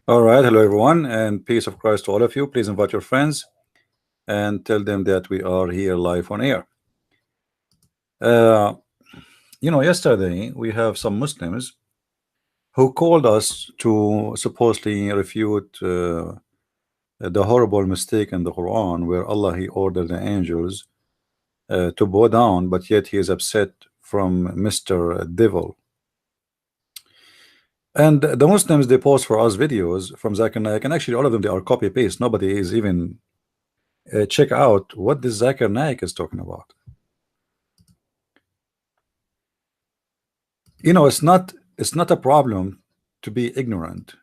All right, hello everyone, and peace of Christ to all of you. Please invite your friends and tell them that we are here live on air. Uh, yesterday we have some Muslims who called us to supposedly refute the horrible mistake in the Quran where Allah He ordered the angels to bow down, but yet He is upset from Mr. Devil. And the Muslims they post for us videos from Zakir Naik, and actually all of them they are copy paste. Nobody is even check out what this Zakir Naik is talking about. It's not a problem to be ignorant.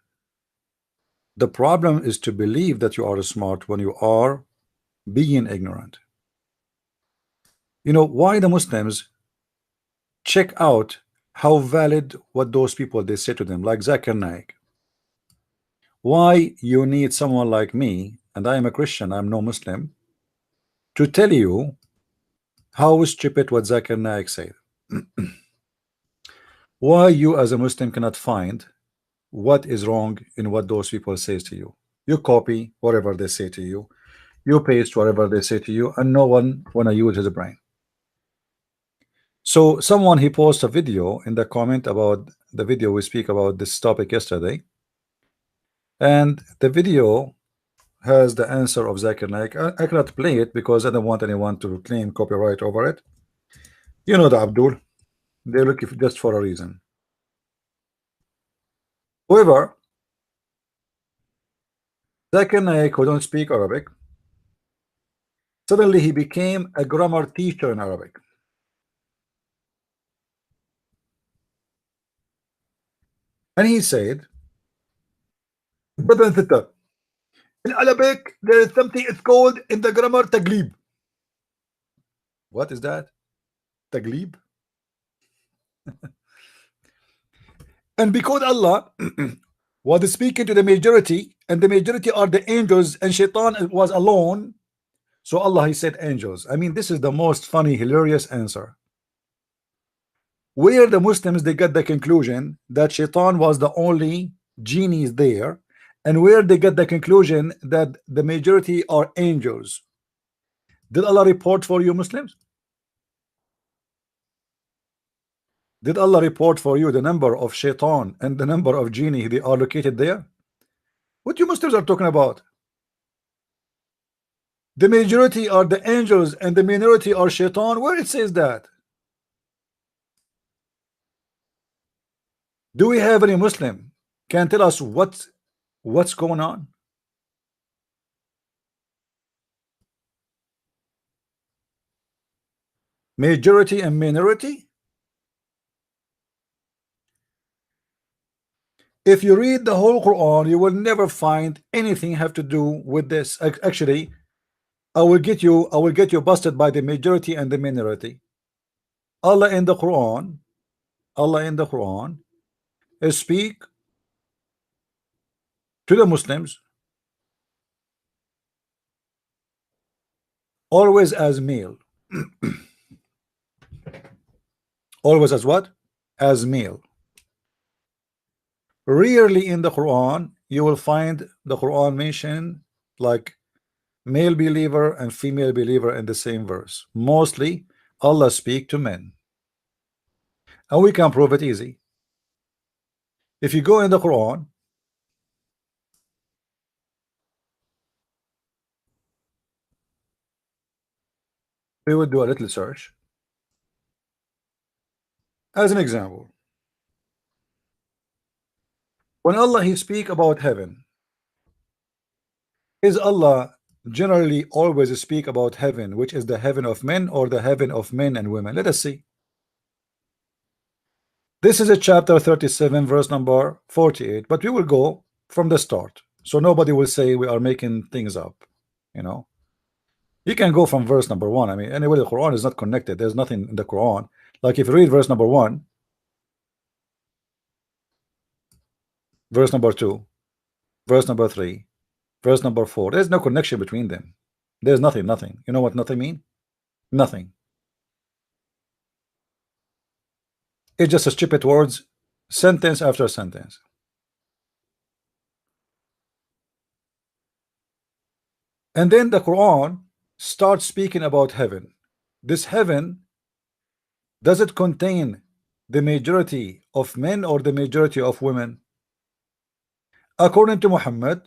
The problem is to believe that you are smart when you are being ignorant. Why the Muslims check out how valid what those people they say to them, like Zakir Naik. Why you need someone like me, and I am a Christian, I'm no Muslim, to tell you how stupid what Zakir Naik said. Why you as a Muslim cannot find what is wrong in what those people says to you. You copy whatever they say to you, you paste whatever they say to you, and no one wanna use his brain. So someone he posted a video in the comment about the video we speak about this topic yesterday, and the video has the answer of Zakir Naik. I cannot play it because I don't want anyone to claim copyright over it. The Abdul, they're looking just for a reason. However, Zakir Naik, who don't speak Arabic, suddenly he became a grammar teacher in Arabic. And he said, brother and sister, in Arabic there is something it's called in the grammar taglib. What is that? Taglib? And because Allah was speaking to the majority, and the majority are the angels, and Shaitan was alone, so Allah he said angels. I mean, this is the most funny, hilarious answer. Where the Muslims they got the conclusion that Shaitan was the only genies there, and where they get the conclusion that the majority are angels. Did Allah report for you Muslims? Did Allah report for you the number of Shaitan and the number of genie they are located there? What you Muslims are talking about? The majority are the angels and the minority are Shaitan. Where it says that? Do we have any Muslim can tell us what's going on? Majority and minority? If you read the whole Quran, you will never find anything have to do with this. Actually, I will get you busted by the majority and the minority. Allah in the Quran speak to the Muslims always as male. Always as what? As male. Rarely in the Quran you will find the Quran mention like male believer and female believer in the same verse. Mostly Allah speak to men, and we can prove it easy. If you go in the Quran, we will do a little search. As an example, when Allah he speak about heaven, is Allah generally always speak about heaven, which is the heaven of men, or the heaven of men and women? Let us see. This is a chapter 37 verse number 48, but we will go from the start, so nobody will say we are making things up. You can go from verse number 1. I mean, anyway, the Quran is not connected. There's nothing in the Quran. Like if you read verse number 1, verse number 2, verse number 3, verse number 4, there's no connection between them. There's nothing. You know what nothing mean? Nothing. It's just a stupid words, sentence after sentence. And then the Quran starts speaking about heaven. This heaven, does it contain the majority of men or the majority of women? According to Muhammad,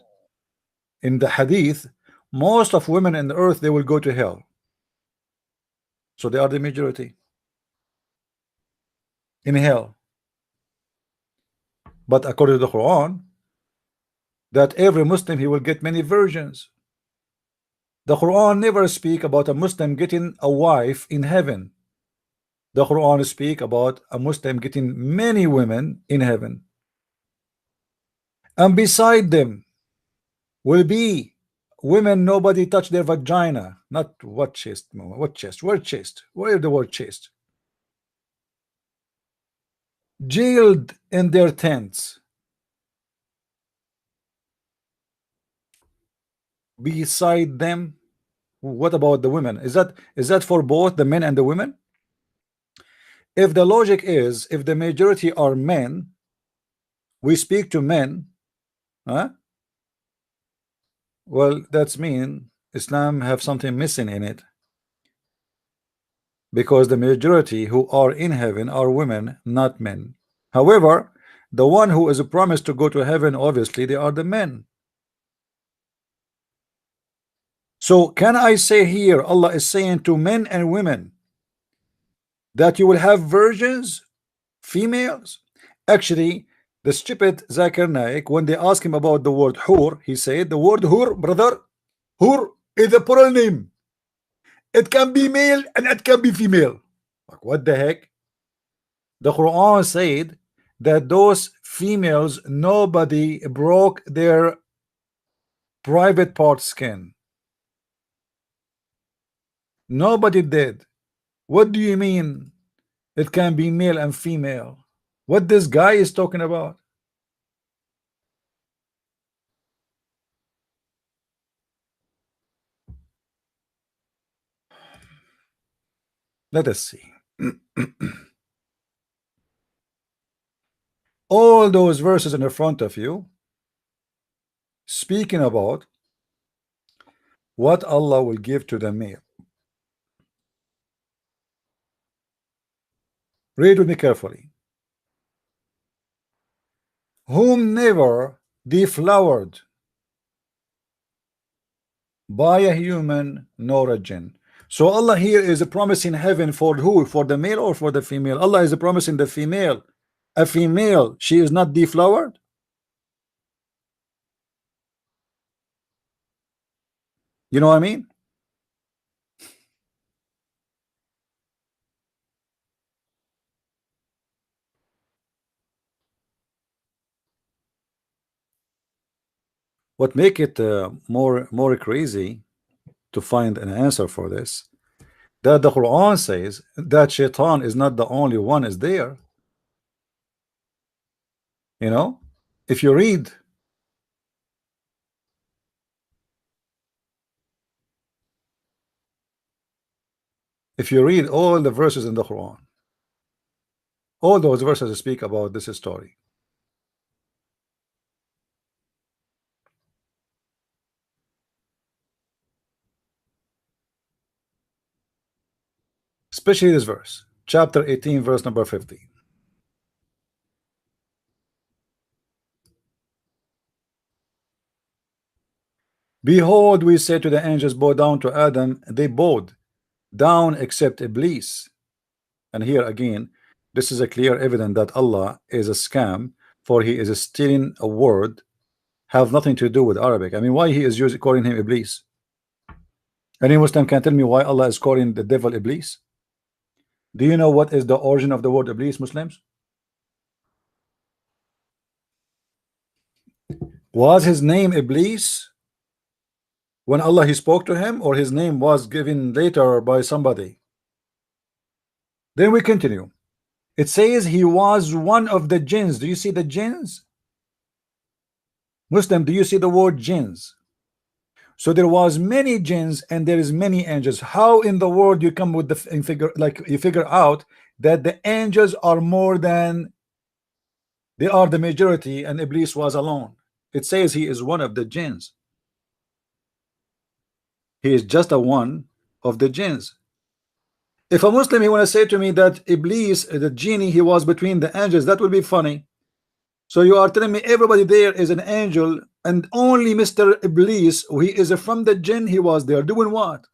in the hadith, most of women in the earth, they will go to hell. So they are the majority in hell. But according to the Quran, that every Muslim, he will get many virgins. The Quran never speak about a Muslim getting a wife in heaven. The Quran speak about a Muslim getting many women in heaven, and beside them will be women nobody touch their vagina. Not what chest, what chest, where chest, where the word chest, jailed in their tents. Beside them, what about the women? Is that for both the men and the women? If the logic is, if the majority are men, we speak to men, huh? Well, that's mean Islam have something missing in it, because the majority who are in heaven are women, not men. However, the one who is promised to go to heaven, obviously they are the men. So can I say here, Allah is saying to men and women that you will have virgins, females? Actually, the stupid Zakir Naik, when they ask him about the word hur, he said the word hur, brother, hur is a plural name. It can be male and it can be female. Like, what the heck? The Quran said that those females, nobody broke their private part skin. Nobody did. What do you mean it can be male and female? What this guy is talking about? Let us see. All those verses in the front of you speaking about what Allah will give to the male. Read with me carefully. Whom never deflowered by a human nor a jinn. So Allah here is promising heaven for who? For the male or for the female? Allah is promising the female. A female, she is not deflowered. You know what I mean? What make it more crazy to find an answer for this, that the Quran says that shaitan is not the only one is there. You know, if you read all the verses in the Quran, all those verses speak about this story. Especially this verse, chapter 18, verse number 50. Behold, we say to the angels, bow down to Adam. They bowed down except Iblis. And here again, this is a clear evidence that Allah is a scam, for he is stealing a word, have nothing to do with Arabic. I mean, why he is calling him Iblis? Any Muslim can tell me why Allah is calling the devil Iblis? Do you know what is the origin of the word Iblis, Muslims? Was his name Iblis when Allah he spoke to him, or his name was given later by somebody? Then we continue. It says he was one of the jinns. Do you see the jinns? Muslim, do you see the word jinns? So there was many jinns and there is many angels. How in the world you come with the figure, like you figure out that the angels are more than, they are the majority and Iblis was alone? It says he is one of the jinns. He is just a one of the jinns. If a Muslim he want to say to me that Iblis, the genie, he was between the angels, that would be funny. So you are telling me everybody there is an angel and only Mr. Iblis, he is from the jinn, he was there doing what?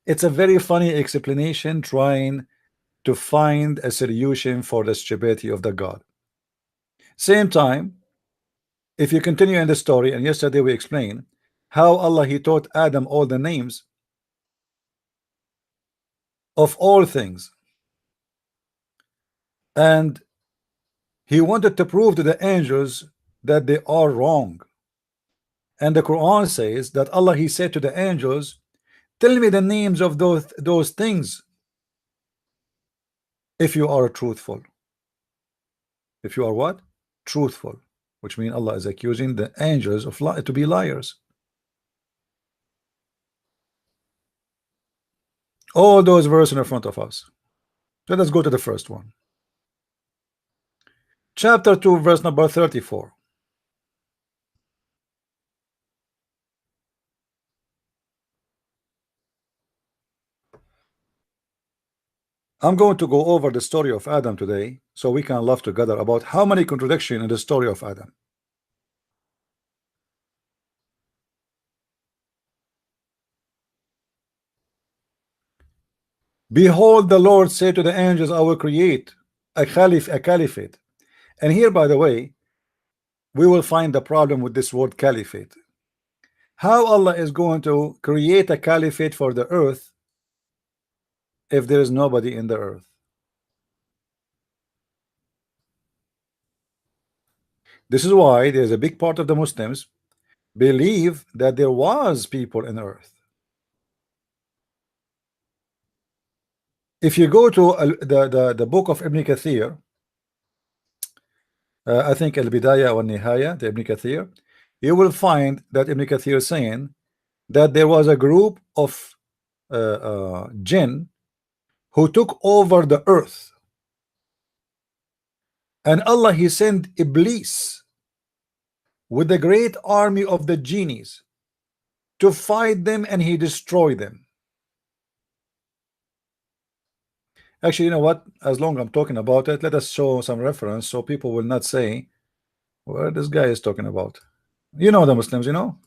It's a very funny explanation trying to find a solution for the stupidity of the God. Same time, if you continue in the story, and yesterday we explained how Allah he taught Adam all the names of all things, and he wanted to prove to the angels that they are wrong. And the Quran says that Allah he said to the angels, tell me the names of those things if you are truthful. If you are what? Truthful, which means Allah is accusing the angels of to be liars. All those verses in front of us. Let us go to the first one. Chapter 2, verse number 34. I'm going to go over the story of Adam today so we can laugh together about how many contradictions in the story of Adam. Behold, the Lord said to the angels, I will create a caliphate. And here, by the way, we will find the problem with this word caliphate. How Allah is going to create a caliphate for the earth if there is nobody in the earth? This is why there's a big part of the Muslims believe that there was people in earth. If you go to the book of Ibn Kathir, I think Al-Bidayah wa Nihaya, the Ibn Kathir, you will find that Ibn Kathir is saying that there was a group of jinn who took over the earth, and Allah he sent Iblis with a great army of the genies to fight them, and he destroyed them. Actually, you know what, as long I'm talking about it, let us show some reference so people will not say what this guy is talking about. You know the Muslims, you know,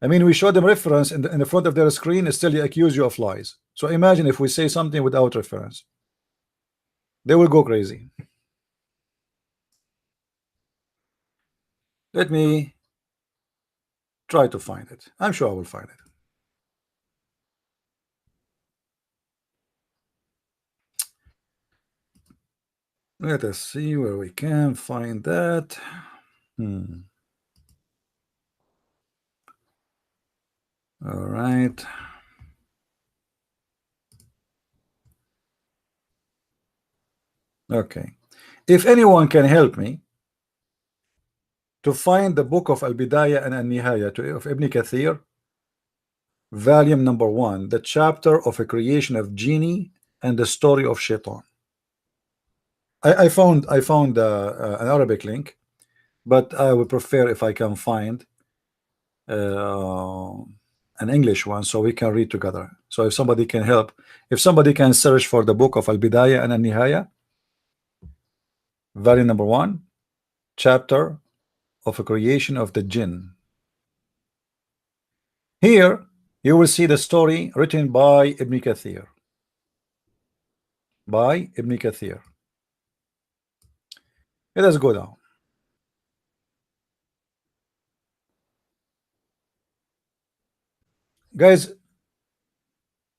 I mean, we show them reference in the front of their screen, still they accuse you of lies. So imagine if we say something without reference, they will go crazy. Let me try to find it. I'm sure I will find it. Let us see where we can find that. All right. Okay. If anyone can help me to find the book of Al-Bidayah and Al-Nihaya of Ibn Kathir, volume number 1, the chapter of a creation of genie and the story of Shaitan. I found an Arabic link, but I would prefer if I can find an English one so we can read together. So if somebody can help, if somebody can search for the book of Al-Bidayah and Al-Nihaya, volume number 1, chapter of a creation of the jinn. Here you will see the story written by Ibn Kathir. By Ibn Kathir. Let us go down. Guys,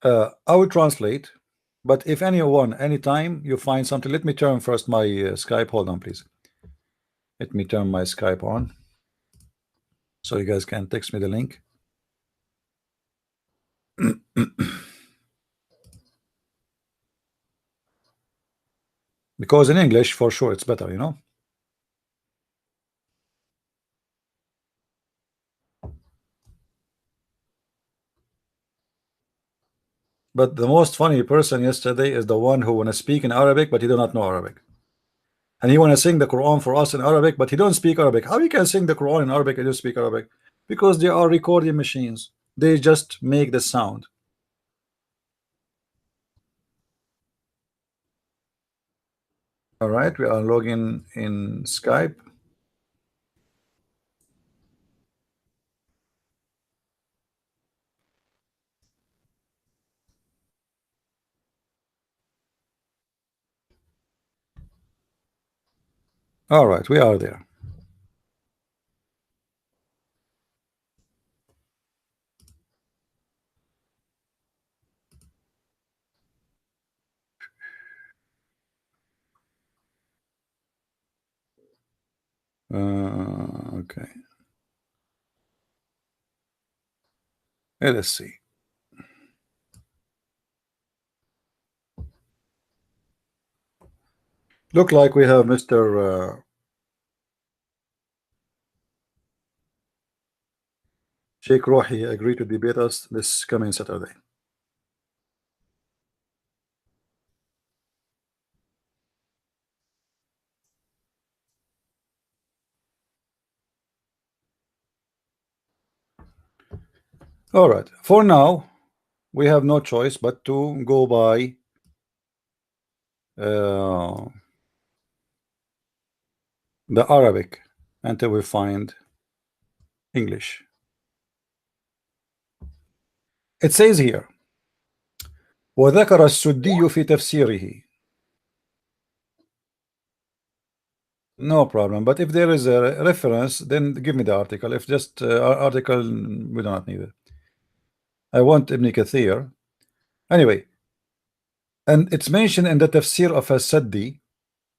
I will translate, but if anyone, anytime you find something, let me turn first my Skype. Hold on, please. Let me turn my Skype on so you guys can text me the link. Because in English, for sure, it's better, you know. But the most funny person yesterday is the one who want to speak in Arabic, but he do not know Arabic. and he want to sing the Quran for us in Arabic, but he don't speak Arabic. How you can sing the Quran in Arabic and you speak Arabic? Because they are recording machines. They just make the sound. All right, we are logging in Skype. All right, we are there. Okay. Let's see. Look like we have Mr. Sheikh Rohi agreed to debate us this coming Saturday. All right. For now, we have no choice but to go by the Arabic until we find English. It says here وذكر السدي في تفسيره. No problem, but if there is a reference, then give me the article. If just article, we do not need it. I want Ibn Kathir. Anyway, and it's mentioned in the tafsir of As-Saddi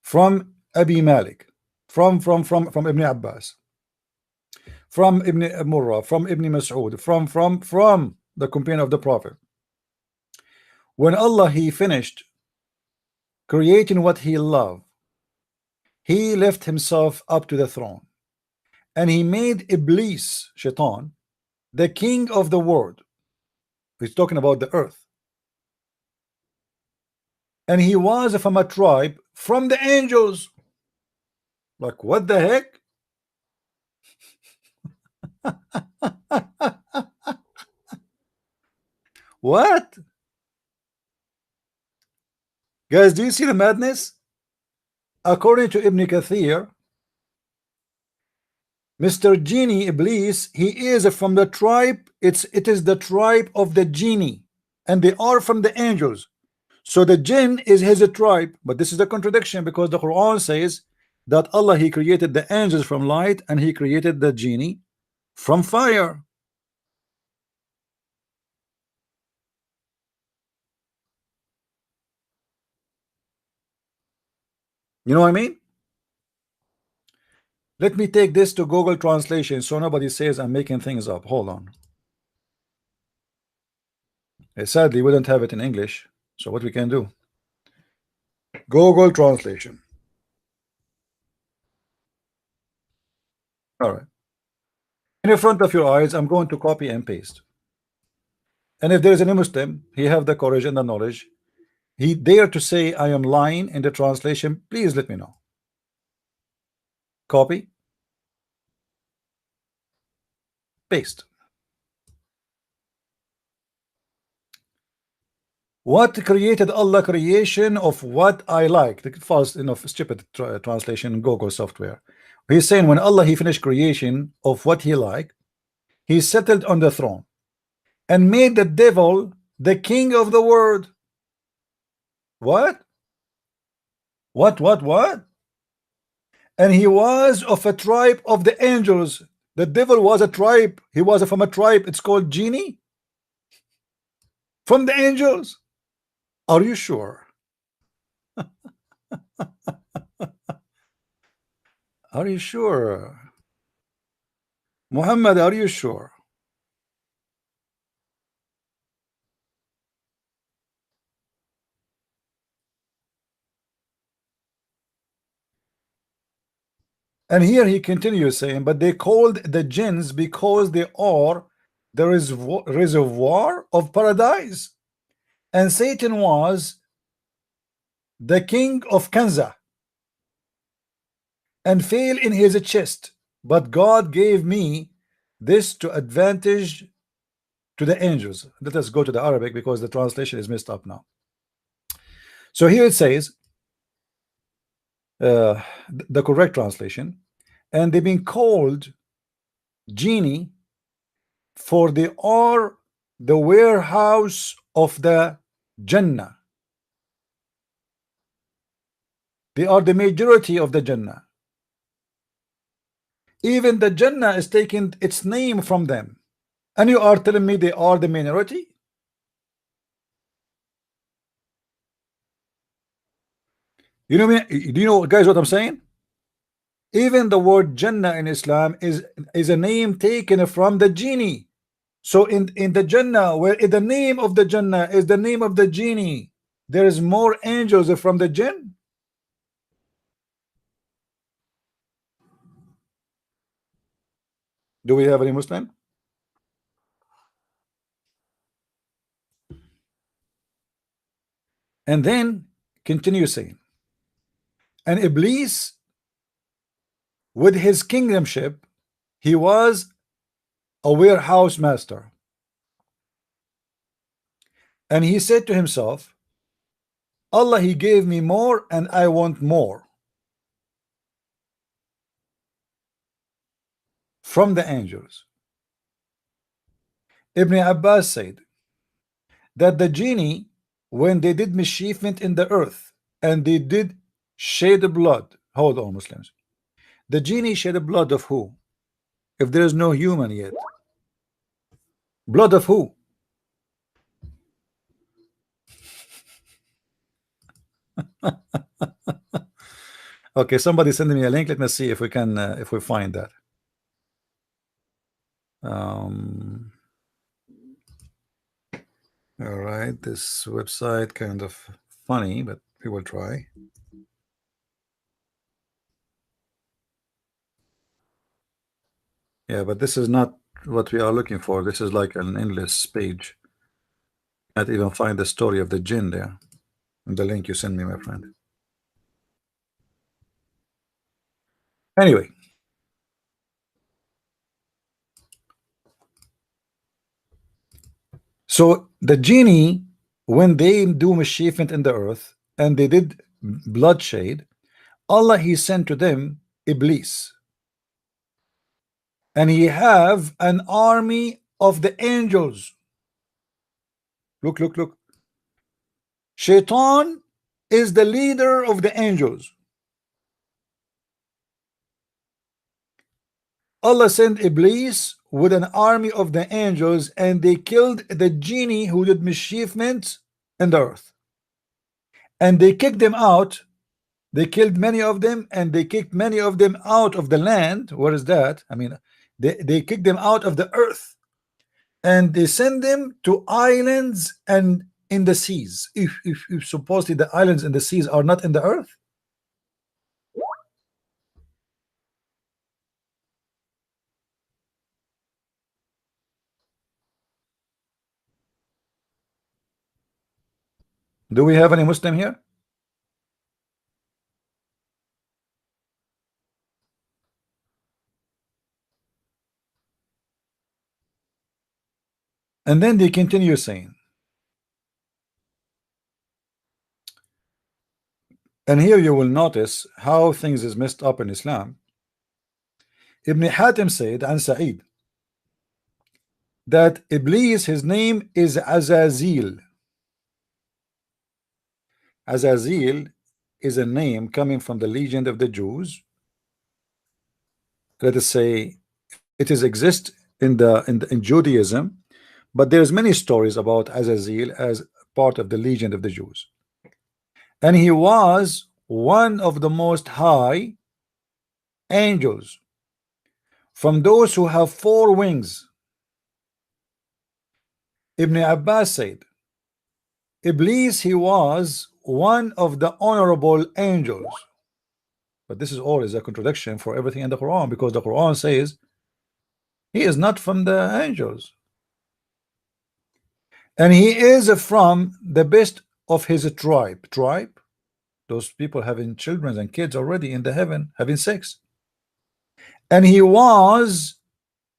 from Abi Malik, from Ibn Abbas, from Ibn Murrah, from Ibn Mas'ud, from the companion of the Prophet. When Allah He finished creating what He loved, He left Himself up to the throne, and He made Iblis, Shaitan, the king of the world. He's talking about the earth, and he was from a tribe from the angels. Like, what the heck? What? Guys, do you see the madness? According to Ibn Kathir, Mr. Genie Iblis, he is from the tribe, it is the tribe of the genie, and they are from the angels. So the jinn is his tribe, but this is the contradiction, because the Quran says that Allah He created the angels from light and He created the genie from fire. You know what I mean? Let me take this to Google Translation so nobody says I'm making things up. Hold on. Sadly, we don't have it in English, so what we can do? Google Translation. All right. In front of your eyes, I'm going to copy and paste. And if there is any Muslim, he have the courage and the knowledge, he dare to say I am lying in the translation, please let me know. Copy, paste. What created Allah creation of what I like? The false, stupid translation Google software. He's saying when Allah He finished creation of what He liked, He settled on the throne and made the devil the king of the world. What? What? And he was of a tribe of the angels. The devil was a tribe. He was from a tribe. It's called genie. From the angels. Are you sure? Are you sure? Muhammad, are you sure? And here he continues saying, but they called the jinns because they are the reservoir of paradise. And Satan was the king of Kanza. and fail in his chest, but God gave me this to advantage to the angels. Let us go to the Arabic because the translation is messed up now. So here it says, the correct translation, and they've been called genie, for they are the warehouse of the Jannah. They are the majority of the Jannah. Even the Jannah is taking its name from them. And you are telling me they are the minority? You know me? Do you know, guys, what I'm saying? Even the word Jannah in Islam is a name taken from the genie. So in the Jannah, where the name of the Jannah is the name of the genie, there is more angels from the jinn. Do we have any Muslim? And then continue saying, and Iblis, with his kingdomship, he was a warehouse master, and he said to himself, Allah, he gave me more and I want more from the angels. Ibn Abbas said that the genie, when they did mischievement in the earth and they did shed blood, hold on, Muslims, the genie shed the blood of who? If there is no human yet, blood of who? Okay, somebody send me a link. Let me see if we can if we find that. All right, this website kind of funny, but we will try. Yeah, but this is not what we are looking for. This is like an endless page. Can't even find the story of the jinn there in the link you send me, my friend. Anyway, so the genie, when they do mischievement in the earth and they did bloodshed, Allah, he sent to them Iblis, and he have an army of the angels. Look, look, look. Shaitan is the leader of the angels. Allah sent Iblis with an army of the angels, and they killed the genie who did mischievement in the earth, and they kicked them out. They killed many of them, and they kicked many of them out of the land. What is that? I mean, they kicked them out of the earth, and they send them to islands and in the seas. If supposedly the islands and the seas are not in the earth. Do we have any Muslim here? And then they continue saying, and here you will notice how things is messed up in Islam. Ibn Hatim said and Sa'id that Iblis, his name is Azazil. Azazil is a name coming from the legend of the Jews. Let us say it is exist in Judaism, but there's many stories about Azazil as part of the legend of the Jews, and he was one of the most high angels, from those who have 4 wings. Ibn Abbas said Iblis, he was one of the honorable angels. But this is always a contradiction for everything in the Quran, because the Quran says he is not from the angels, and he is from the best of his tribe. those people having children and kids already in the heaven having sex. And he was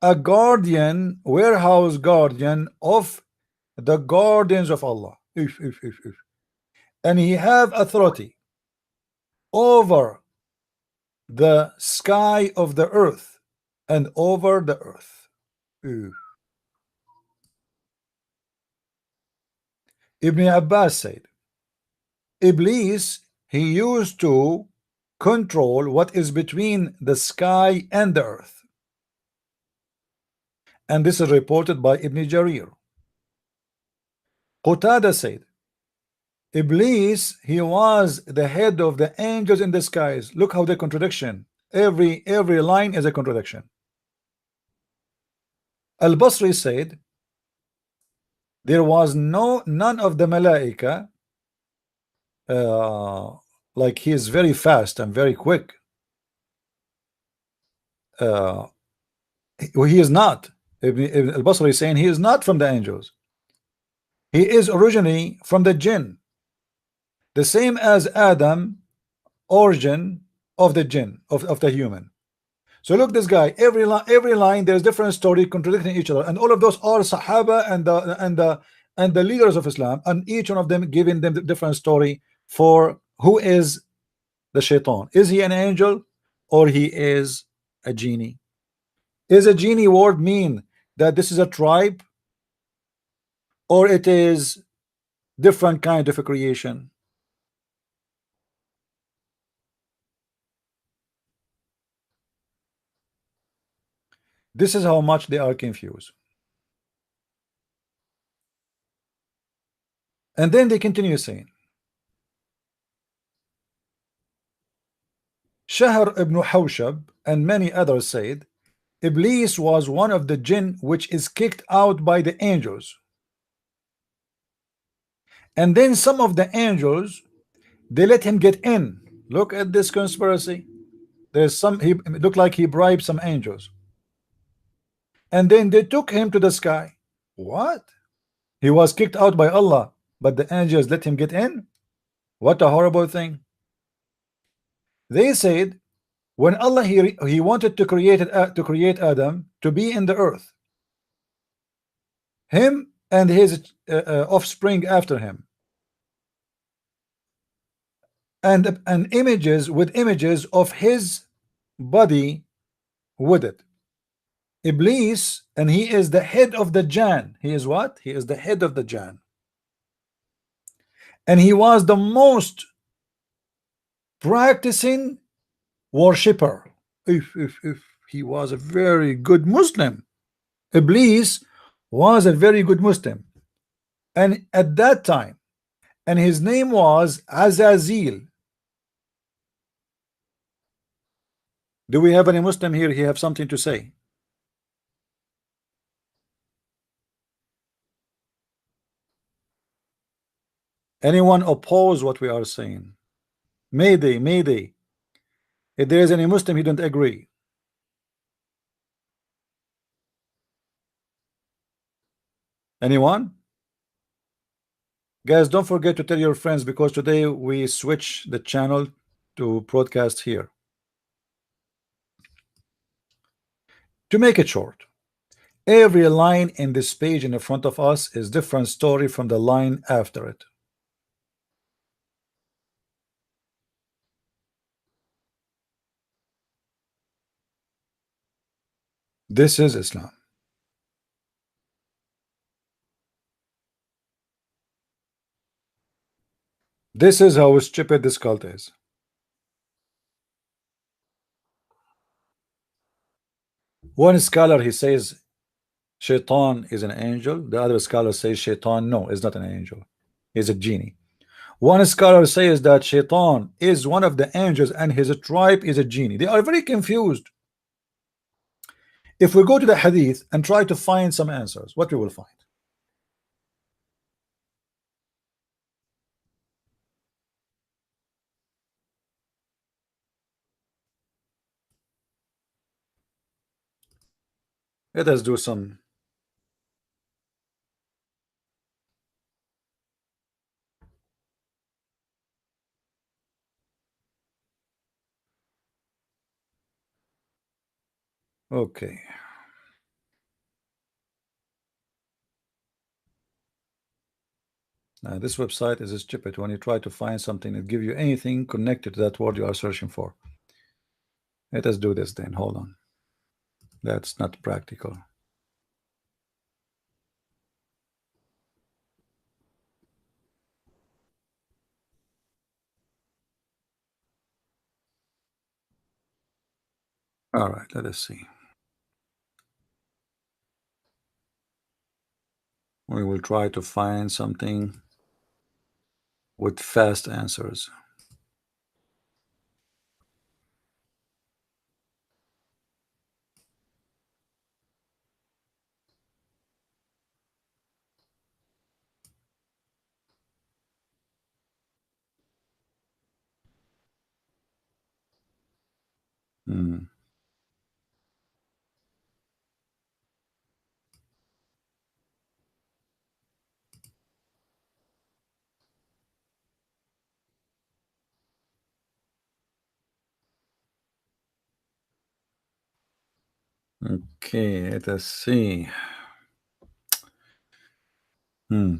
a guardian, warehouse guardian of the guardians of Allah. If. And he have authority over the sky of the earth and over the earth. Ibn Abbas said, Iblis, he used to control what is between the sky and the earth. And this is reported by Ibn Jarir. Qatada said, Iblis, he was the head of the angels in the skies. Look how the contradiction. Every line is a contradiction. Al-Basri said, there was none of the Malaika, like he is very fast and very quick. He is not. Ibn al-Basri is saying he is not from the angels. He is originally from the jinn. The same as Adam, origin of the jinn, of the human. So look, this guy, every line there's different story contradicting each other, and all of those are Sahaba and the leaders of Islam, and each one of them giving them the different story for who is the shaitan. Is he an angel or he is a genie? Is a genie word mean that this is a tribe, or it is different kind of a creation? This is how much they are confused. And then they continue saying, Shahr ibn Hawshab and many others said, Iblis was one of the jinn which is kicked out by the angels. And then some of the angels, they let him get in. Look at this conspiracy. There's some, he looked like he bribed some angels. And then they took him to the sky. What? He was kicked out by Allah, but the angels let him get in? What a horrible thing. They said, when Allah he wanted to create Adam to be in the earth, him and his offspring after him, and images with images of his body with it. Iblis, and he is the head of the Jan. He is what? He is the head of the Jan. And he was the most practicing worshipper. If he was a very good Muslim. Iblis was a very good Muslim. And at that time, and his name was Azazil. Do we have any Muslim here? He have something to say? Anyone oppose what we are saying? Mayday, mayday. If there is any Muslim, he don't agree. Anyone? Guys, don't forget to tell your friends, because today we switch the channel to broadcast here. To make it short, every line in this page in the front of us is different story from the line after it. This is Islam. This is how stupid this cult is. One scholar, he says Shaitan is an angel. The other scholar says Shaitan, no, is not an angel. He's a genie. One scholar says that Shaitan is one of the angels and his tribe is a genie. They are very confused. If we go to the hadith and try to find some answers, what we will find? Let us do some. Okay. This website is stupid. When you try to find something, it give you anything connected to that word you are searching for. Let us do this then. Hold on. That's not practical. All right, let us see. We will try to find something with fast answers. Hmm. Okay, let us see. Hmm.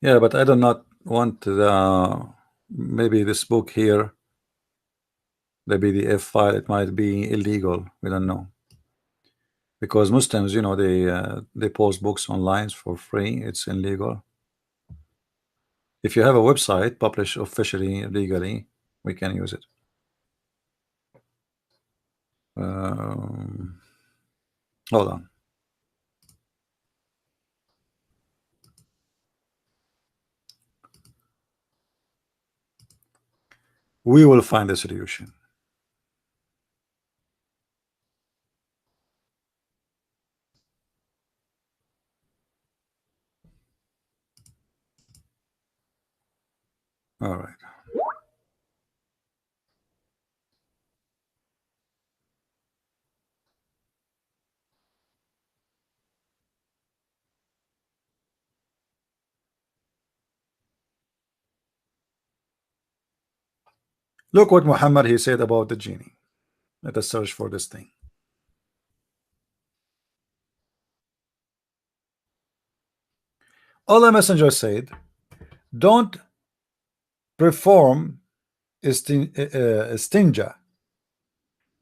Yeah, but I do not want the maybe this book here, the PDF file. It might be illegal. We don't know, because Muslims, they post books online for free. It's illegal. If you have a website published officially legally, we can use it. Um, Hold on. We will find a solution. All right. Look what Muhammad he said about the genie. Let us search for this thing. Allah Messenger said, "Don't perform istinja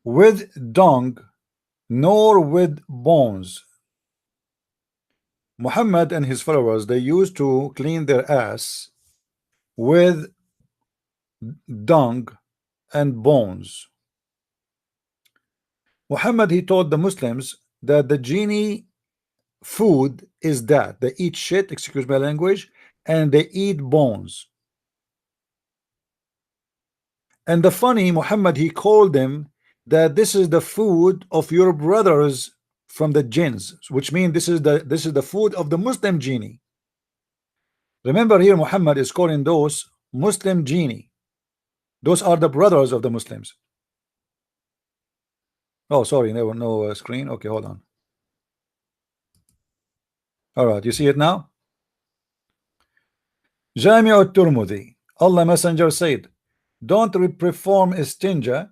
with dung nor with bones." Muhammad and his followers, they used to clean their ass with dung and bones. Muhammad he told the Muslims that the genie food is that they eat shit, excuse my language, and they eat bones. And the funny, Muhammad he called them that this is the food of your brothers from the jinns, which means this is the food of the Muslim genie. Remember here, Muhammad is calling those Muslim genie. Those are the brothers of the Muslims. Oh, sorry, no screen. Okay, hold on. All right, you see it now. Jami al-Turmudi, Allah Messenger said, don't perform istinja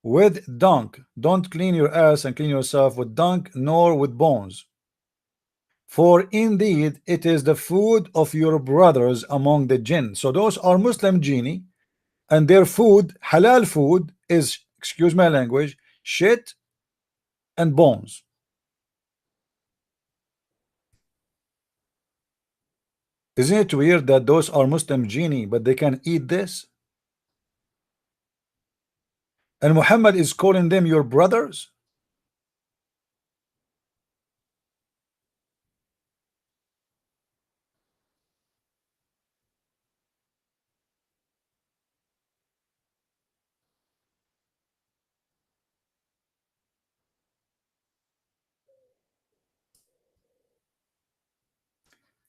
with dung. Don't clean your ass and clean yourself with dung nor with bones. For indeed it is the food of your brothers among the jinn. So those are Muslim genie, and their food, halal food, is, excuse my language, shit and bones. Isn't it weird that those are Muslim genie, but they can eat this? And Muhammad is calling them your brothers?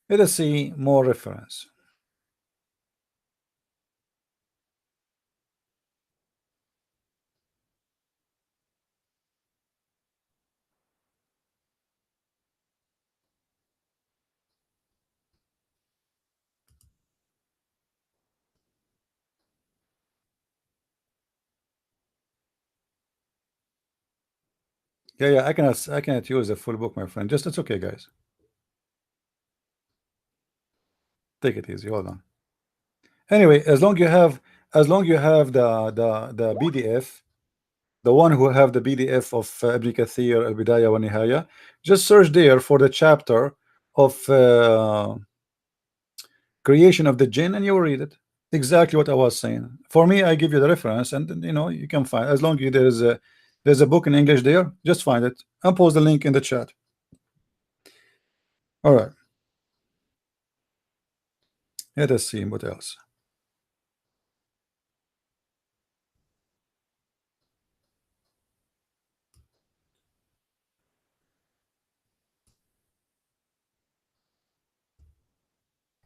Let us see more reference. Yeah, I cannot use the full book, my friend. Just it's okay, guys. Take it easy. Hold on. Anyway, as long you have the PDF, the one who have the PDF of Ibn Kathir Al Bidayah wa Nihaya, just search there for the chapter of creation of the jinn, and you will read it. Exactly what I was saying. For me, I give you the reference, and you can find, as long as there's a book in English there, just find it. I'll post the link in the chat. All right. Let us see what else.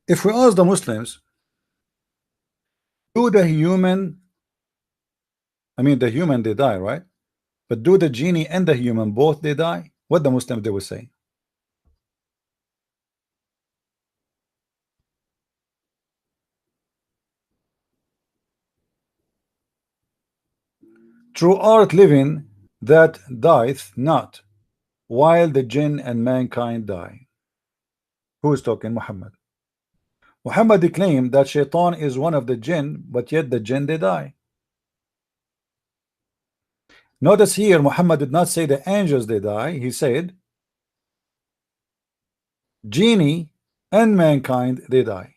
If we ask the Muslims, do the human, I mean the human, they die, right? But do the genie and the human both they die? What the Muslims they will say? True art living that dieth not, while the jinn and mankind die. Who is talking? Muhammad. Muhammad claimed that Shaitan is one of the jinn, but yet the jinn they die. Notice here, Muhammad did not say the angels they die. He said genie and mankind they die.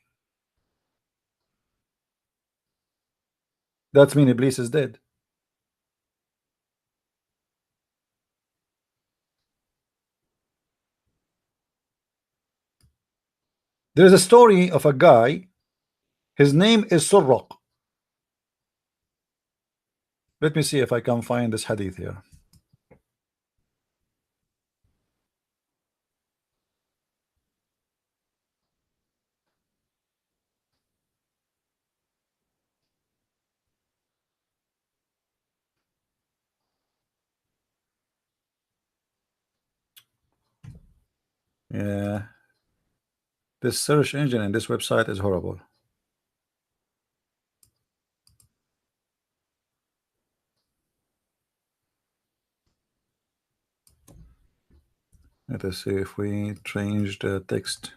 That means Iblis is dead. There is a story of a guy. His name is Surraq. Let me see if I can find this hadith here. Yeah, this search engine and this website is horrible. Let us see if we change the text.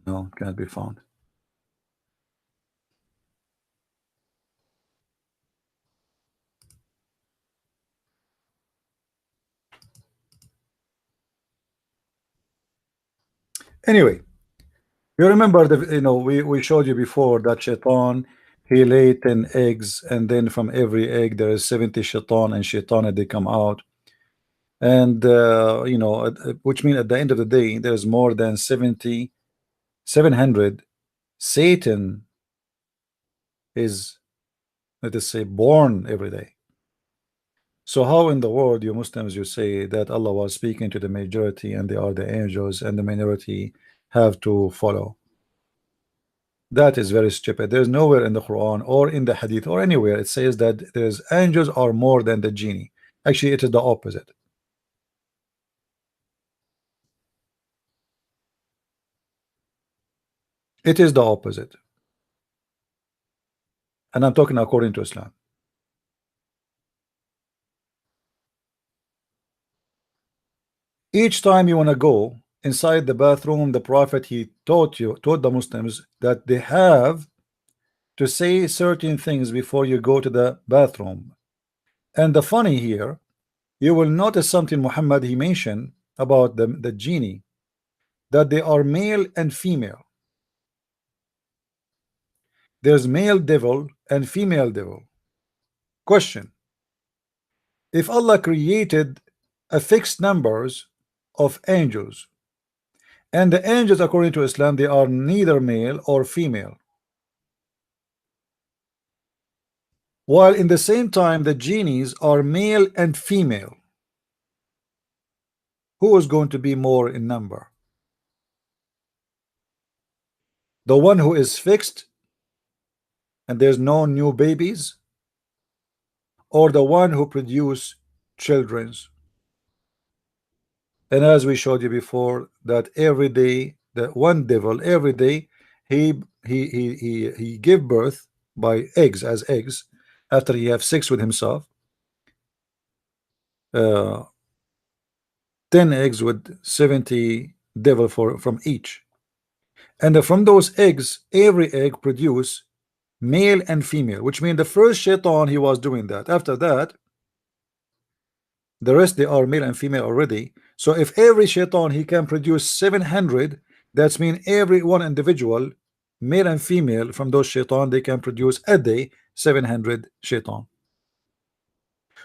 No, can't be found. Anyway, you remember we showed you before that Shaitan, he laid 10 eggs, and then from every egg there is 70 Shaitan, and Shaitan they come out, and which means at the end of the day there's more than 700 Satan is, let us say, born every day. So how in the world you Muslims you say that Allah was speaking to the majority and they are the angels and the minority have to follow? That is very stupid. There's nowhere in the Quran or in the Hadith or anywhere it says that there's angels are more than the genie. Actually, it is the opposite. It is the opposite. And I'm talking according to Islam. Each time you want to go inside the bathroom, the Prophet he taught the Muslims that they have to say certain things before you go to the bathroom. And the funny here, you will notice something Muhammad he mentioned about the genie, that they are male and female. There's male devil and female devil. Question: if Allah created a fixed numbers of angels, and the angels according to Islam they are neither male or female, while in the same time the genies are male and female, who is going to be more in number? The one who is fixed and there's no new babies, or the one who produce children's? And as we showed you before, that every day, the one devil every day he give birth by eggs, as eggs, after he have sex with himself, uh, 10 eggs with 70 devil from each, and from those eggs every egg produce male and female, which means the first shaitan he was doing that. After that the rest they are male and female already. So if every shaitan he can produce 700, that's mean every one individual male and female from those shaitan they can produce a day 700 shaitan.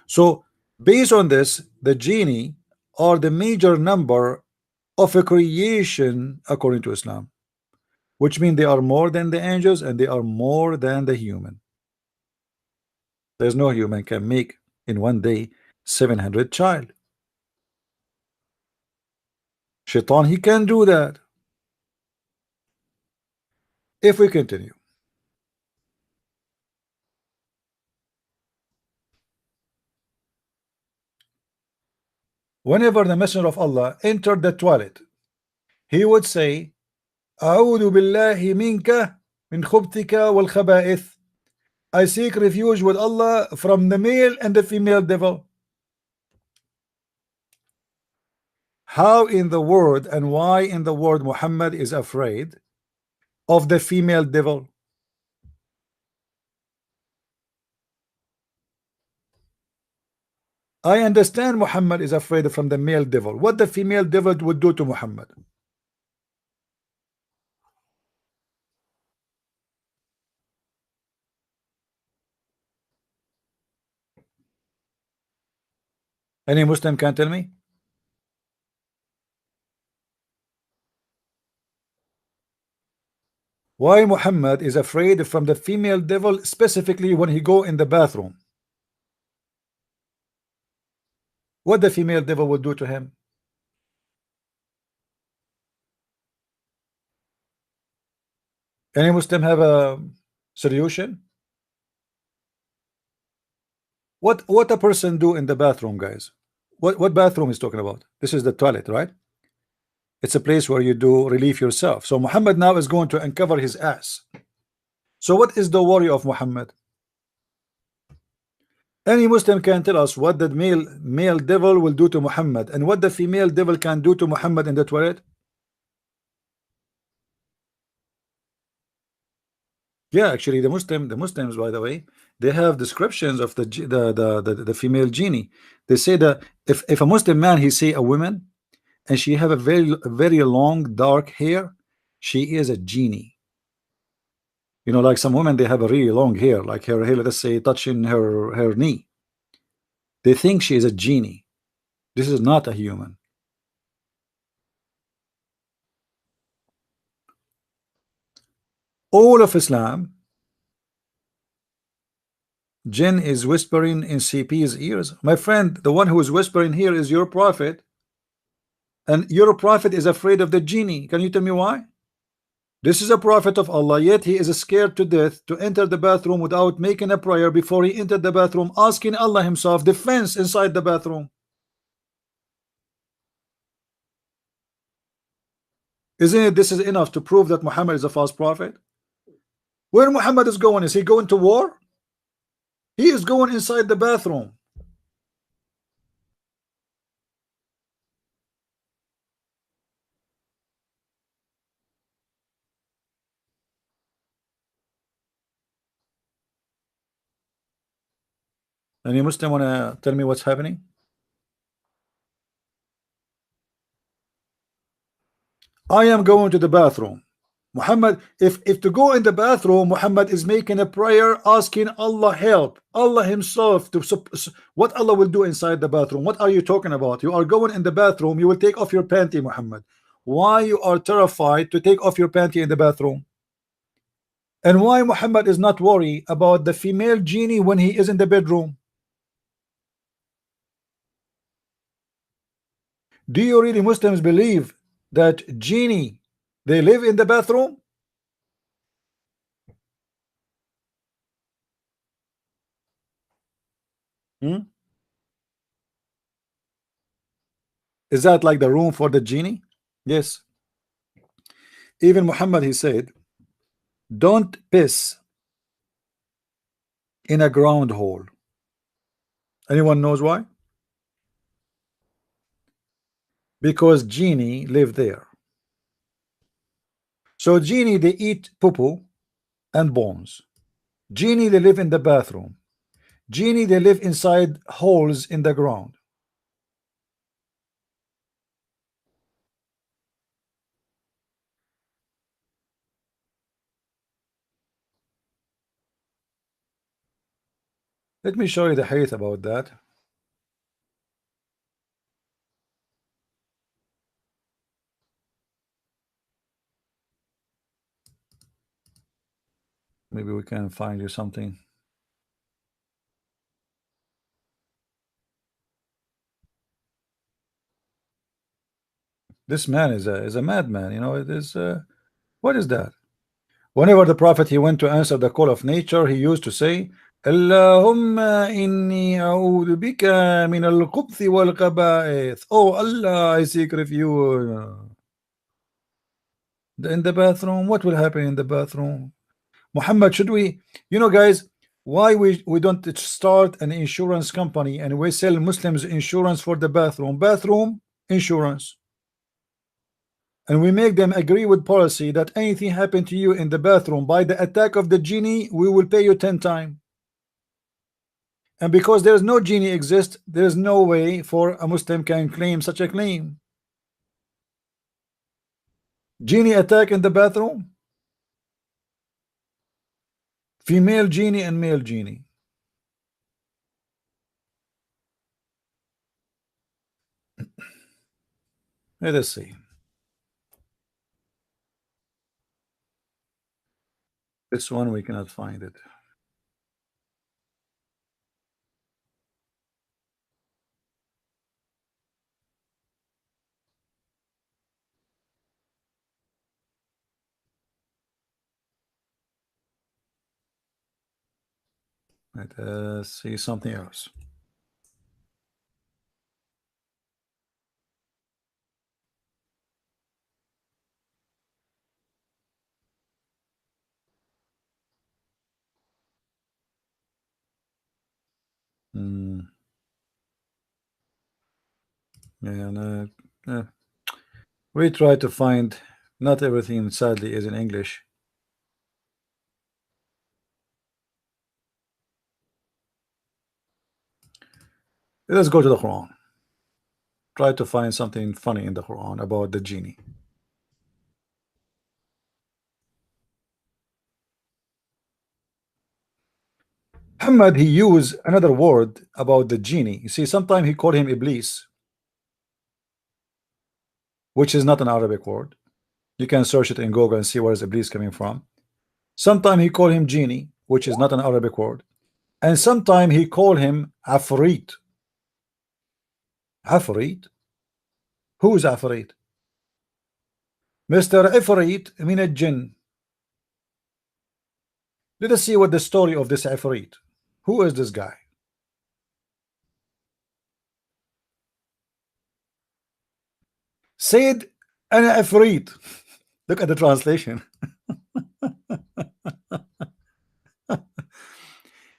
So based on this, the genie are the major number of a creation according to Islam, which means they are more than the angels and they are more than the human. There's no human can make in one day 700 child. Shaitan he can do that. If we continue, whenever the Messenger of Allah entered the toilet, he would say, "A'udhu billahi minka min khubtika wal khaba'ith." I seek refuge with Allah from the male and the female devil. How in the word and why in the word Muhammad is afraid of the female devil? I understand Muhammad is afraid from the male devil. What the female devil would do to Muhammad? Any Muslim can tell me? Why Muhammad is afraid from the female devil specifically when he go in the bathroom? What the female devil would do to him? Any Muslim have a solution? What a person do in the bathroom, guys? What bathroom is talking about? This is the toilet, right? It's a place where you do relieve yourself. So Muhammad now is going to uncover his ass. So what is the worry of Muhammad? Any Muslim can tell us what the male devil will do to Muhammad and what the female devil can do to Muhammad in the toilet? Yeah, actually, the Muslims, by the way, they have descriptions of the female genie. They say that if a Muslim man he see a woman and she have a very long dark hair, she is a genie. You know, like some women they have a really long hair, like her hair, let's say, touching her knee. They think she is a genie. This is not a human. All of Islam, jinn is whispering in CP's ears. My friend, the one who is whispering here is your prophet, and your prophet is afraid of the genie. Can you tell me why? This is a prophet of Allah, yet he is scared to death to enter the bathroom without making a prayer before he entered the bathroom, asking Allah himself defense inside the bathroom. Isn't it this is enough to prove that Muhammad is a false prophet? Where Muhammad is going? Is he going to war? He is going inside the bathroom. Any Muslim wanna tell me what's happening? I am going to the bathroom. Muhammad, if to go in the bathroom, Muhammad is making a prayer, asking Allah help, Allah himself to what Allah will do inside the bathroom. What are you talking about? You are going in the bathroom, you will take off your panty, Muhammad. Why you are terrified to take off your panty in the bathroom? And why Muhammad is not worried about the female genie when he is in the bedroom? Do you really Muslims believe that genie they live in the bathroom? Hmm? Is that like the room for the genie? Yes. Even Muhammad he said, don't piss in a ground hole. Anyone knows why? because genie live there. So genie, they eat poo-poo and bones. Genie, they live in the bathroom. Genie, they live inside holes in the ground. Let me show you the hadith about that. Maybe we can find you something. This man is a madman. You know, it is. What is that? Whenever the Prophet he went to answer the call of nature, he used to say, Allahumma inni a'udhu bika min al-khubthi wal-khaba'ith. Oh Allah, I seek refuge. In the bathroom, what will happen in the bathroom? Muhammad, should we, guys, why we don't start an insurance company and we sell Muslims insurance for the bathroom insurance, and we make them agree with policy that anything happened to you in the bathroom by the attack of the genie, we will pay you 10 times. And because there's no genie exist, there's no way for a Muslim can claim such a claim. Genie attack in the bathroom, female genie and male genie. Let us see. This one we cannot find it. Let us see something else. Hmm. And we try to find. Not everything, sadly, is in English. Let's go to the Quran. Try to find something funny in the Quran about the genie. Muhammad, he used another word about the genie. You see, sometimes he called him Iblis, which is not an Arabic word. You can search it in Google and see where is Iblis coming from. Sometimes he called him genie, which is not an Arabic word. And sometimes he called him Afrit. Afrit? Who is Afrit? Mr. Ifrit min al-Jinn. Let us see what the story of this Ifrit. Who is this guy? Said Ana Ifrit. Look at the translation.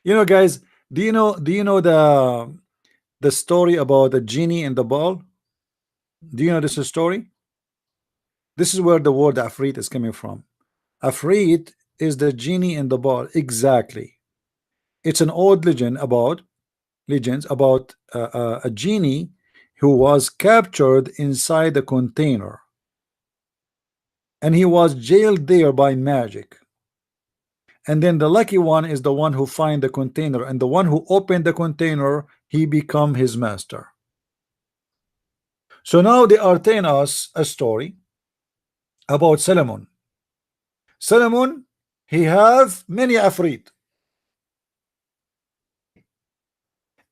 Guys, do you know the story about the genie in the ball? Do you know this story? This is where the word Afrit is coming from. Afrit is the genie in the ball. Exactly. It's an old legends about a genie who was captured inside a container, and he was jailed there by magic. And then the lucky one is the one who find the container, and the one who opened the container, he become his master. So now they are telling us a story about Solomon. Solomon, he have many Afrit,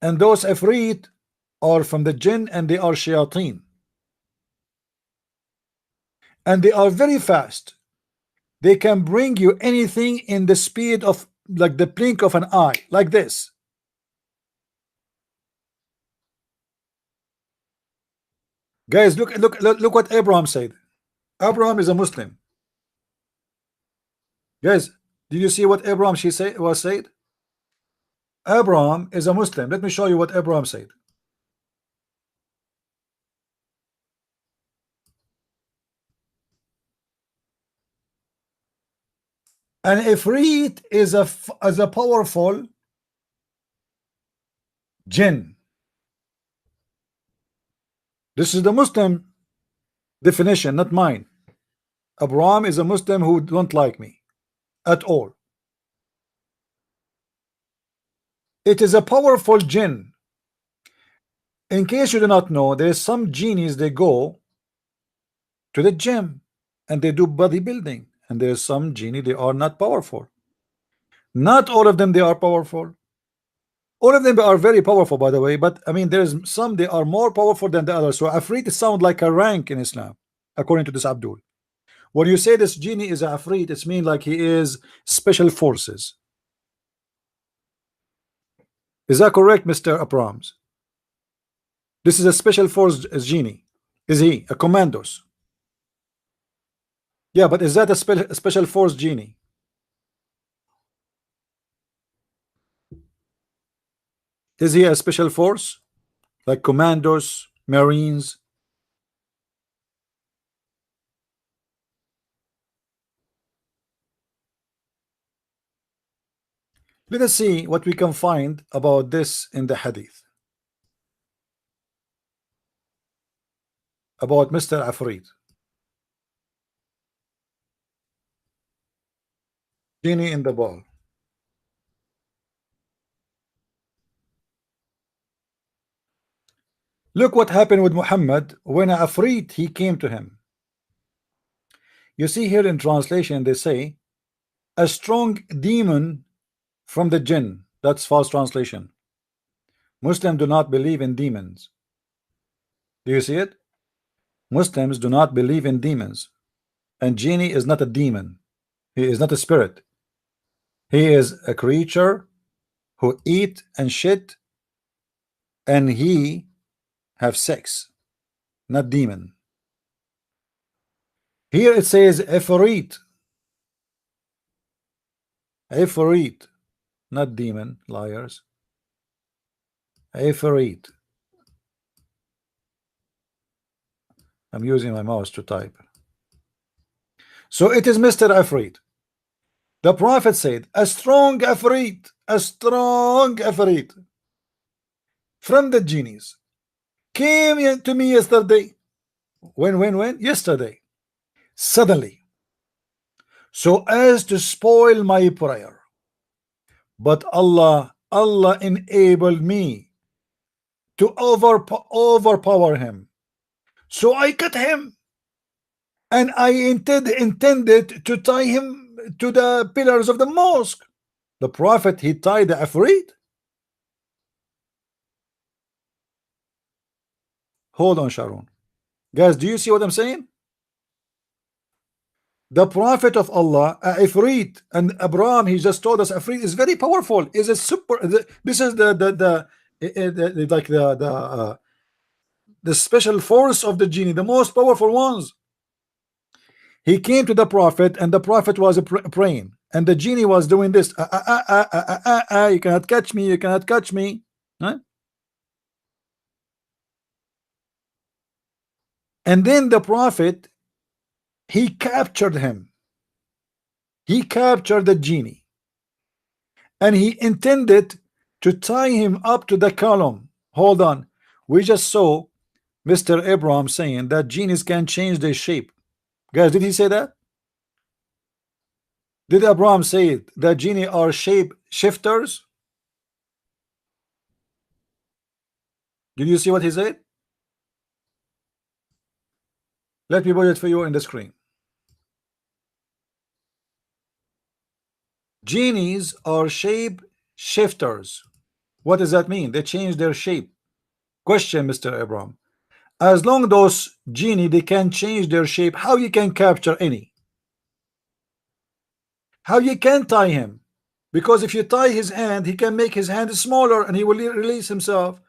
and those Afrit are from the jinn, and they are shayateen, and they are very fast. They can bring you anything in the speed of like the blink of an eye, like this. Guys, look what Abraham said. Abraham is a Muslim. Guys, did you see what Abraham was said? Abraham is a Muslim. Let me show you what Abraham said. An ifrit is a powerful jinn. This is the Muslim definition, not mine. Abraham is a Muslim who don't like me at all. It is a powerful jinn. In case you do not know, there's some genies, they go to the gym and they do bodybuilding, and there's some genie they are not powerful. Not all of them they are powerful. All of them are very powerful, by the way, but I mean there's some they are more powerful than the others. So Afrit sound like a rank in Islam, according to this Abdul. When you say this genie is a Afrit, it's mean like he is special forces. Is that correct, Mr. Abrams? This is a special force genie. Is he a commandos? Yeah, but is that a special force genie? Is he a special force like commandos, marines? Let us see what we can find about this in the hadith about Mr. Afrit. Genie in the ball. Look what happened with Muhammad when Afrit he came to him. You see here in translation they say a strong demon from the jinn. That's false translation. Muslims do not believe in demons. Do you see it? Muslims do not believe in demons, and genie is not a demon. He is not a spirit. He is a creature who eat and shit, and he have sex, not demon. Here it says Ifrit. Ifrit, not demon, liars. Ifrit. I'm using my mouse to type. So it is Mr. Ifrit. The Prophet said, a strong Ifrit, a strong Ifrit from the genies came to me yesterday. When? Yesterday. Suddenly. So as to spoil my prayer. But Allah enabled me to overpower him. So I cut him. And I intended to tie him to the pillars of the mosque. The Prophet, he tied the Afrit. Hold on, Sharon. Guys, do you see what I'm saying? The Prophet of Allah, Ifrit, and Abraham, he just told us Ifrit is very powerful. Is a super. This is the special force of the genie, the most powerful ones. He came to the Prophet, and the Prophet was praying, and the genie was doing this. You cannot catch me. You cannot catch me. Huh? And then the Prophet, he captured him. He captured the genie, and he intended to tie him up to the column. Hold on. We just saw Mr. Abraham saying that genies can change their shape. Guys, did he say that? Did Abraham say that genie are shape shifters? Did you see what he said? Let me put it for you in the screen. Genies are shape shifters. What does that mean? They change their shape. Question, Mr. Abraham. As long as those genie they can change their shape, how you can capture any? How you can tie him? Because if you tie his hand, he can make his hand smaller and he will release himself.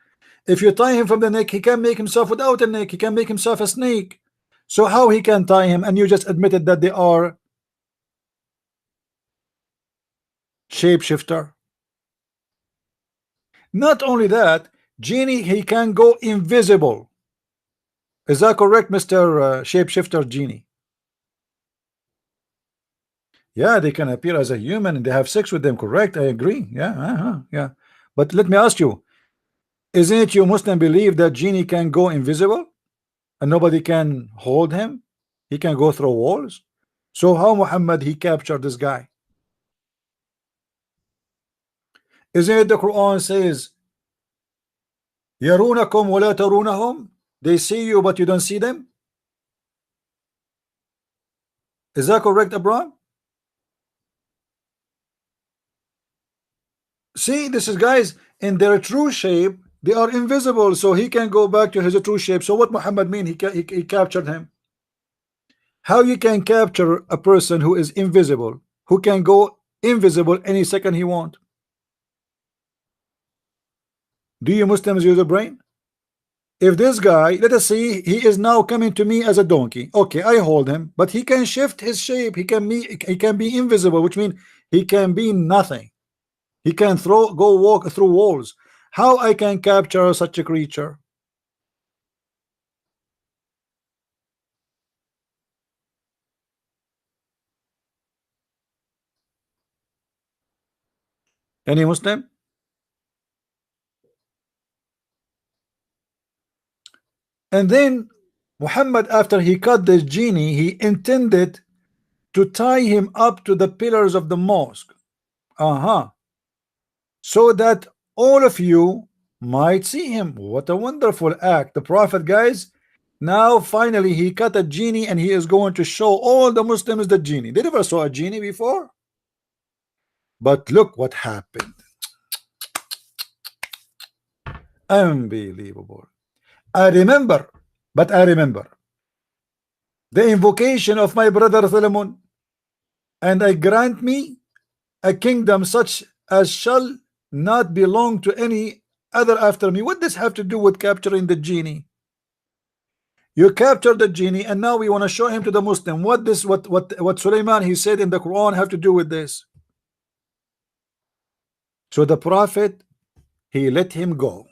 If you tie him from the neck, he can make himself without a neck. He can make himself a snake. So how he can tie him? And you just admitted that they are shapeshifter. Not only that, genie, he can go invisible. Is that correct, Mr. Shapeshifter genie? Yeah, they can appear as a human and they have sex with them, correct? I agree. Yeah, yeah. But let me ask you, isn't it you Muslim believe that genie can go invisible and nobody can hold him? He can go through walls. So how Muhammad he captured this guy? Isn't it the Quran says, Yarunakum wa la tarunahum? They see you but you don't see them. Is that correct, Abraham? See, this is guys in their true shape. They are invisible, so he can go back to his true shape. So what Muhammad mean? He captured him. How you can capture a person who is invisible, who can go invisible any second he want? Do you Muslims use a brain? If this guy, let us see, he is now coming to me as a donkey. Okay, I hold him, but he can shift his shape. He can be invisible, which means he can be nothing. He can go walk through walls. How I can capture such a creature? Any Muslim? And then Muhammad, after he cut the genie, he intended to tie him up to the pillars of the mosque. So that all of you might see him. What a wonderful act. The Prophet, guys, now finally he cut a genie and he is going to show all the Muslims the genie. They never saw a genie before. But look what happened. Unbelievable. I remember the invocation of my brother Solomon, and I grant me a kingdom such as shall not belong to any other after me. What does have to do with capturing the genie? You captured the genie and now we want to show him to the Muslim. What Sulaiman he said in the Quran have to do with this? So the Prophet he let him go.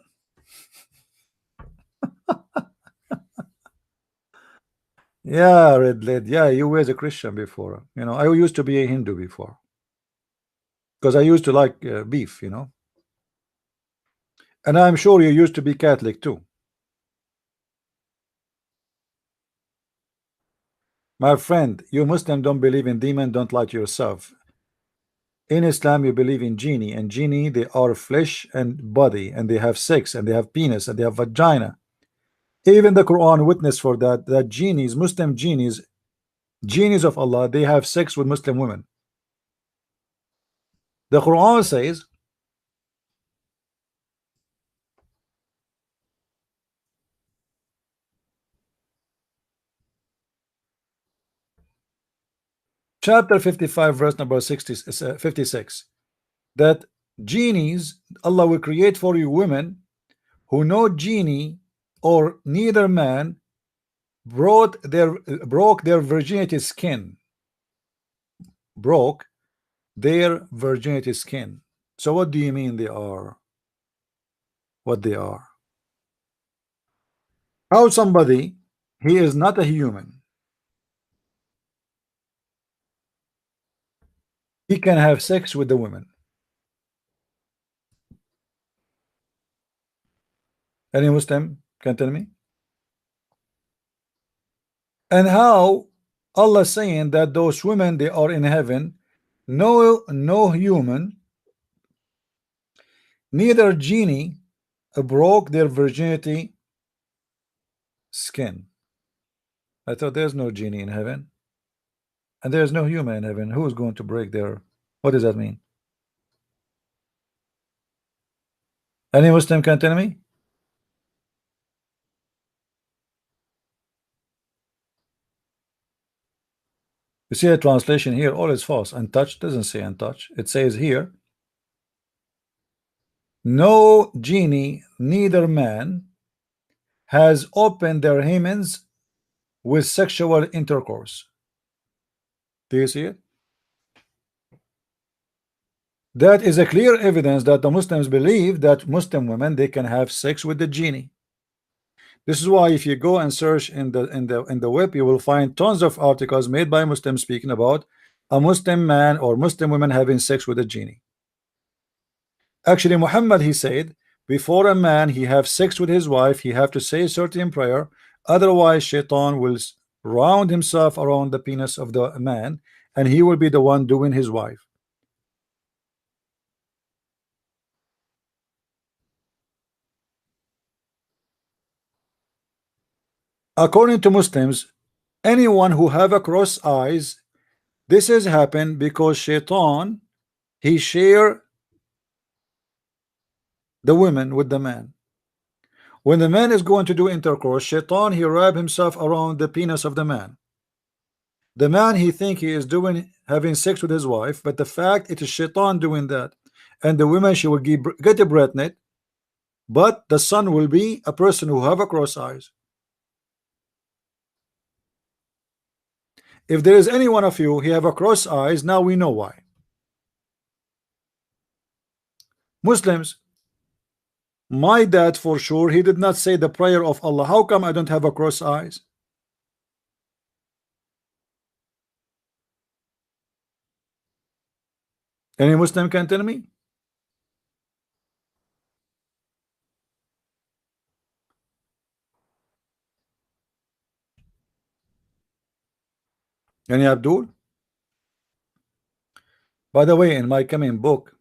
Yeah, red lid. Yeah, you were a Christian before. You know, I used to be a Hindu before because I used to like beef, you know. And I'm sure you used to be Catholic too. My friend, you Muslim don't believe in demon, don't lie to yourself. In Islam, you believe in genie, and genie, they are flesh and body, and they have sex, and they have penis, and they have vagina. Even the Quran witness for that, that genies, Muslim genies, genies of Allah, they have sex with Muslim women. The Quran says, chapter 55, verse number 56, that genies, Allah will create for you women who no genie or neither man broke their virginity skin. Broke their virginity skin. So what do you mean they are what they are? How somebody he is not a human, he can have sex with the women? Any Muslim can tell me? And how Allah saying that those women they are in heaven, no human, neither genie broke their virginity skin. I thought there's no genie in heaven and there's no human in heaven. Who is going to break their, what does that mean? Any Muslim can tell me? You see a translation here, all is false. Untouched doesn't say untouched. It says here, no genie, neither man, has opened their hymens with sexual intercourse. Do you see it? That is a clear evidence that the Muslims believe that Muslim women they can have sex with the genie. This is why if you go and search in the web, you will find tons of articles made by Muslims speaking about a Muslim man or Muslim woman having sex with a genie. Actually, Muhammad, he said, before a man he have sex with his wife, he have to say a certain prayer, otherwise shaitan will round himself around the penis of the man, and he will be the one doing his wife. According to Muslims, anyone who have a cross eyes, this has happened because shaitan, he share the women with the man. When the man is going to do intercourse, shaitan, he wrap himself around the penis of the man. The man, he think he is doing having sex with his wife, but the fact it is shaitan doing that, and the woman, she will get pregnant, but the son will be a person who have a cross eyes. If there is any one of you he have a cross eyes, now we know why. Muslims, my dad for sure, he did not say the prayer of Allah. How come I don't have a cross eyes? Any Muslim can tell me? Any Abdul? By the way, in my coming book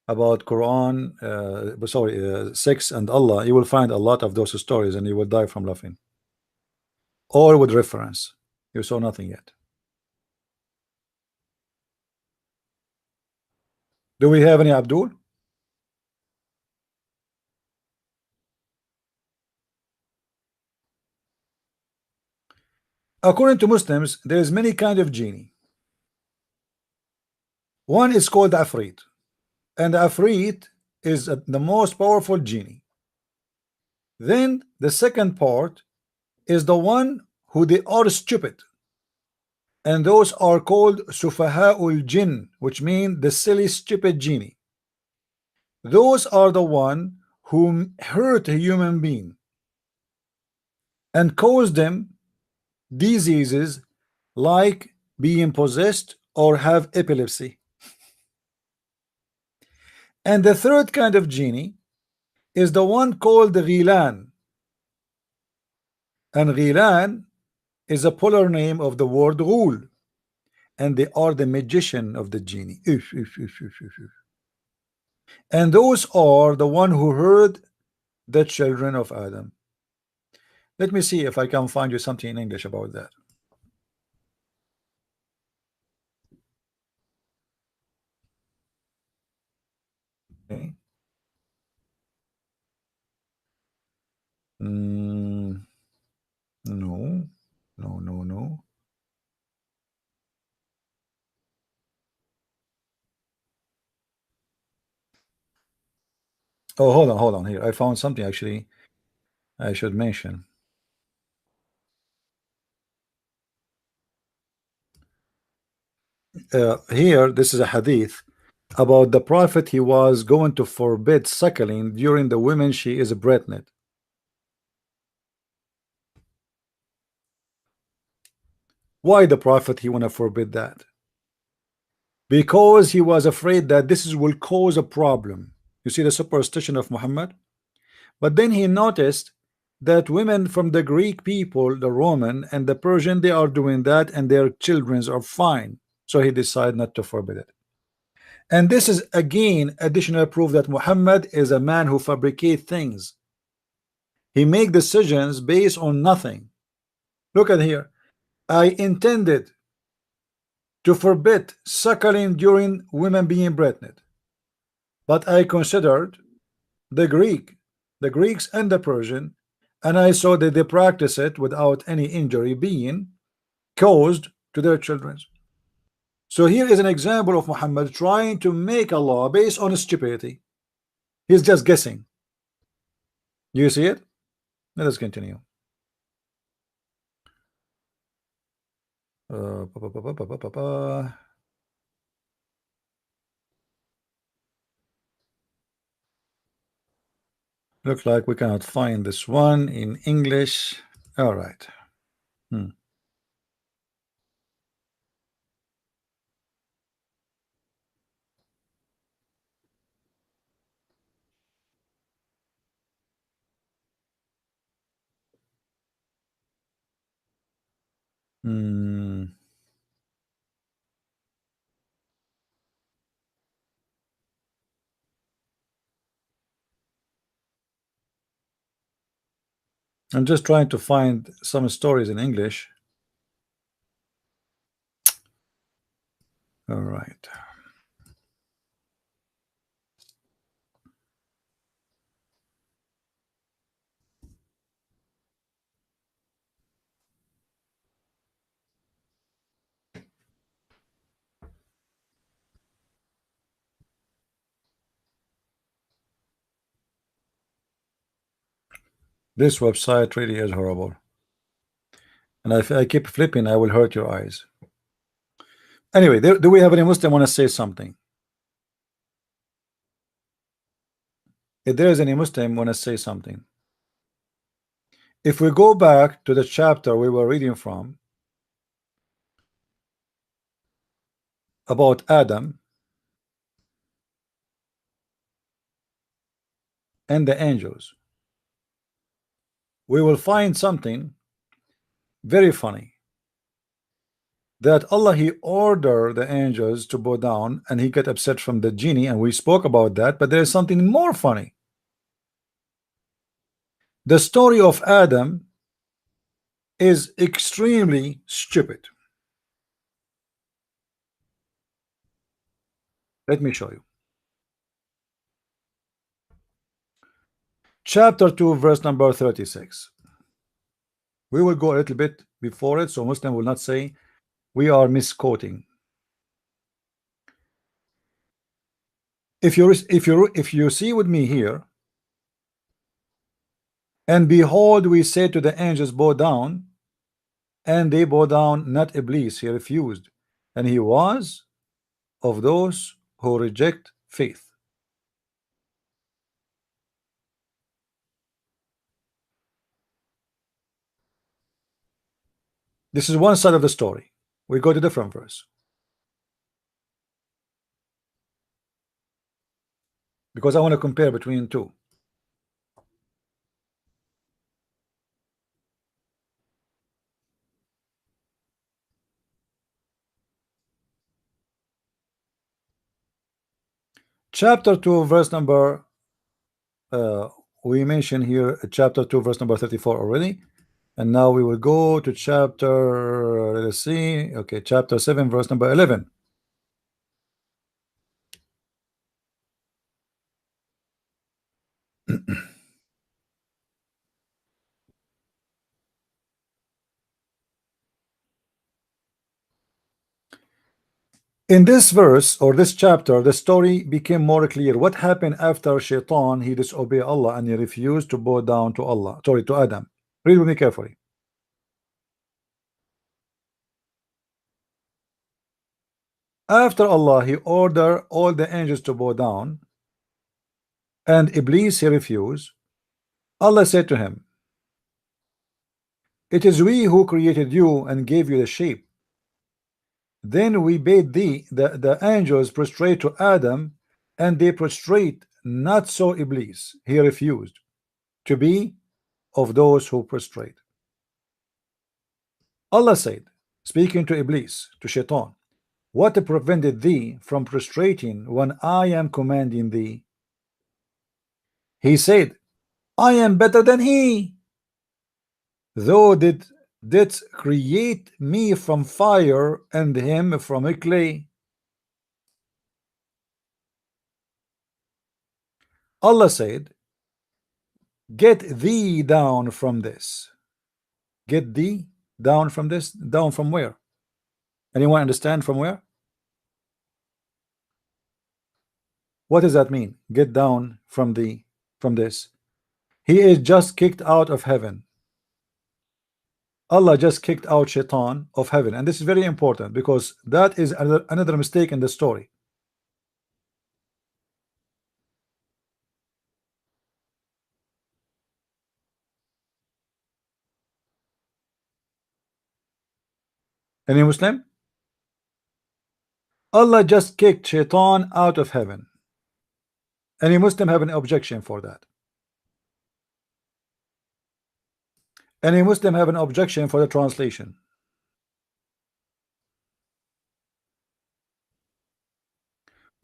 about Quran, sex and Allah, you will find a lot of those stories and you will die from laughing. All with reference. You saw nothing yet. Do we have any Abdul? According to Muslims, there is many kind of genie. One is called Afrit, and Afrit is the most powerful genie. Then the second part is the one who they are stupid, and those are called Sufaha'ul Jinn, which mean the silly stupid genie. Those are the one who hurt a human being and cause them diseases like being possessed or have epilepsy. And the third kind of genie is the one called the Ghilan. And Ghilan is a polar name of the word Ghul, and they are the magician of the genie. And those are the one who heard the children of Adam. Let me see if I can find you something in English about that. Okay. No, no, no, no. Oh, hold on here. I found something actually I should mention. Here, this is a hadith about the prophet. He was going to forbid suckling during the women she is pregnant. Why the prophet he want to forbid that? Because he was afraid that will cause a problem. You see the superstition of Muhammad. But then he noticed that women from the Greek people, the Roman and the Persian, they are doing that and their children are fine. So he decided not to forbid it. And this is again additional proof that Muhammad is a man who fabricates things. He make decisions based on nothing. Look at here. I intended to forbid suckling during women being pregnant, but I considered the Greeks and the Persian, and I saw that they practice it without any injury being caused to their children. So here is an example of Muhammad trying to make a law based on stupidity. He's just guessing. You see it? Let us continue. Pa, pa, pa, pa, pa, pa, pa, pa. Looks like we cannot find this one in English. All right. Hmm. I'm just trying to find some stories in English. All right. This website really is horrible. And if I keep flipping, I will hurt your eyes. Anyway, do we have any Muslim want to say something? If there is any Muslim want to say something. If we go back to the chapter we were reading from about Adam and the angels, we will find something very funny, that Allah, he ordered the angels to bow down and he got upset from the genie, and we spoke about that. But there is something more funny. The story of Adam is extremely stupid. Let me show you. Chapter 2 verse number 36. We will go a little bit before it, so Muslim will not say we are misquoting. If you see with me here, and behold, we say to the angels, bow down, and they bow down, not Iblis, he refused, and he was of those who reject faith. This is one side of the story. We go to different verse, because I want to compare between two. Chapter 2 verse number we mentioned here chapter 2 verse number 34 already, and now we will go to chapter, let's see, okay, chapter 7 verse number 11. In this verse or this chapter, the story became more clear. What happened after Shaitan, he disobeyed Allah and he refused to bow down to Allah, sorry, to Adam. Read with me carefully. After Allah, he ordered all the angels to bow down, and Iblis, he refused. Allah said to him, it is we who created you and gave you the shape. Then we bade the angels prostrate to Adam, and they prostrate. Not so Iblis, he refused to be of those who prostrate. Allah said, speaking to Iblis, to Shaitan, what prevented thee from prostrating when I am commanding thee? He said, I am better than he. Thou didst create me from fire and him from a clay. Allah said, get thee down from this. Get thee down from this. Down from where? Anyone understand from where? What does that mean? Get down from this. He is just kicked out of heaven. Allah just kicked out Shaitan of heaven, and this is very important because that is another mistake in the story. Any Muslim? Allah just kicked Shaitan out of heaven. Any Muslim have an objection for that? Any Muslim have an objection for the translation?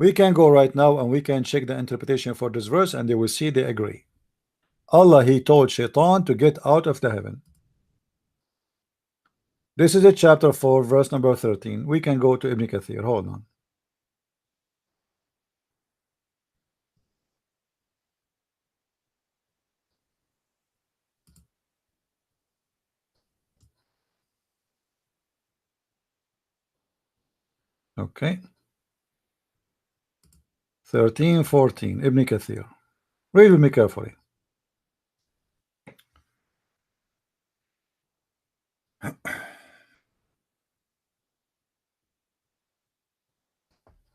We can go right now and we can check the interpretation for this verse, and they will see they agree. Allah, he told Shaitan to get out of the heaven. This is a chapter 4, verse number 13. We can go to Ibn Kathir. Hold on. Okay. 13, 14. Ibn Kathir. Read with me carefully.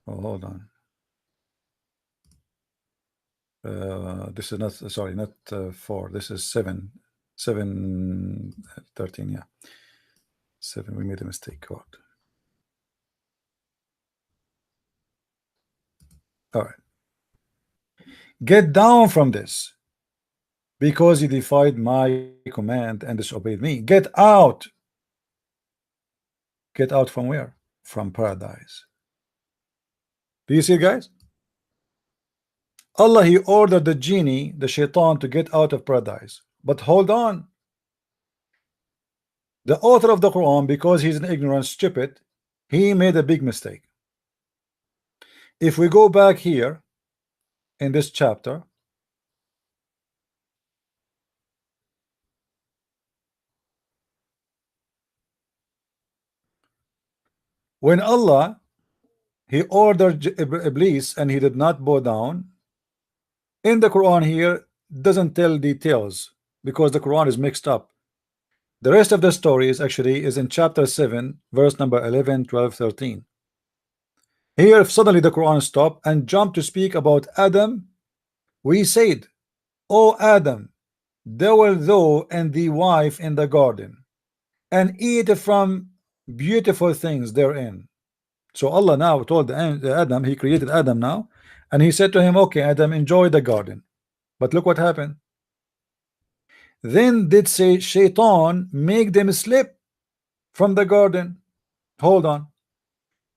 Oh, hold on. This is not, sorry, not 4. This is 7. 7, 13, yeah. 7, we made a mistake. What? All right. Get down from this, because you defied my command and disobeyed me. Get out. Get out from where? From paradise. Do you see, guys? Allah, he ordered the genie, the shaitan, to get out of paradise. But hold on. The author of the Quran, because he's an ignorant, stupid, he made a big mistake. If we go back here in this chapter, when Allah, he ordered Iblis and he did not bow down, in the Quran here doesn't tell details because the Quran is mixed up. The rest of the story is actually is in chapter 7, verse number 11, 12, 13. Here suddenly the Quran stopped and jumped to speak about Adam. We said, O Adam, dwell thou and thy wife in the garden, and eat from beautiful things therein. So Allah now told Adam, he created Adam now, and he said to him, okay, Adam, enjoy the garden. But look what happened. Then did say Shaitan make them slip from the garden. Hold on.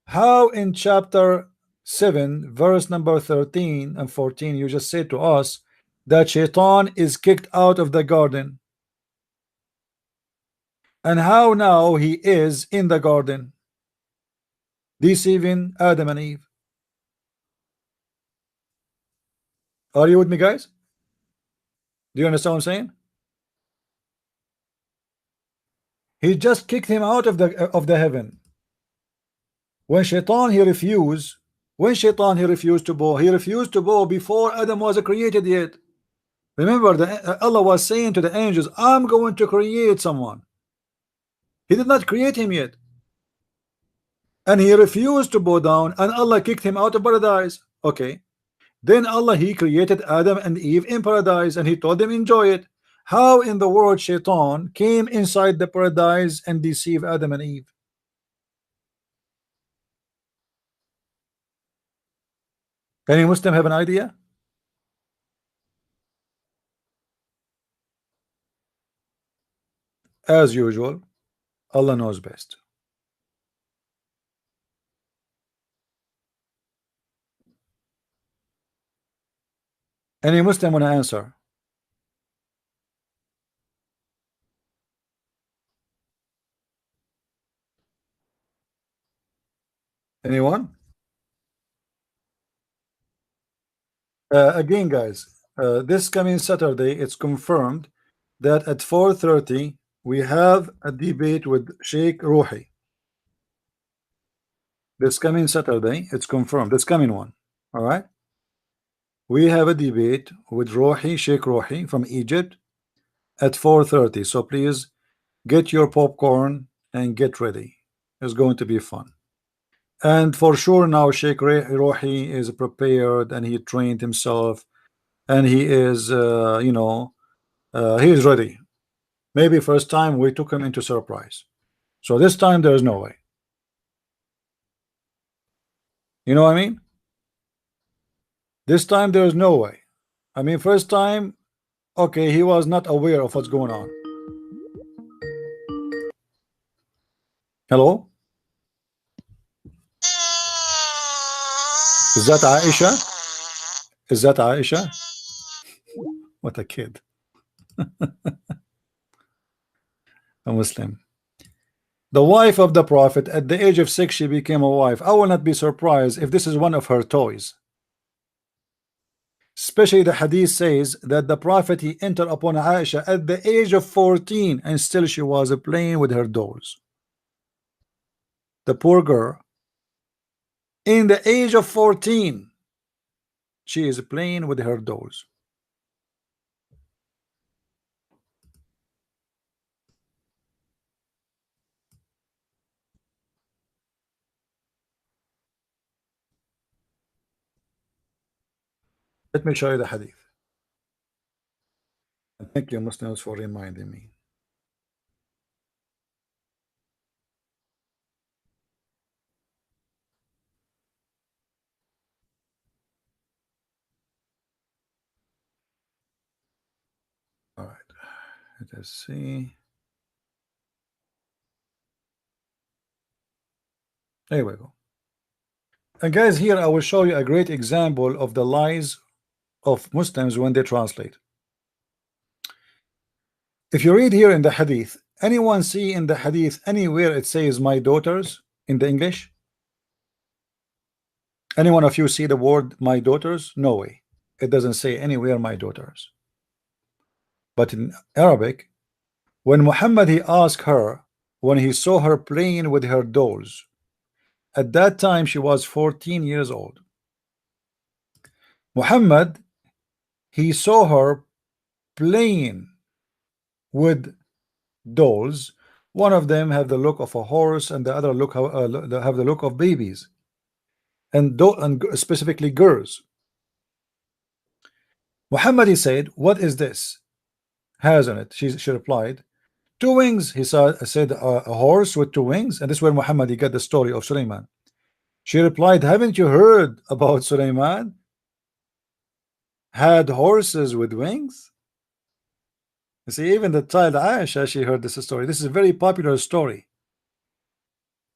How in chapter 7, verse number 13 and 14, you just said to us that Shaitan is kicked out of the garden? And how now he is in the garden deceiving Adam and Eve? Are you with me, guys? Do you understand what I'm saying? He just kicked him out of the heaven. When Shaitan he refused, to bow, he refused to bow before Adam was created yet. Remember, Allah was saying to the angels, I'm going to create someone. He did not create him yet. And he refused to bow down, and Allah kicked him out of paradise. Okay. Then Allah, he created Adam and Eve in paradise, and he told them enjoy it. How in the world Shaitan came inside the paradise and deceived Adam and Eve? Any Muslim have an idea? As usual, Allah knows best. Any Muslim want to answer? Anyone? Again, guys, this coming Saturday, it's confirmed that at 4:30 we have a debate with Sheikh Ruhi. This coming Saturday, it's confirmed. This coming one, all right. We have a debate with Ruhi, Sheikh Ruhi from Egypt at 4:30. So please get your popcorn and get ready. It's going to be fun. And for sure now Sheikh Ruhi is prepared and he trained himself and he is he is ready. Maybe first time we took him into surprise. So this time there is no way. You know what I mean? This time there is no way. I mean, first time, okay, he was not aware of what's going on. Hello? Is that Aisha? Is that Aisha? What a kid. A Muslim. The wife of the Prophet, at the age of 6, she became a wife. I will not be surprised if this is one of her toys. Especially the hadith says that the Prophet, he entered upon Aisha at the age of 14 and still she was playing with her dolls. The poor girl, in the age of 14, she is playing with her dolls. Let me show you the hadith. Thank you, Muslims, for reminding me. All right, let us see. There we go. And guys, here I will show you a great example of the lies of Muslims when they translate. If you read here in the hadith, anyone see in the hadith anywhere it says my daughters in the English? Any one of you see the word my daughters? No way. It doesn't say anywhere my daughters. But in Arabic, when Muhammad he asked her, when he saw her playing with her dolls, at that time she was 14 years old. Muhammad, he saw her playing with dolls. One of them have the look of a horse and the other look have the look of babies, and specifically girls. Muhammad, he said, what is this has on it? She replied, two wings. He said a horse with two wings. And this is where Muhammad he got the story of Sulaiman. She replied, haven't you heard about Sulaiman had horses with wings? You see, even the child Aisha, she heard this story. This is a very popular story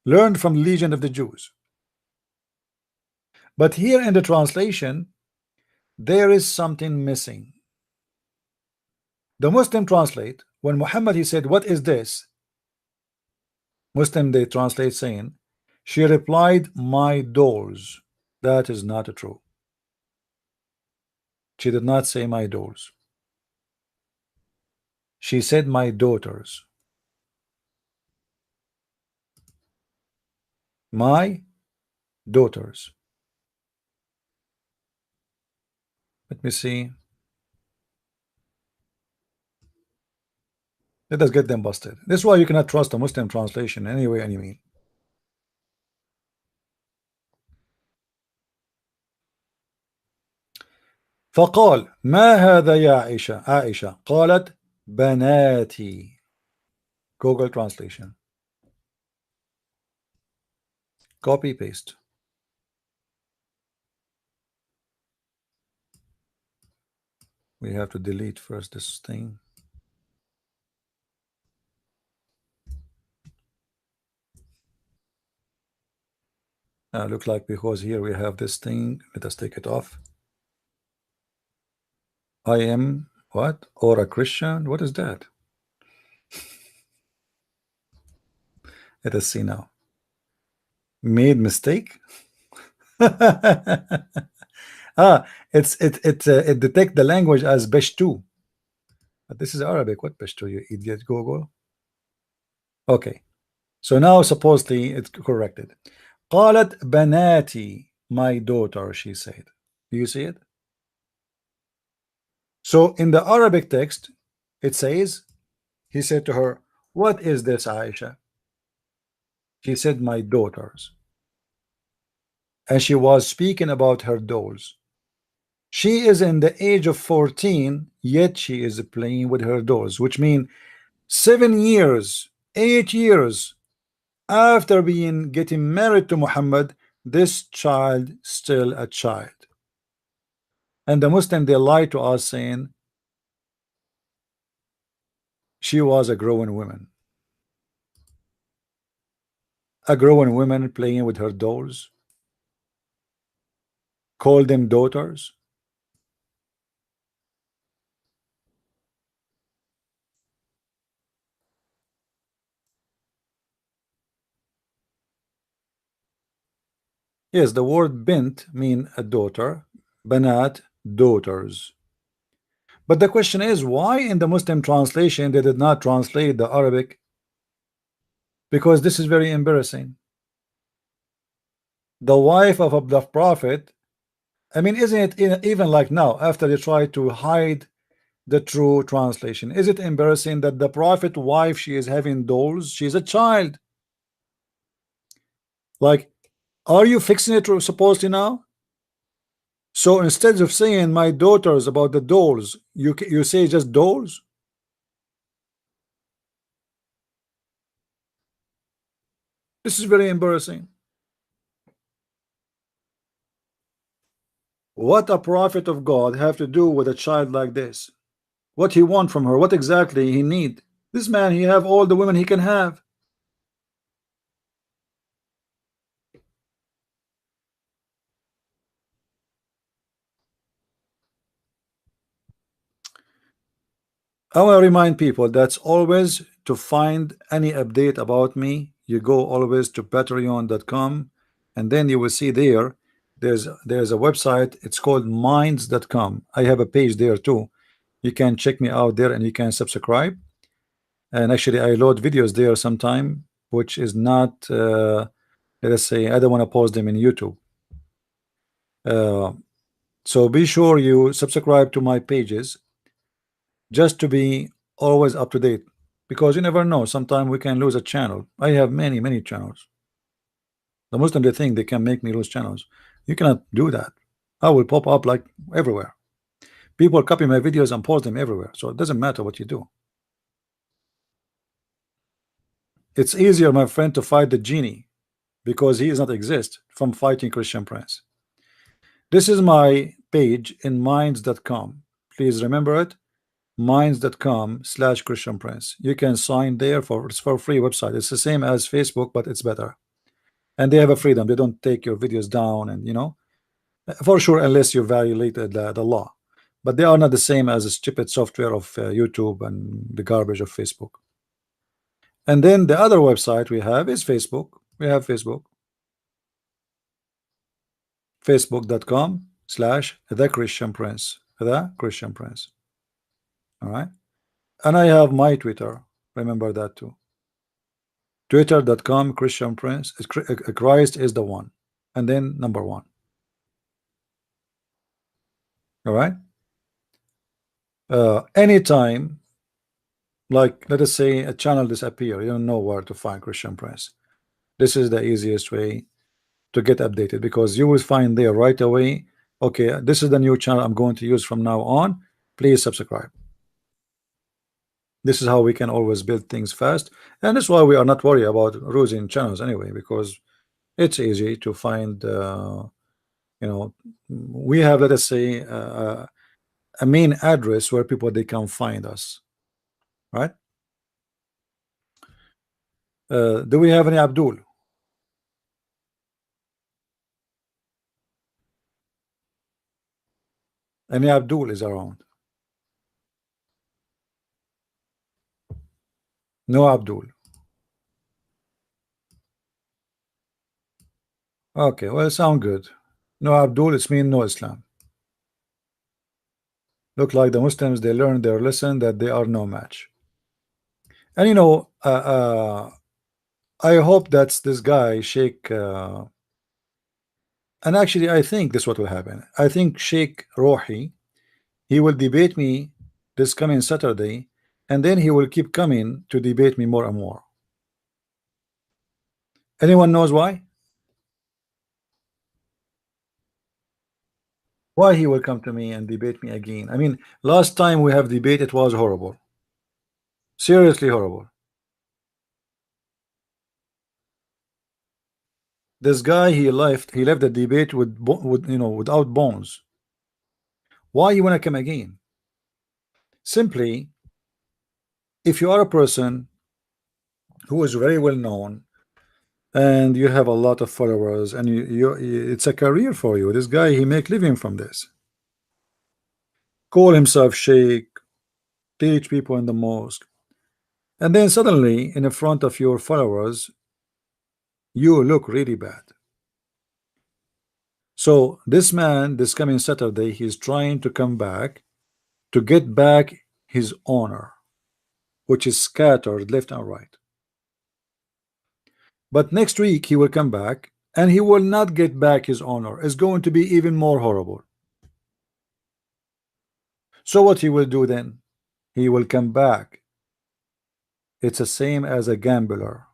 learned from Legion of the Jews. But here in the translation, there is something missing. The Muslim translate, when Muhammad he said, what is this? Muslim they translate saying, she replied, my dolls. That is not true. She did not say my dolls. She said my daughters. My daughters. Let me see. Let us get them busted. This is why you cannot trust a Muslim translation anyway, any mean. فقال ما هذا يا عائشة. عائشة قالت بناتي. Google translation. Copy paste. We have to delete first this thing. Look like because here we have this thing. Let us take it off. I am what? Or a Christian? What is that? Let us see now. Made mistake. It detect the language as Pashto. But this is Arabic. What Pashto, you idiot? Google. Okay. So now supposedly it's corrected. قالت بناتي, my daughter, she said. Do you see it? So in the Arabic text, it says, he said to her, what is this, Aisha? She said, my daughters. And she was speaking about her dolls. She is in the age of 14, yet she is playing with her dolls, which means 7 years, 8 years after getting married to Muhammad, this child still a child. And the Muslim, they lie to us saying she was a growing woman. A growing woman playing with her dolls. call them daughters? Yes, the word bint mean a daughter, banat, daughters. But the question is, why in the Muslim translation they did not translate the Arabic? Because this is very embarrassing. The wife of the Prophet, I mean, isn't it even like now, after they try to hide the true translation, is it embarrassing that the Prophet wife, she is having dolls, she's a child? Like, are you fixing it supposedly now? So instead of saying my daughters about the dolls, you say just dolls? This is very embarrassing. What a prophet of God have to do with a child like this? What he want from her? What exactly he need? This man, he have all the women he can have. I want to remind people that's always to find any update about me. You go always to patreon.com, and then you will see there's a website. It's called minds.com. I have a page there too. You can check me out there and you can subscribe. And actually, I load videos there sometime, which is not, let us say, I don't want to post them in YouTube. So be sure you subscribe to my pages just to be always up to date, because you never know, sometimes we can lose a channel. I have many channels. The Muslim, they think they can make me lose channels. You cannot do that. I will pop up like everywhere. People copy my videos and post them everywhere, so it doesn't matter what you do. It's easier, my friend, to fight the genie, because he does not exist, from fighting Christian Prince. This is my page in minds.com. Please remember it, minds.com/Christian Prince. You can sign there it's for free website. It's the same as Facebook, but it's better. And they have a freedom. They don't take your videos down, and for sure, unless you violated the law. But they are not the same as the stupid software of YouTube and the garbage of Facebook. And then the other website we have is Facebook. We have Facebook. Facebook.com/the Christian Prince. The Christian Prince. All right. And I have my Twitter. Remember that too. Twitter.com Christian Prince. Christ is the one. And then number one. All right. Anytime, like let us say a channel disappear, you don't know where to find Christian Prince. This is the easiest way to get updated, because you will find there right away, okay, this is the new channel I'm going to use from now on. Please subscribe. This is how we can always build things fast, and that's why we are not worried about losing channels anyway, because it's easy to find. We have, let us say, a main address where people they can find us, right? Do we have any Abdul? Any Abdul is around? No Abdul. Okay, well, sound good. No Abdul, it's mean no Islam. Look like the Muslims, they learned their lesson that they are no match. And I hope that's this guy Sheikh, and actually I think this what will happen. I think Sheikh Rohi, he will debate me this coming Saturday, and then he will keep coming to debate me more and more. Anyone knows why? Why he will come to me and debate me again? I mean, last time we have debate, it was horrible. Seriously horrible. This guy, he left the debate without bones. Why you want to come again? Simply, if you are a person who is very well known and you have a lot of followers, and it's a career for you. This guy, he make living from this. Call himself sheikh, teach people in the mosque, and then suddenly in front of your followers you look really bad. So this man, this coming Saturday, he's trying to come back to get back his honor, which is scattered left and right. But next week he will come back and he will not get back his honor. It's going to be even more horrible. So what he will do then? He will come back. It's the same as a gambler.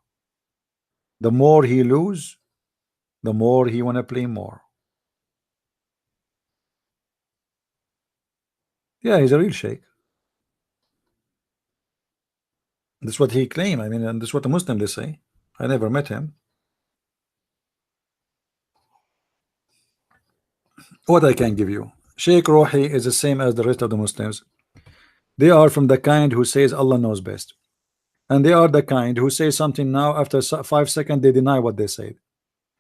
The more he lose, the more he want to play more. Yeah, he's a real sheikh. That's what he claimed. I mean, and that's what the Muslims they say. I never met him. What I can give you, Sheikh Rohi is the same as the rest of the Muslims. They are from the kind who says Allah knows best, and they are the kind who say something now, after 5 seconds they deny what they said.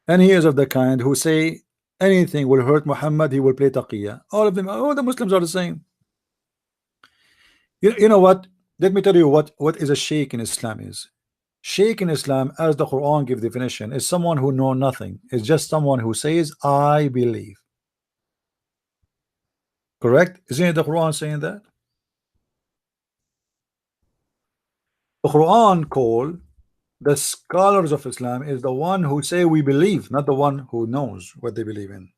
And he is of the kind who say anything will hurt Muhammad, he will play taqiyya. All of them, all the Muslims are the same. You know what? Let me tell you what is a sheikh in Islam is. Sheikh in Islam, as the Quran gives definition, is someone who know nothing. It's just someone who says I believe. Correct? Isn't it the Quran saying that? The Quran call the scholars of Islam is the one who say we believe, not the one who knows what they believe in.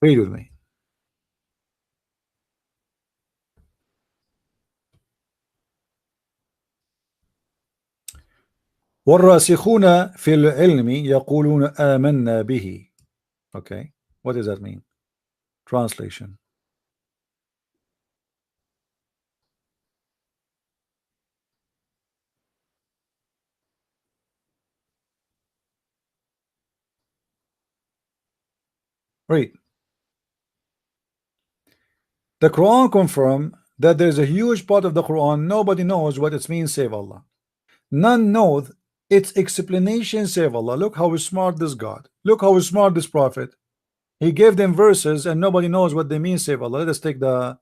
Read with me. والراسخون في العلم يقولون آمنا به. Okay, what does that mean? Translation. Read. The Quran confirm that there is a huge part of the Quran nobody knows what it means save Allah. None knows its explanation save Allah. Look how smart this God. Look how smart this prophet. He gave them verses and nobody knows what they mean save Allah. Let us take the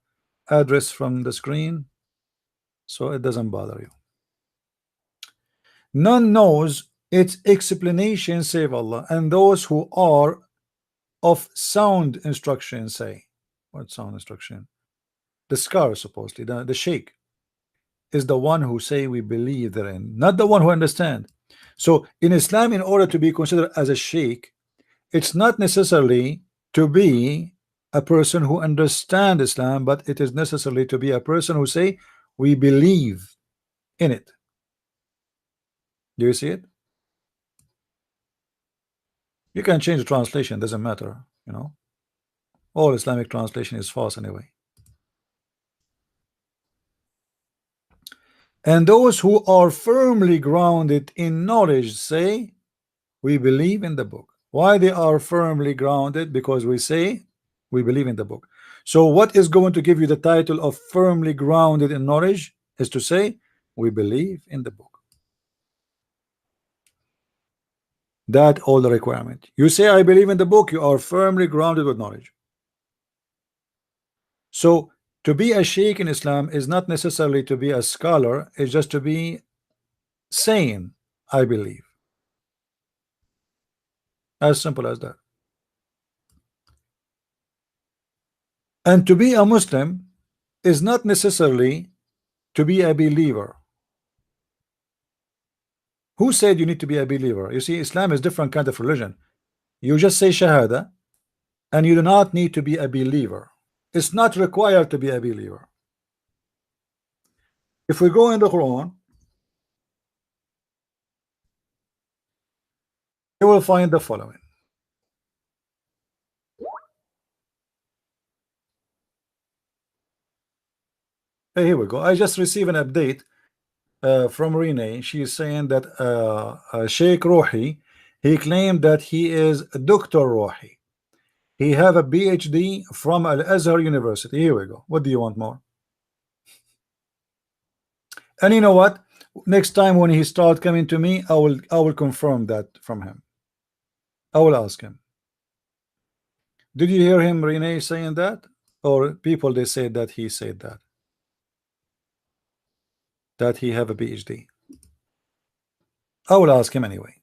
address from the screen so it doesn't bother you. None knows its explanation save Allah, and those who are of sound instruction say. What sound instruction? The scholar, supposedly the sheikh is the one who say we believe therein, not the one who understand. So in Islam, in order to be considered as a sheikh, it's not necessarily to be a person who understand Islam, but it is necessarily to be a person who say we believe in it. Do you see it? You can change the translation, doesn't matter, you know. All Islamic translation is false anyway. And those who are firmly grounded in knowledge say we believe in the book. Why they are firmly grounded? Because we say we believe in the book. So what is going to give you the title of firmly grounded in knowledge is to say we believe in the book. That all the requirement. You say I believe in the book, you are firmly grounded with knowledge. So to be a sheikh in Islam is not necessarily to be a scholar, it's just to be saying I believe. As simple as that. And to be a Muslim is not necessarily to be a believer. Who said you need to be a believer? You see, Islam is different kind of religion. You just say Shahada and you do not need to be a believer. It's not required to be a believer. If we go in the Quran, you will find the following. Hey, here we go. I just received an update from Renee. She is saying that Sheikh Rohi, he claimed that he is Dr. Rohi. He have a PhD from Al-Azhar University. Here we go. What do you want more? And you know what? Next time when he start coming to me, I will confirm that from him. I will ask him. Did you hear him, Renee, saying that? Or people they said that he said that he have a PhD? I will ask him anyway.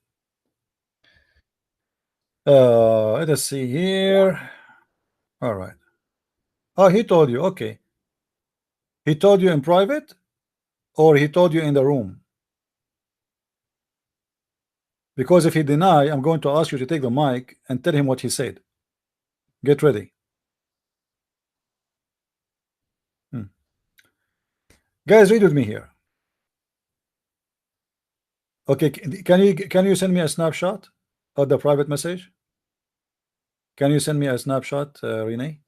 Let us see here. All right. Oh, he told you. Okay. He told you in private, or he told you in the room? Because if he deny, I'm going to ask you to take the mic and tell him what he said. Get ready. Guys, read with me here. Okay, can you send me a snapshot of the private message? Can you send me a snapshot, Renee?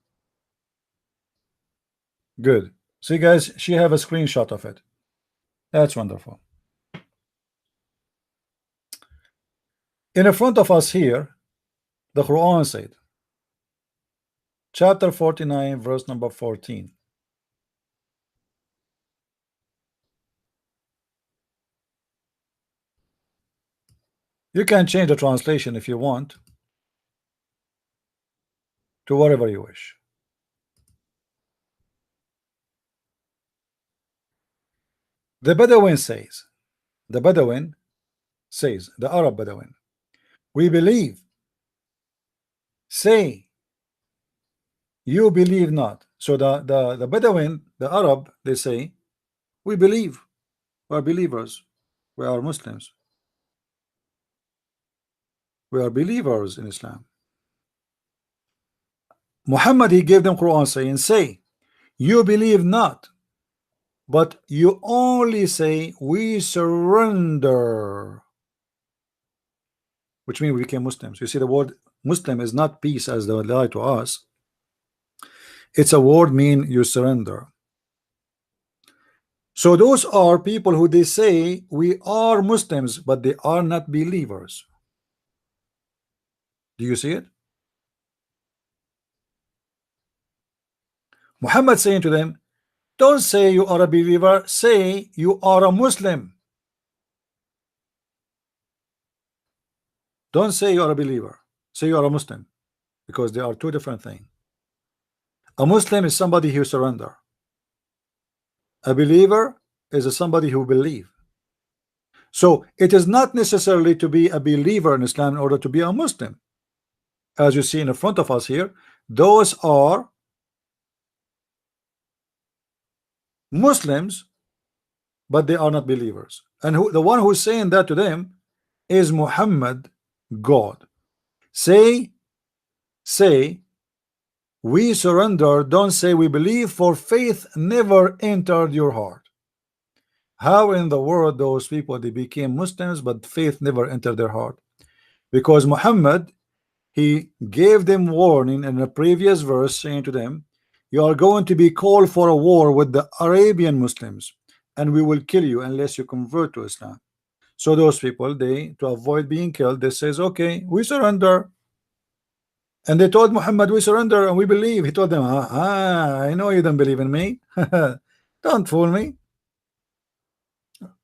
Good. See, guys, she have a screenshot of it. That's wonderful. In front of us here, the Quran said, chapter 49, verse number 14. You can change the translation if you want to whatever you wish. The Bedouin says, the Arab Bedouin, we believe. Say, you believe not. So the Bedouin, the Arab, they say, we believe. We are believers. We are Muslims. We are believers in Islam. Muhammad, he gave them Quran saying, say, you believe not, but you only say we surrender, which means we became Muslims. You see, the word Muslim is not peace as they lie to us. It's a word mean you surrender. So those are people who they say we are Muslims, but they are not believers. Do you see it? Muhammad saying to them, don't say you are a believer, say you are a Muslim. Don't say you are a believer, say you are a Muslim, because they are two different things. A Muslim is somebody who surrender. A believer is somebody who believe. So it is not necessarily to be a believer in Islam in order to be a Muslim. As you see in front of us here, those are Muslims, but they are not believers. And the one who's saying that to them is Muhammad, God. Say, we surrender, don't say we believe, for faith never entered your heart. How in the world those people, they became Muslims, but faith never entered their heart? Because Muhammad, he gave them warning in a previous verse, saying to them, you are going to be called for a war with the Arabian Muslims, and we will kill you unless you convert to Islam. So those people, they, to avoid being killed, they says, okay, we surrender. And they told Muhammad, we surrender and we believe. He told them, I know you don't believe in me. Don't fool me.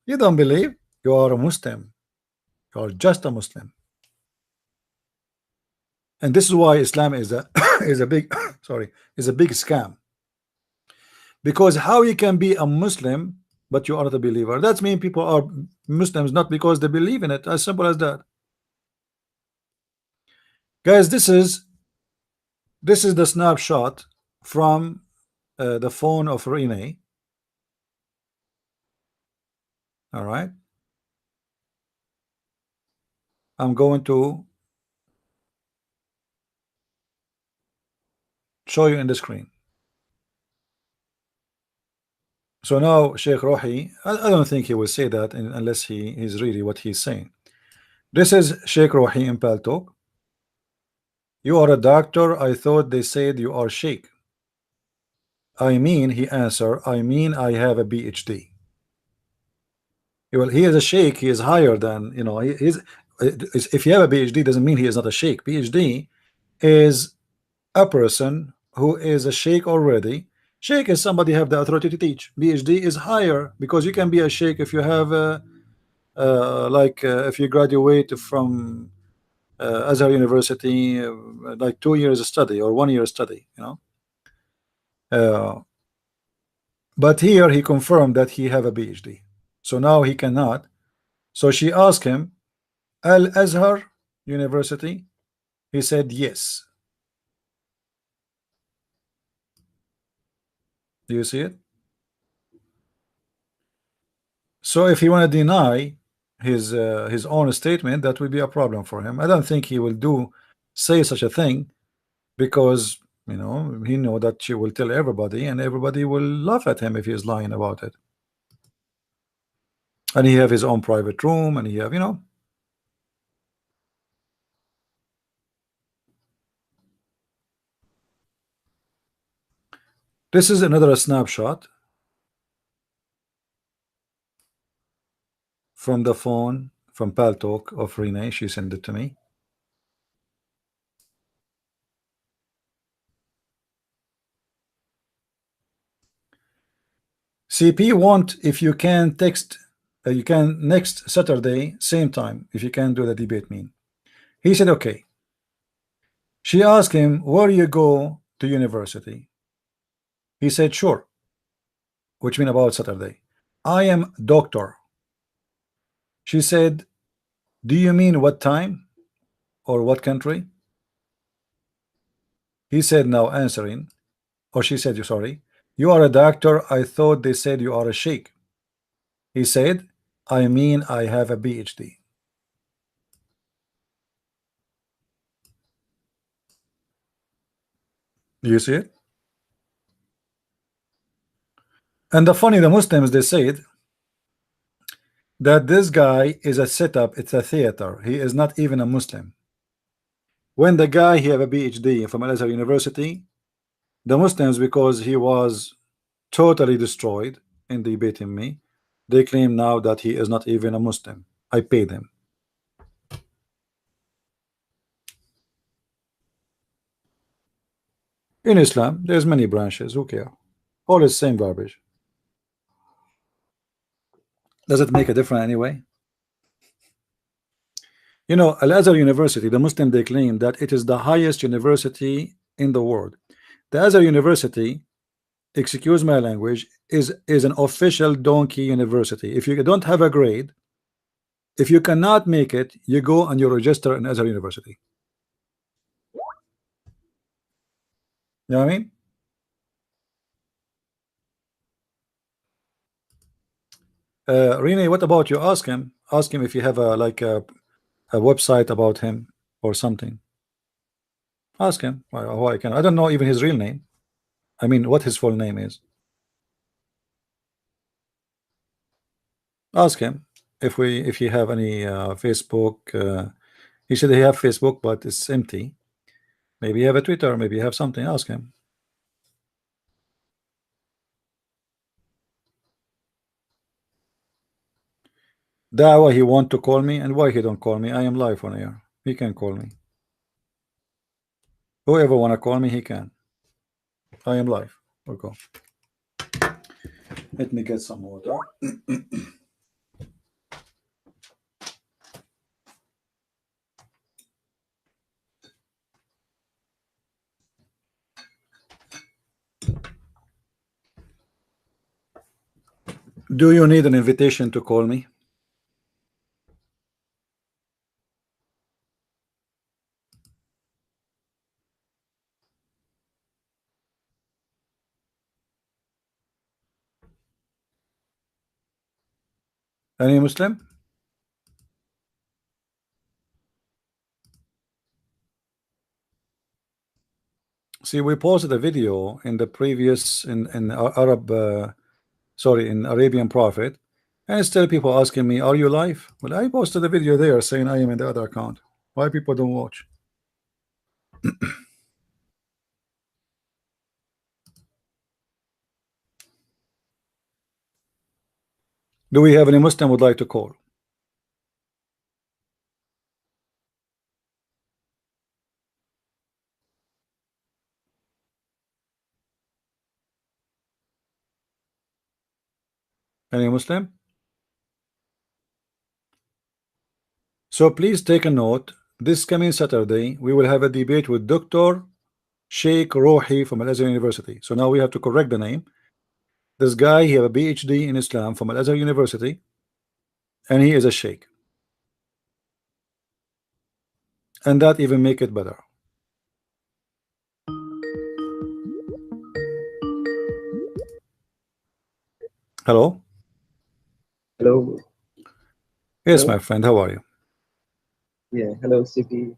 You don't believe. You are a Muslim. You are just a Muslim. And this is why Islam is a is a big is a big scam. Because how you can be a Muslim but you are not a believer? That means people are Muslims not because they believe in it. As simple as that. Guys, this is the snapshot from the phone of Renee. All right. I'm going to show you in the screen. So now Sheikh Rohi, I don't think he will say that unless he is really what he's saying. This is Sheikh Rohi in Paltalk. You are a doctor. I thought they said you are Sheikh. I mean, he answered, I mean I have a PhD. Well, he is a Sheikh. He is higher than, you know, if you have a PhD doesn't mean he is not a Sheikh. PhD is a person who is a Sheikh already, Sheikh is somebody have the authority to teach. PhD is higher because you can be a sheikh if you have if you graduate from Azhar University, like 2 years study or 1 year study, you know. Uh, but here he confirmed that he have a PhD, so now he cannot. So she asked him, Al Azhar University. He said yes. Do you see it? So if he want to deny his own statement, that will be a problem for him. I don't think he will say such a thing because he know that she will tell everybody and everybody will laugh at him if he is lying about it. And he have his own private room and he have this is another snapshot from the phone from Paltalk of Renee. She sent it to me. CP want if you can text you can next Saturday same time if you can do the debate mean. He said okay. She asked him where you go to university. He said sure, which mean about Saturday. I am doctor. She said, do you mean what time or what country? He said now answering, or she said, you sorry, you are a doctor. I thought they said you are a sheikh. He said, I mean I have a PhD. You see it? And the Muslims, they said that this guy is a setup, it's a theater. He is not even a Muslim. When the guy he have a PhD from Al-Azhar University, the Muslims, because he was totally destroyed in debating me, they claim now that he is not even a Muslim. I paid him. In Islam, there's many branches. Who care? All is same garbage. Does it make a difference anyway? Al-Azhar University, the Muslim, they claim that it is the highest university in the world. The Azhar University, excuse my language, is an official donkey university. If you don't have a grade, if you cannot make it, you go and you register in Azhar University. You know what I mean? Rene, what about you? Ask him. Ask him if you have a website about him or something. Ask him. Why can I don't know even his real name. I mean, what his full name is. Ask him if he have any Facebook. He said he have Facebook, but it's empty. Maybe you have a Twitter. Maybe you have something. Ask him. Dawa, he want to call me, and why he don't call me? I am live on air. He can call me. Whoever wanna call me, he can. I am live. Okay. Let me get some water. Do you need an invitation to call me? Any Muslim? See, we posted a video in the previous in in Arabian Prophet, and still people asking me, "Are you live?" Well, I posted a video there saying I am in the other account. Why people don't watch? Do we have any Muslim would like to call? Any Muslim? So please take a note. This coming Saturday, we will have a debate with Dr. Sheikh Rohi from Al Azhar University. So now we have to correct the name. This guy, he have a PhD in Islam from Al Azhar University, and he is a sheikh. And that even make it better. Hello? Hello. Yes, Hello. my friend, how are you? Yeah. Hello, CP.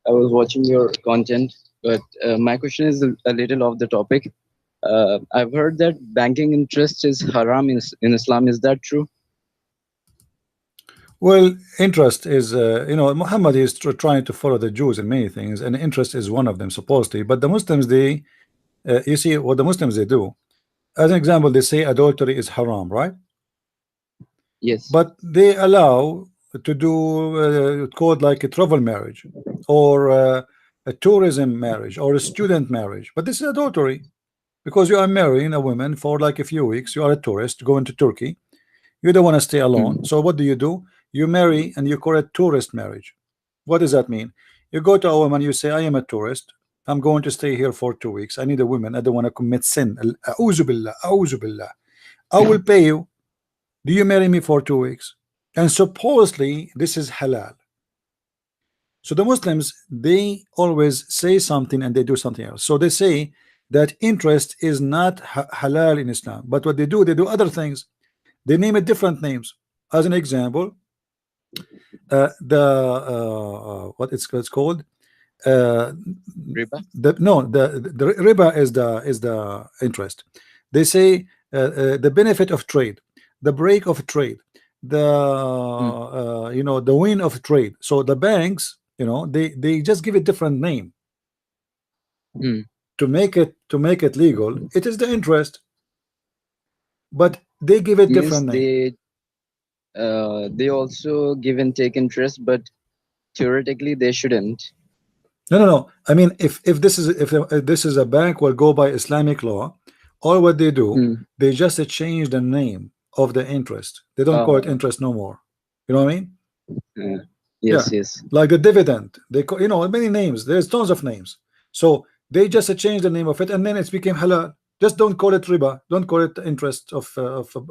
I was watching your content, but my question is a little off the topic. I've heard that banking interest is haram in Islam. Is that true? Well, interest is, Muhammad is trying to follow the Jews in many things, and interest is one of them, supposedly. But the Muslims, you see, what the Muslims they do. As an example, they say adultery is haram, right? Yes. But they allow to do called like a travel marriage, or a tourism marriage, or a student marriage. But this is adultery because you are marrying a woman for like a few weeks. You are a tourist going to Turkey. You don't want to stay alone. Mm. So what do? You marry and you call it tourist marriage. What does that mean? You go to a woman, you say, I am a tourist. I'm going to stay here for 2 weeks. I need a woman. I don't want to commit sin. A'udhu billah, a'udhu billah. I will pay you. Do you marry me for 2 weeks? And supposedly this is halal. So the Muslims, they always say something and they do something else. So they say that interest is not halal in Islam. But what they do other things. They name it different names. As an example, what it's called, uh, Riba. the riba is the interest. They say the benefit of trade, the break of trade, the Mm. the win of trade. So the banks, they just give it different name Mm. to make it legal. It is the interest, but they give it Means different name. they also give and take interest, but theoretically they shouldn't. No. I mean, if this is a bank will go by Islamic law, all what they do, Mm. they just change the name of the interest. They don't call it Uh, interest no more. You know what I mean? uh, Yeah, yes. Yes. like the dividend. They call, many names. There's tons of names. So they just change the name of it, and then it's became halal. Just don't call it riba. Don't call it interest of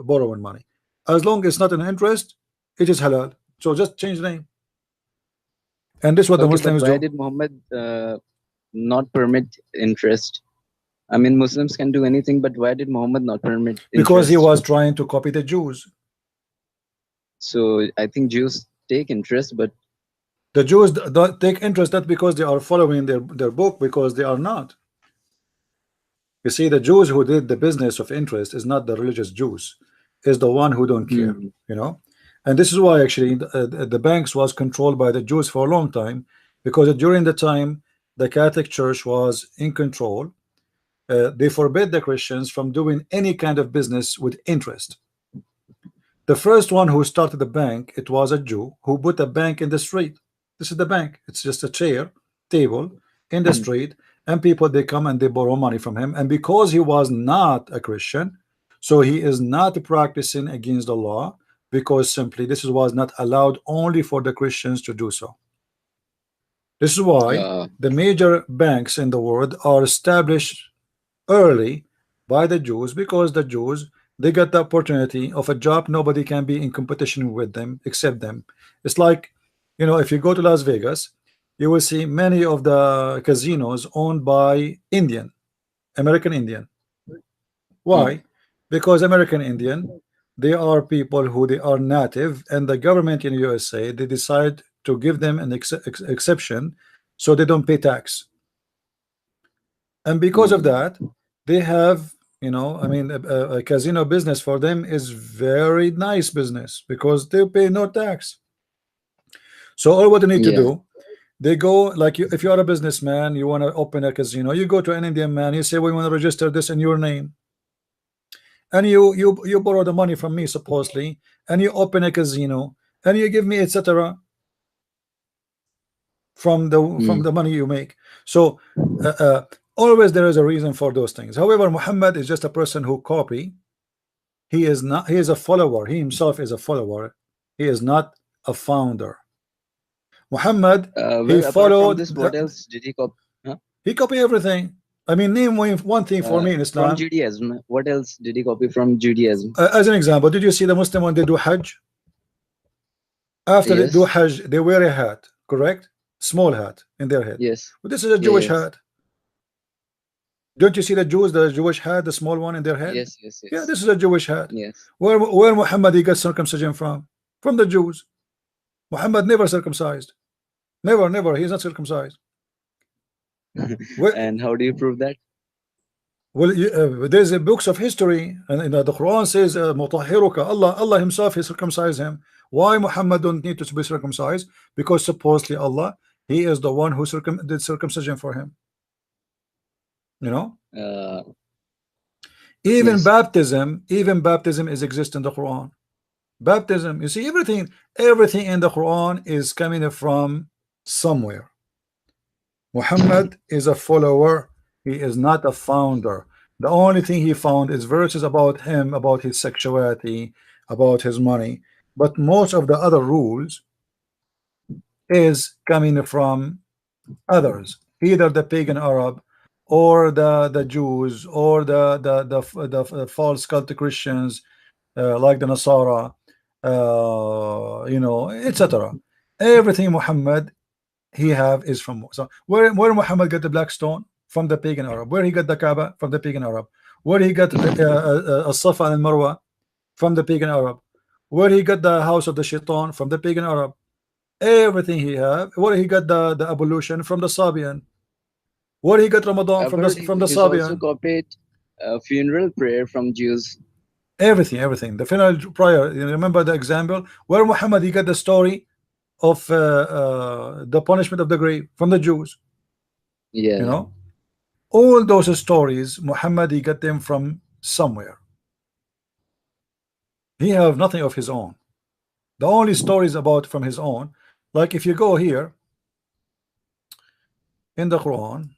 borrowing money. As long as it's not an interest, it is halal. So just change the name. And this is what the Okay, but Muslims why do. did Muhammad not permit interest? I mean, Muslims can do anything, but why did Muhammad not permit Because he interest? was trying to copy the Jews. So I think Jews take interest, but The Jews don't take interest not because they are following their book, because they are not. You see, the Jews who did the business of interest is not the religious Jews, is the one who don't care, mm, you know. And this is why actually the banks was controlled by the Jews for a long time, because during the time the Catholic Church was in control, they forbid the Christians from doing any kind of business with interest. The first one who started the bank, it was a Jew who put a bank in the street. This is the bank. It's just a chair, table in the mm, street, and people they come and they borrow money from him. And because he was not a Christian, so he is not practicing against the law, because simply this was not allowed only for the Christians to do so. This is why uh, the major banks in the world are established early by the Jews, because the Jews, they got the opportunity of a job. Nobody can be in competition with them except them. It's like, if you go to Las Vegas, you will see many of the casinos owned by American Indian. mm, Why? Because American Indian, they are people who they are native, and the government in USA, they decide to give them an exception, so they don't pay tax. And because of mm, that, they have, I mean, a casino business for them is very nice business because they pay no tax. So all what they need to yeah, do, they go like if you are a businessman, you want to open a casino, you go to an Indian man, you say, we want to register this in your name, and you borrow the money from me supposedly, and you open a casino, and you give me etc. from mm, the money you make. So uh, uh, always there is a reason for those things. However, Muhammad is just a person who copy He is not. He is a follower. He himself is a follower. He is not a founder. Muhammad, he Well, apart from followed this, what else did he copy? Huh? he copied everything. I mean, name one thing for me in From Islam. Judaism. What else did he copy from Judaism? As an example, did you see the Muslim when they do Hajj? After they do Yes. Hajj, they wear a hat, correct? Small hat in their head. Yes. But this is a Yeah, Jewish yes. hat. Don't you see the Jews, the Jewish hat, the small one in their head? Yes. Yes. Yeah, Yes. this is a Jewish hat. Yes. Where Muhammad he got circumcision from? From the Jews. Muhammad never circumcised. Never. He's not circumcised. Well, And how do you prove that? there's a books of history, and the Quran says, "Mutahhiruka." Allah Himself He circumcised him. Why Muhammad don't need to be circumcised? Because supposedly Allah, He is the one who did circumcision for him. You know. Even Yes. baptism is exist in the Quran. Baptism, you see, everything in the Quran is coming from somewhere. Muhammad is a follower. He is not a founder. The only thing he found is verses about him, about his sexuality, about his money. But most of the other rules is coming from others, either the pagan Arab or the Jews or the false cult Christians, like the Nasara, you know, etc. Everything Muhammad he have is from. So where Muhammad got the black stone? From the pagan Arab. Where he got the Kaaba? From the pagan Arab. Where he got a Safa and Marwa? From the pagan Arab. Where he got the house of the Shaitan? From the pagan Arab. Everything he have. Where he got the ablution? From the Sabian. Where he got Ramadan? I've From the heard he's also Sabian. copied funeral prayer from Jews. Everything. The funeral prayer. You remember the example where Muhammad he got the story of the punishment of the grave from the Jews. Yeah. You know, all those stories Muhammad he got them from somewhere. He have nothing of his own. The only stories about from his own, like if you go here in the Quran,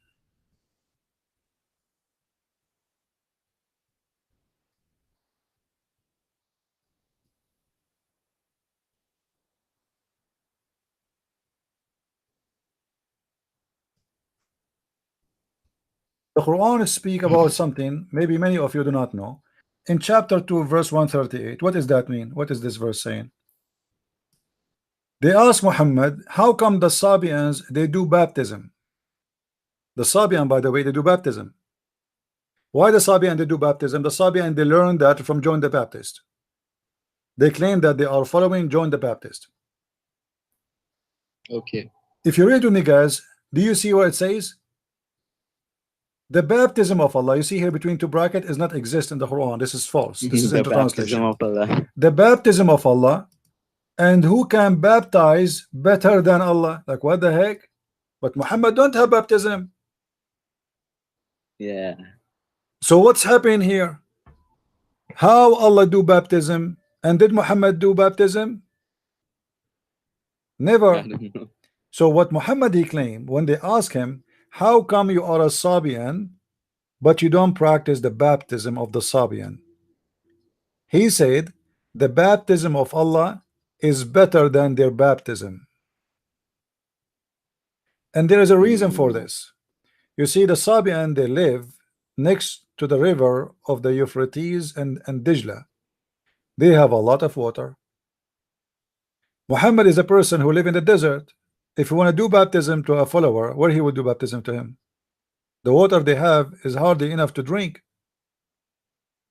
the Quran speak about something maybe many of you do not know. In chapter 2 verse 138, what does that mean? What is this verse saying? They ask Muhammad, how come the Sabians they do baptism? The Sabian, by the way, they do baptism. Why the Sabian they do baptism? The Sabian they learned that from John the Baptist. They claim that they are following John the Baptist. Okay. If you read with me, guys, do you see what it says? The baptism of Allah, you see here between two brackets, does not exist in the Quran. This is false. This is The into baptism translation. of Allah. The baptism of Allah, and who can baptize better than Allah? Like what the heck? But Muhammad don't have baptism. Yeah. So what's happening here? How Allah do baptism, and did Muhammad do baptism? I Never. don't know. So what Muhammad he claimed when they ask him, how come you are a Sabian but you don't practice the baptism of the Sabian? He said the baptism of Allah is better than their baptism. And there is a reason for this. You see, the Sabian they live next to the river of the Euphrates and Dijla. They have a lot of water. Muhammad is a person who live in the desert. If you want to do baptism to a follower, where he would do baptism to him? The water they have is hardly enough to drink.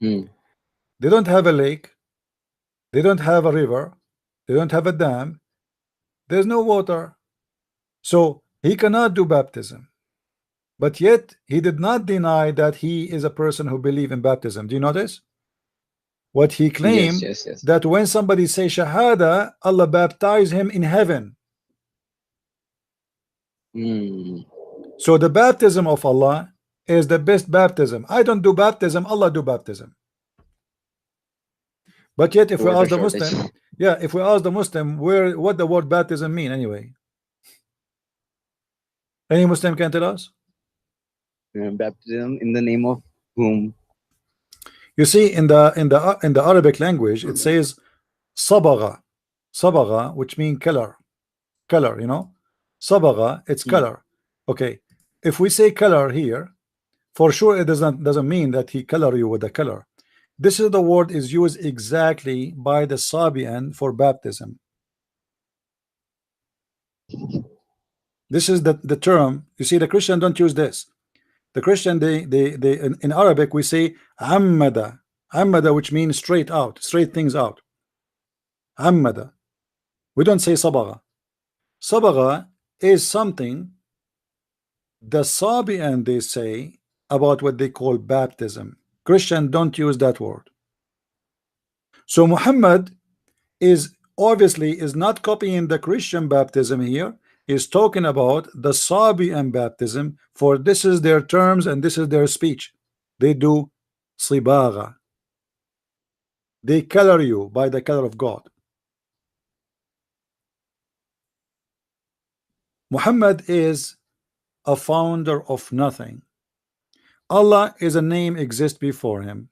They don't have a lake. They don't have a river. They don't have a dam. There's no water. So he cannot do baptism. But yet he did not deny that he is a person who believe in baptism. Do you notice? What he claimed, Yes. that when somebody say Shahada, Allah baptize him in heaven. So the baptism of Allah is the best baptism. I don't do baptism, Allah do baptism. But yet if we Water ask the shortage. Muslim, yeah, if we ask the Muslim what the word baptism mean anyway. Any Muslim can tell us? Baptism in the name of whom? You see, in the Arabic language, it says sabagha, sabagha, which means color, color. You know, sabagha, it's Hmm. color. Okay, if we say color here, for sure it doesn't mean that he color you with the color. This is the word is used exactly by the Sabian for baptism. This is the term. You see, the Christian don't use this. The Christian, they in Arabic we say ammada, ammada, which means straight out, straight things out. Ammada. We don't say sabagha. Sabagha is something the Sabian they say about what they call baptism. Christian don't use that word. So Muhammad is obviously is not copying the Christian baptism here. He's talking about the Sabian baptism, for this is their terms and this is their speech. They do sibagha. They color you by the color of God. Muhammad is a founder of nothing. Allah is a name exist before him.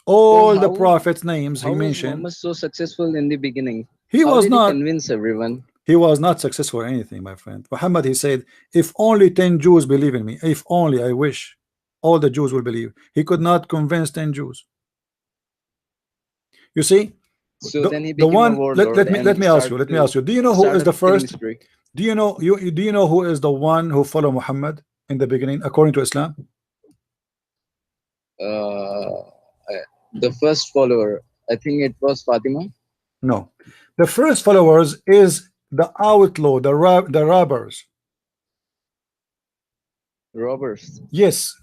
So All the prophets' names he how was mentioned, Muhammad so successful in the beginning? he How was did he not convince everyone? he was not successful in anything, my friend. Muhammad, he said, if only 10 Jews believe in me, if only I wish all the Jews will believe. He could not convince 10 Jews. You see, So then he the became a one warlord let and me ask you, do you know who is started the killing first? spree. Do you know who is the one who followed Muhammad in the beginning according to Islam? Uh, the first follower, I think it was Fatima. No, the first followers is the outlaw, the robbers. Robbers. Yes,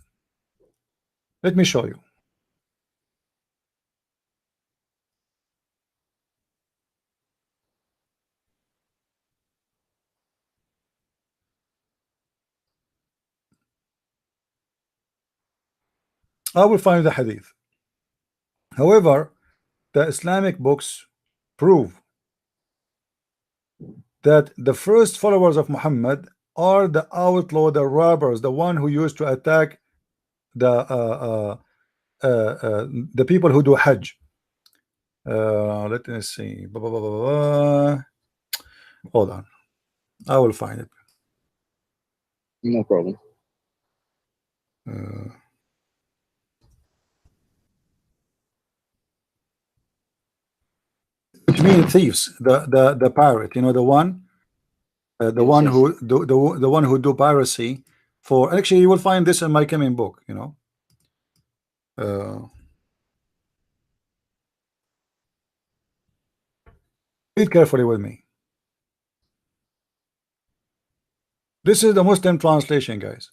let me show you. I will find the hadith. However, the Islamic books prove that the first followers of Muhammad are the outlaw, the robbers, the one who used to attack the the people who do Hajj. Let me see. Hold on, I will find it. No problem. Uh, which means thieves, the pirate. You know, the one, the Yes, one yes. who the one who do piracy. For actually, you will find this in my coming book. You know. Read carefully with me. This is the Muslim translation, guys.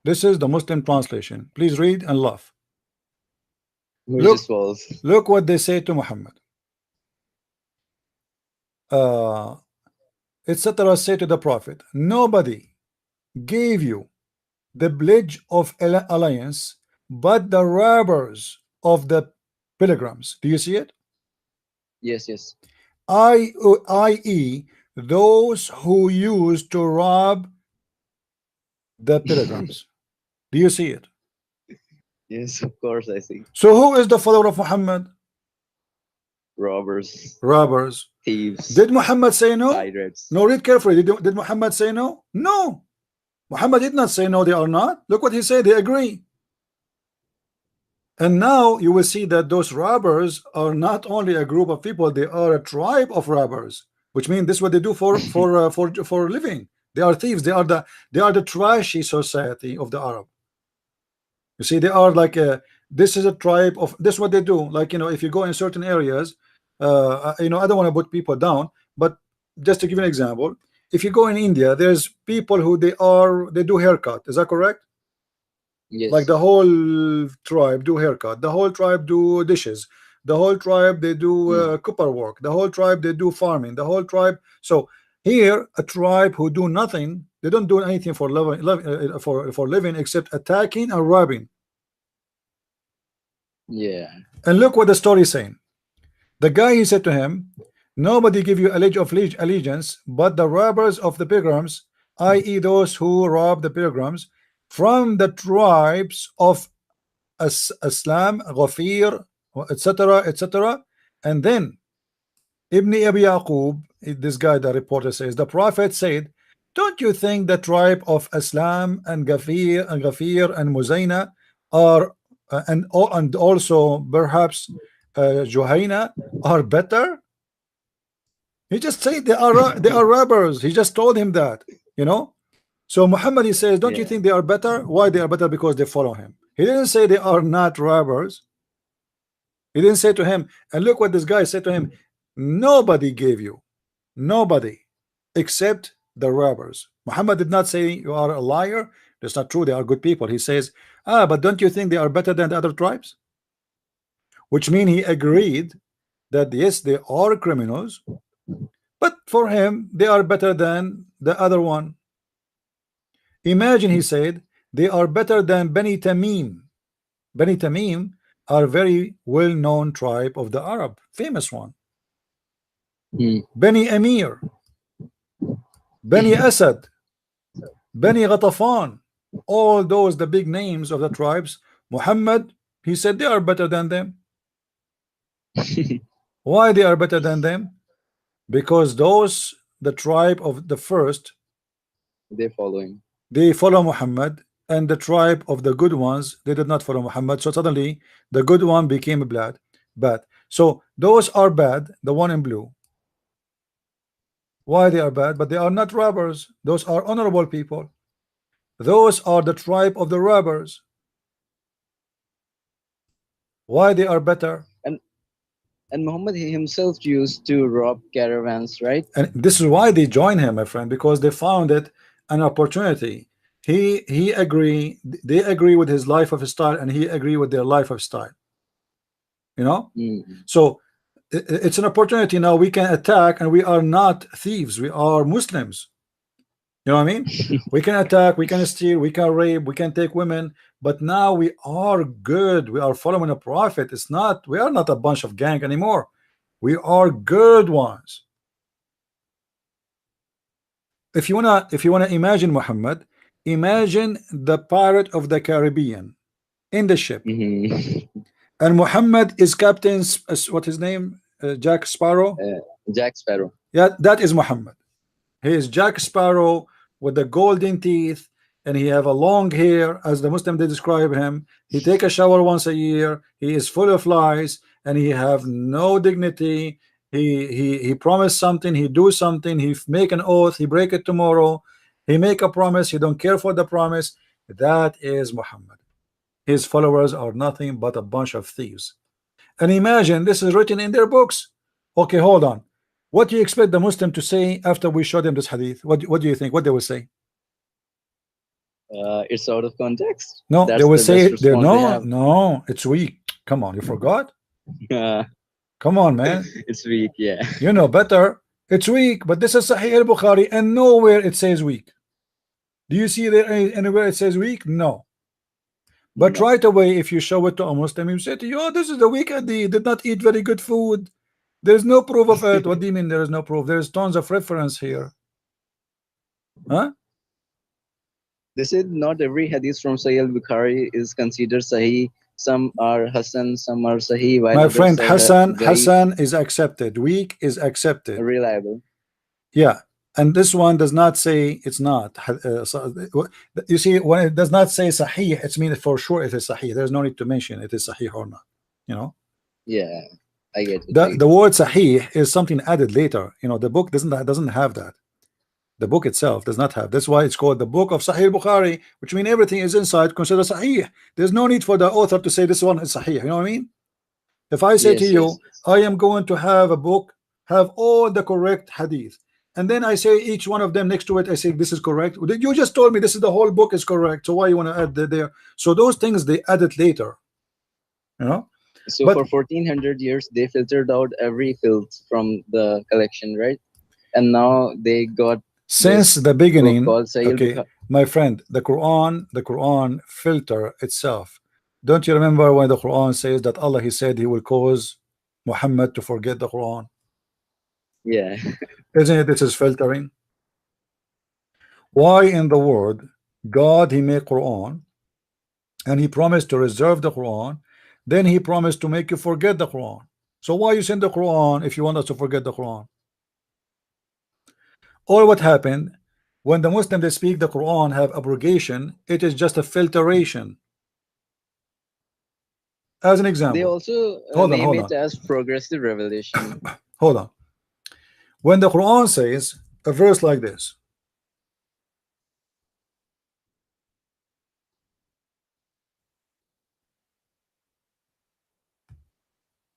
This is the Muslim translation. Please read and laugh. Which is Look, false. look what they say to Muhammad. Etc. Say to the Prophet, nobody gave you the pledge of alliance but the robbers of the pilgrims. Do you see it? Yes, yes. I.e. those who used to rob the pilgrims. Do you see it? Yes, of course I see. So who is the follower of Muhammad? Robbers, Robbers. thieves, Did Muhammad say no? pirates. No, read carefully. Did Muhammad say no? No. Muhammad did not say no, they are not. Look what he said, they agree. And now you will see that those robbers are not only a group of people, they are a tribe of robbers, which means this is what they do for living. They are thieves. They are the trashy society of the Arab. You see, they are like this is a tribe of this is what they do. Like, you know, if you go in certain areas, you know, I don't want to put people down, but just to give you an example, if you go in India, there's people who they do haircut. Is that correct? Like Yes. the whole tribe do haircut, the whole tribe do dishes, the whole tribe they do copper work, the whole tribe they do farming, the whole tribe. So here a tribe who do nothing, they don't do anything for living except attacking and robbing. Yeah. And look what the story is saying. The guy, he said to him, nobody give you a pledge of allegiance but the robbers of the pilgrims, i.e. those who rob the pilgrims, from the tribes of Islam, Ghafir, etc., etc. And then Ibn Abi Yaqub, this guy, the reporter, says the Prophet said, don't you think the tribe of Islam and Ghafir and Muzayna are and also perhaps Juhayna are better? He just said they are robbers. He just told him that, you know. So Muhammad, he says, don't you Yeah. think they are better? Why they are better? Because they follow him. He didn't say they are not robbers. He didn't say to him, and look what this guy said to him, nobody gave you, nobody except the robbers. Muhammad did not say you are a liar. That's not true. They are good people. He says, but don't you think they are better than the other tribes? Which means he agreed that yes, they are criminals, but for him they are better than the other one. Imagine, he said, they are better than Bani Tamim. Bani Tamim are very well-known tribe of the Arab, famous one. Bani Amir, Bani Asad, Bani Ghatafan, all those the big names of the tribes. Muhammad, he said they are better than them. Why they are better than them? Because those, the tribe of the first, They follow him. they follow Muhammad, and the tribe of the good ones, they did not follow Muhammad. So suddenly the good one became bad. So those are bad, the one in blue. Why they are bad? But they are not robbers. Those are honorable people. Those are the tribe of the robbers. Why they are better? And Muhammad himself used to rob caravans, right? And this is why they join him, my friend, because they found it an opportunity. He agree, they agree with his life of style, and he agree with their life of style. You know, so it's an opportunity. Now we can attack, and we are not thieves. We are Muslims. You know what I mean? We can attack, we can steal, we can rape, we can take women, but now we are good. We are following a prophet. It's not, we are not a bunch of gang anymore. We are good ones. If you wanna imagine Muhammad, imagine the pirate of the Caribbean in the ship, and Muhammad is captain. What his name? Jack Sparrow. Jack Sparrow. Yeah, that is Muhammad. He is Jack Sparrow with the golden teeth, and he have a long hair, as the Muslim they describe him. He take a shower once a year. He is full of lies, and he have no dignity. He promised something, he do something, he make an oath, he break it tomorrow. He make a promise, he don't care for the promise. That is Muhammad. His followers are nothing but a bunch of thieves. And imagine this is written in their books. Okay, hold on. What do you expect the Muslim to say after we show them this hadith? What do you think? What they will say? It's out of context. No, That's they will the say best response they have. no, it's weak. Come on, you forgot? Come on, man. It's weak, yeah. You know better. It's weak, but this is Sahih al-Bukhari, and nowhere it says weak. Do you see there anywhere it says weak? No. But No. right away, if you show it to a Muslim, you say to you, oh, this is the weak hadith, did not eat very good food. There's no proof of it. What do you mean there is no proof? There's tons of reference here. Huh? They said not every hadith from Sahih al-Bukhari is considered Sahih. Some are Hassan, some are Sahih. While My others friend, are Hassan is accepted. Weak is accepted. reliable. Yeah. And this one does not say it's not. You see, when it does not say Sahih, it means for sure it is Sahih. There's no need to mention it is Sahih or not. You know? Yeah, I get it. The word Sahih is something added later. You know, the book doesn't have that. The book itself does not have. That's why it's called the book of Sahih Bukhari, which means everything is inside considered Sahih. There's no need for the author to say this one is Sahih. You know what I mean? If I say to you, I am going to have a book, have all the correct hadith, and then I say each one of them next to it, I say this is correct. You just told me this is the whole book is correct. So why you want to add there? So those things they added later. You know? So for 1400 years they filtered out every filth from the collection, right? And now they got since the beginning. Okay, my friend, the Quran filter itself. Don't you remember when the Quran says that Allah, he said he will cause Muhammad to forget the Quran? Yeah. Isn't it? This is filtering. Why in the world God, he made Quran, and he promised to reserve the Quran. Then he promised to make you forget the Quran. So why you send the Quran if you want us to forget the Quran? Or what happened when the Muslim they speak the Quran have abrogation? It is just a filtration. As an They example, also hold on, name hold it on, as progressive revelation. hold on. When the Quran says a verse like this,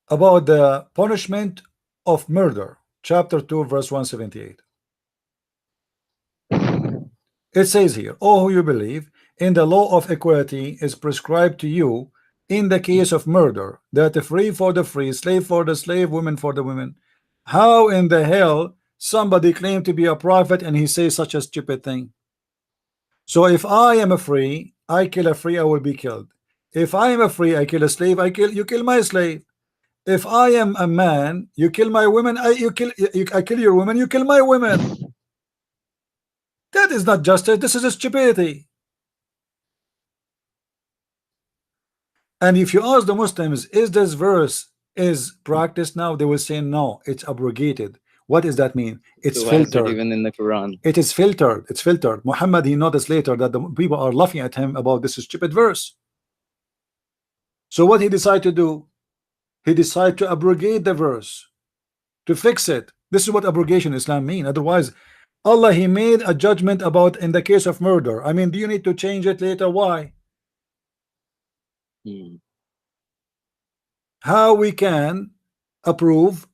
about the punishment of murder, chapter 2, verse 178. It says here, "Oh, who you believe in the law of equality is prescribed to you in the case of murder, that the free for the free, slave for the slave, women for the women." How in the hell somebody claim to be a prophet and he says such a stupid thing? So if I am a free, I kill a free, I will be killed. If I am a free, I kill a slave, you kill my slave. If I am a man, you kill my women, I kill your women, you kill my women. That is not justice, this is a stupidity. And if you ask the Muslims, is this verse is practiced now? They will say no, it's abrogated. What does that mean? It's So why is it filtered. even in the Quran? It is filtered. It's filtered. Muhammad, he noticed later that the people are laughing at him about this stupid verse. So what he decided to do? He decided to abrogate the verse, to fix it. This is what abrogation in Islam mean. Otherwise, Allah, he made a judgment about in the case of murder. I mean, do you need to change it later? Why? How we can approve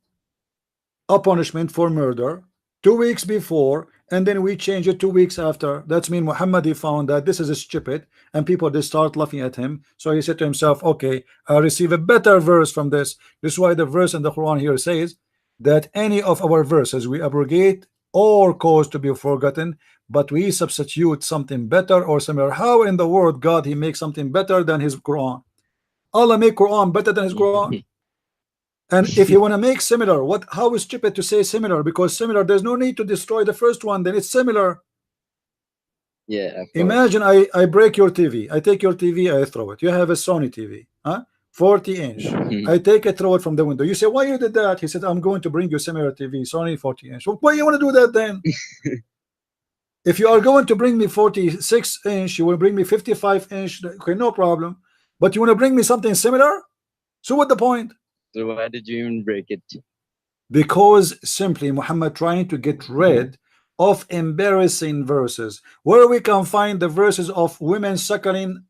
a punishment for murder 2 weeks before and then we change it 2 weeks after? That's mean Muhammad, he found that this is stupid and people they start laughing at him. So he said to himself, okay, I receive a better verse from this. This is why the verse in the Quran here says that any of our verses we abrogate or cause to be forgotten, but we substitute something better or similar. How in the world God he makes something better than his Quran? Allah make Quran better than his Quran. And if you want to make similar, what? How is stupid to say similar? Because similar, there's no need to destroy the first one. Then it's similar. Yeah, of course. Imagine I break your TV. I take your TV, I throw it. You have a Sony TV, huh? 40-inch. I take it, throw it from the window. You say, why you did that? He said, I'm going to bring you similar TV, Sony 40-inch. Well, why you want to do that then? If you are going to bring me 46-inch, you will bring me 55-inch. Okay, no problem. But you want to bring me something similar? So what the point? So why did you even break it? Because simply Muhammad trying to get rid of embarrassing verses. Where we can find the verses of women suckling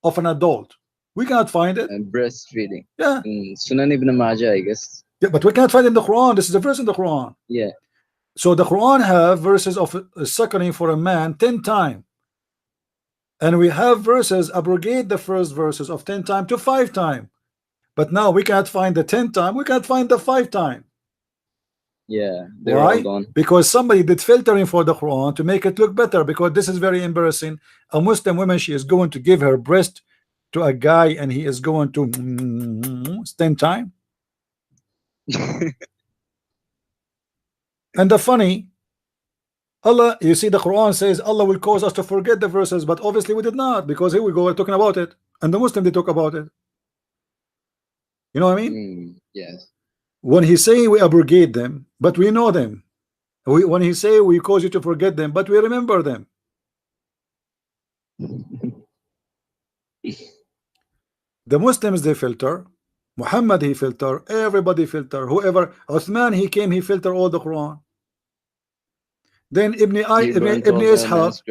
of an adult? We cannot find it. And breastfeeding. Yeah. Sunan ibn Majah, I guess. Yeah, but we cannot find it in the Quran. This is a verse in the Quran. Yeah. So the Quran have verses of suckling for a man 10 times. And we have verses abrogate the first verses of 10 times to 5 times. But now we cannot find the 10 times. We can't find the 5 times. Yeah, they're Why? all gone. Because somebody did filtering for the Quran to make it look better. Because this is very embarrassing. A Muslim woman, she is going to give her breast to a guy, and he is going to 10 times. And the funny, Allah, you see, the Quran says Allah will cause us to forget the verses, but obviously we did not, because here we go, we're talking about it, and the Muslim they talk about it. You know what I mean? Yes. When he say we abrogate them, but we know them. When he say we cause you to forget them, but we remember them. The Muslims they filter, Muhammad he filter, everybody filter, whoever, Uthman he came, he filter all the Quran. Then Ibn Ishaq,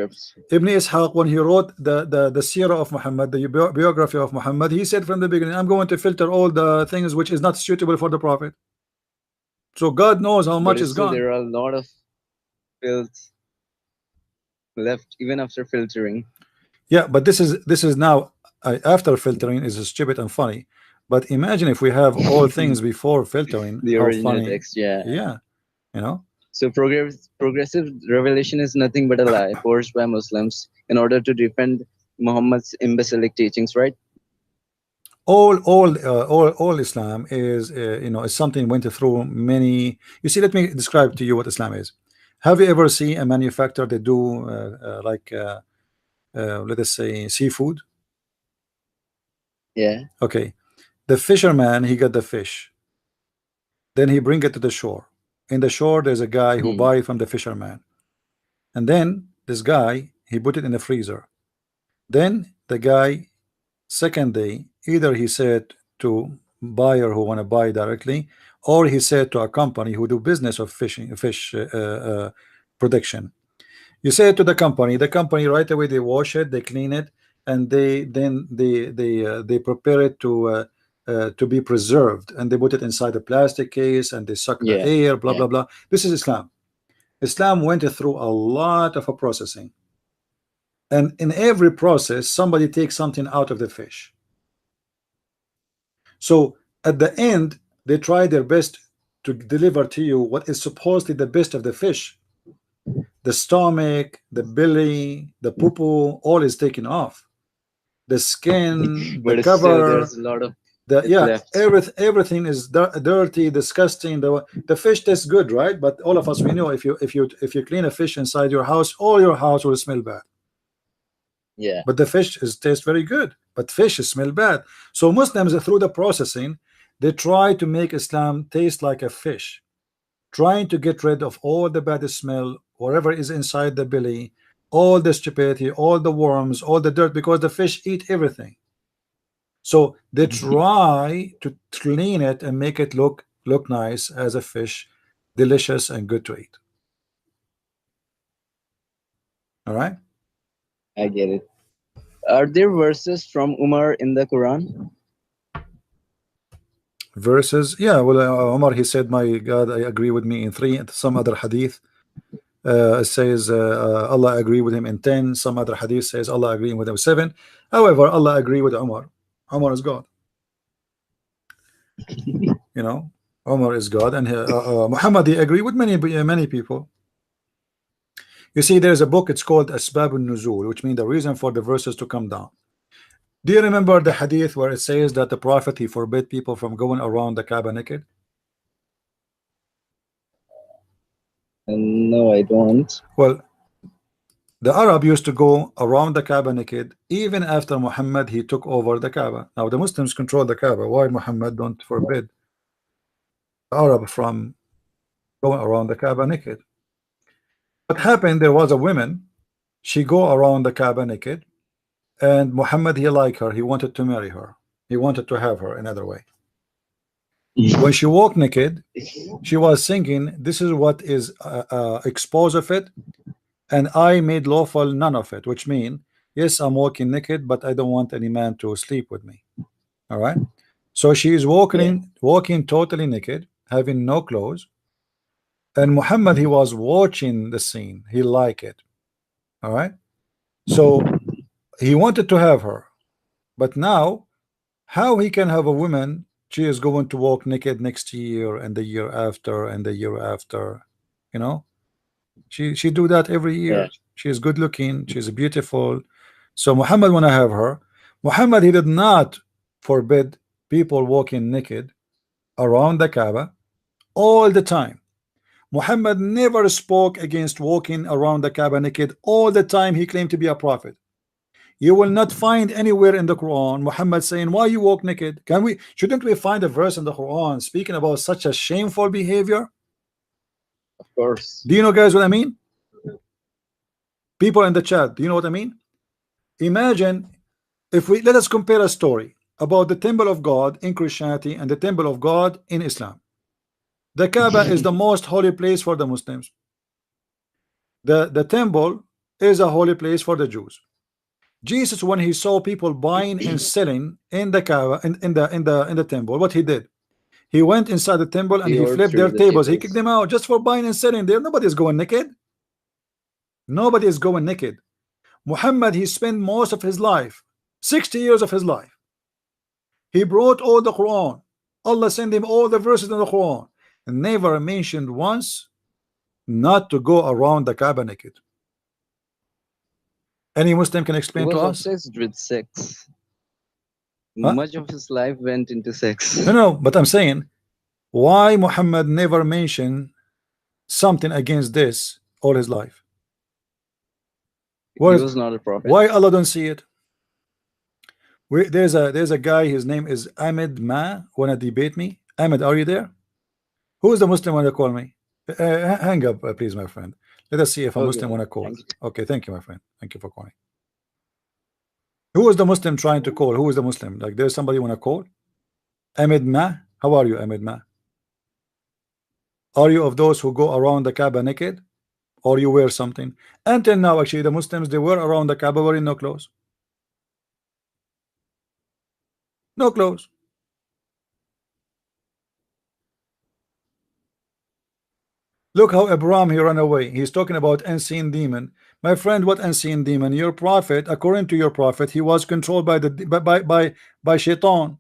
when he wrote the Sirah of Muhammad, the biography of Muhammad, he said from the beginning, I'm going to filter all the things which is not suitable for the Prophet. So God knows how much is gone. There are a lot of filth left even after filtering. Yeah, but this is now after filtering is stupid and funny. But imagine if we have all things before filtering. The original text, yeah. Yeah, you know. So progressive revelation is nothing but a lie forged by Muslims in order to defend Muhammad's imbecilic teachings, right? All Islam is is something went through many. You see, let me describe to you what Islam is. Have you ever seen a manufacturer that do let us say seafood. Yeah. Okay, the fisherman, he got the fish, then he bring it to the shore. In the shore there's a guy who buy it from the fisherman, and then this guy, he put it in the freezer. Then the guy, second day, either he said to buyer who want to buy directly, or he said to a company who do business of fish production. You say it to the company right away, they wash it, they clean it, and they prepare it to be preserved, and they put it inside a plastic case, and they suck the Yeah. air, blah Yeah. blah blah. This is Islam. Islam went through a lot of a processing, and in every process somebody takes something out of the fish. So at the end they try their best to deliver to you what is supposedly the best of the fish. The stomach, the belly, the poo-poo, all is taken off. The skin, the But still, cover, there's a lot of the it yeah, left. everything is dirty, disgusting. The fish tastes good, right? But all of us, we know, if you clean a fish inside your house, all your house will smell bad. Yeah. But the fish tastes very good, but fish smell bad. So Muslims, through the processing, they try to make Islam taste like a fish, trying to get rid of all the bad smell, whatever is inside the belly, all the stupidity, all the worms, all the dirt, because the fish eat everything. So they try to clean it and make it look nice as a fish, delicious and good to eat. All right. I get it. Are there verses from Umar in the Quran? Verses, yeah. Well, Omar, he said, "My God, I agree with me in 3." Some other hadith says Allah agree with him in 10. Some other hadith says Allah agreeing with him 7. However, Allah agree with Umar. Umar is God. You know, Umar is God, and Muhammad, he agree with many people. You see, there's a book, it's called Asbab al-Nuzul, which means the reason for the verses to come down. Do you remember the hadith where it says that the Prophet, he forbid people from going around the Kaaba naked? No, I don't. Well, the Arab used to go around the Kaaba naked even after Muhammad, he took over the Kaaba. Now the Muslims control the Kaaba. Why Muhammad don't forbid the Arab from going around the Kaaba naked? What happened, there was a woman, she go around the Kaaba naked, and Muhammad, he liked her, he wanted to marry her, he wanted to have her another way. When she walked naked, she was thinking, this is what is exposed of it, and I made lawful none of it, which mean, yes, I'm walking naked, but I don't want any man to sleep with me. All right. So she is walking totally naked, having no clothes, and Muhammad, he was watching the scene, he liked it. All right. So he wanted to have her, but now how he can have a woman, she is going to walk naked next year and the year after and the year after, you know, she do that every year. Yeah. She is good looking, she's beautiful. So Muhammad wanna have her. Muhammad, he did not forbid people walking naked around the Kaaba all the time. Muhammad never spoke against walking around the Kaaba naked all the time he claimed to be a prophet. You will not find anywhere in the Quran Muhammad saying, why you walk naked? Shouldn't we find a verse in the Quran speaking about such a shameful behavior? Of course. Do you know, guys, what I mean? People in the chat, do you know what I mean? Imagine if let us compare a story about the temple of God in Christianity and the temple of God in Islam. The Kaaba is the most holy place for the Muslims. The temple is a holy place for the Jews. Jesus, when he saw people buying and selling in the Kaaba, in the temple, what he did? He went inside the temple and he flipped their tables. He kicked them out just for buying and selling there. Nobody is going naked. Nobody is going naked. Muhammad, he spent most of his life, 60 years of his life. He brought all the Quran. Allah sent him all the verses in the Quran and never mentioned once not to go around the Kaaba naked. Any Muslim can explain He was to us? obsessed with sex. Huh? Much of his life went into sex. No, but I'm saying, why Muhammad never mentioned something against this all his life? What He is, was not a prophet. why Allah don't see it? There's a guy, his name is Ahmed Ma, wanna debate me? Ahmed, are you there? Who is the Muslim wanna call me? Hang up, please, my friend. Let us see if a Okay, Muslim wanna call. thank you. Okay, thank you, my friend. Thank you for calling. Who is the Muslim trying to call? Who is the Muslim? Like, there's somebody wanna call? Ahmed Ma, how are you, Ahmed Ma? Are you of those who go around the Kaaba naked, or you wear something? Until now, actually, the Muslims, they were around the Kaaba wearing no clothes. No clothes. Look how Abraham, he ran away. He's talking about unseen demon. My friend, what unseen demon? Your prophet, according to your prophet, he was controlled by the by shaitan.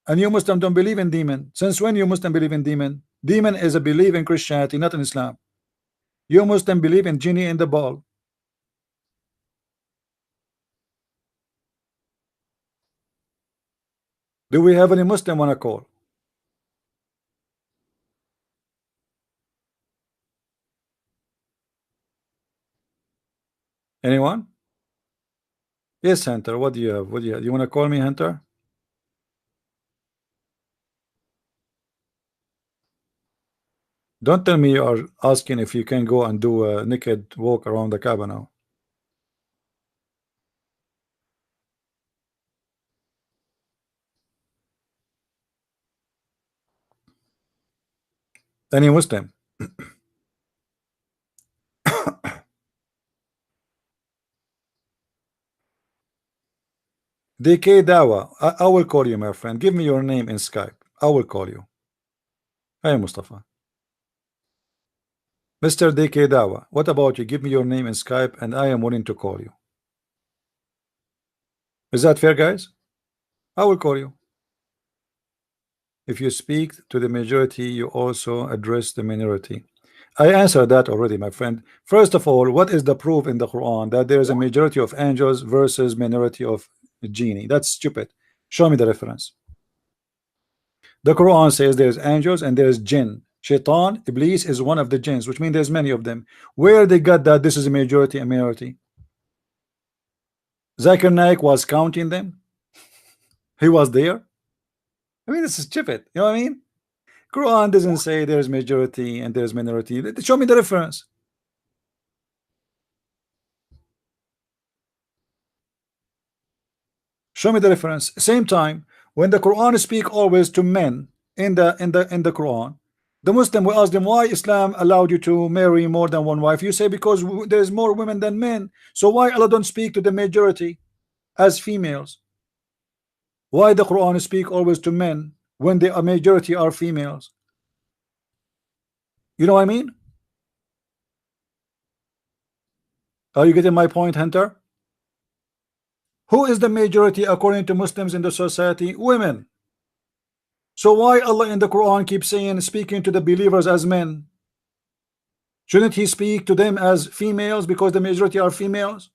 And you Muslim don't believe in demon. Since when you Muslim believe in demon? Demon is a belief in Christianity, not in Islam. You Muslim believe in genie in the ball. Do we have any Muslim wanna call? Anyone? Yes, Hunter. What do you have? What do you have? You wanna call me, Hunter? Don't tell me you are asking if you can go and do a naked walk around the Kaaba now. Any Muslim? DK Dawa, I will call you, my friend. Give me your name in Skype. I will call you. Hey, Mustafa. Mr. DK Dawa, what about you? Give me your name in Skype and I am willing to call you. Is that fair, guys? I will call you. If you speak to the majority, you also address the minority. I answered that already, my friend. First of all, what is the proof in the Quran that there is a majority of angels versus minority of genie? That's stupid. Show me the reference. The Quran says there's angels and there's jinn. Shaitan, Iblis is one of the jinns, which means there's many of them. Where they got that this is a majority and minority? Zakir Naik was counting them. He was there. I mean, this is stupid. You know what I mean? Quran doesn't say there's majority and there's minority. Show me the reference. Show me the reference. Same time, when the Quran speak always to men in the Quran, the Muslim will ask them why Islam allowed you to marry more than one wife. You say because there's more women than men. So why Allah don't speak to the majority as females? Why the Quran speak always to men when the majority are females? You know what I mean? Are you getting my point, Hunter? Who is the majority according to Muslims in the society? Women. So why Allah in the Quran keeps saying speaking to the believers as men? Shouldn't he speak to them as females because the majority are females?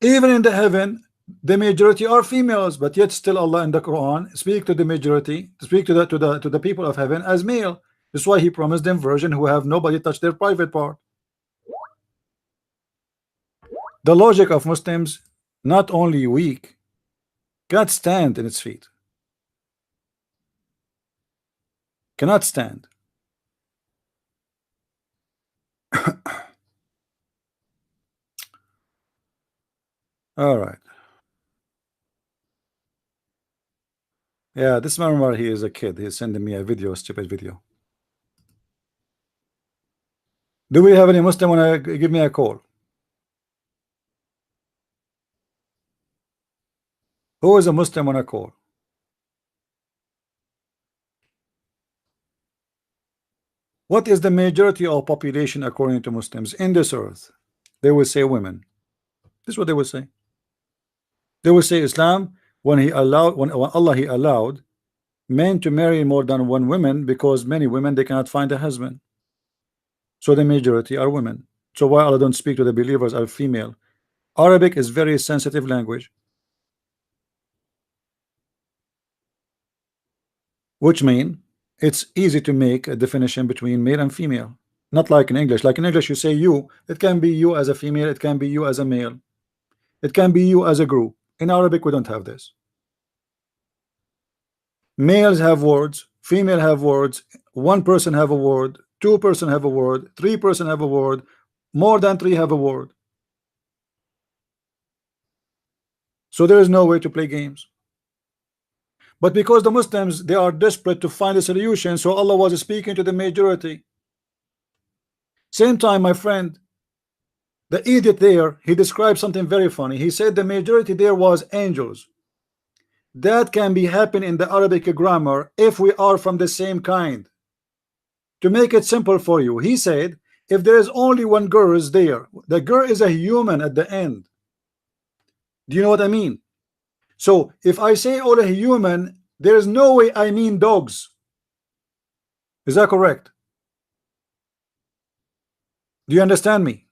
Even in the heaven, the majority are females, but yet still Allah in the Quran speak to the majority, speak to the people of heaven as male. That's why he promised them virgin who have nobody touch their private part. The logic of Muslims not only weak, cannot stand in its feet. Cannot stand. All right. Yeah, this man, he is a kid. He's sending me a video, stupid video. Do we have any Muslim wanna give me a call? Who is a Muslim wanna call? What is the majority of population according to Muslims in this earth? They will say women. This is what they will say. They will say Islam when when Allah he allowed men to marry more than one woman because many women they cannot find a husband. So the majority are women. So why Allah don't speak to the believers are female? Arabic is very sensitive language, which mean it's easy to make a definition between male and female. Not like in English. Like in English, you say you. It can be you as a female. It can be you as a male. It can be you as a group. In Arabic, we don't have this. Males have words. Female have words. One person have a word. Two person have a word. Three person have a word. More than three have a word. So there is no way to play games. But because the Muslims, they are desperate to find a solution, so Allah was speaking to the majority. Same time, my friend, the idiot there, he described something very funny. He said the majority there was angels. That can be happen in the Arabic grammar if we are from the same kind. To make it simple for you, he said if there is only one girl is there, the girl is a human at the end. Do you know what I mean? So if I say all a human, there is no way I mean dogs. Is that correct? Do you understand me?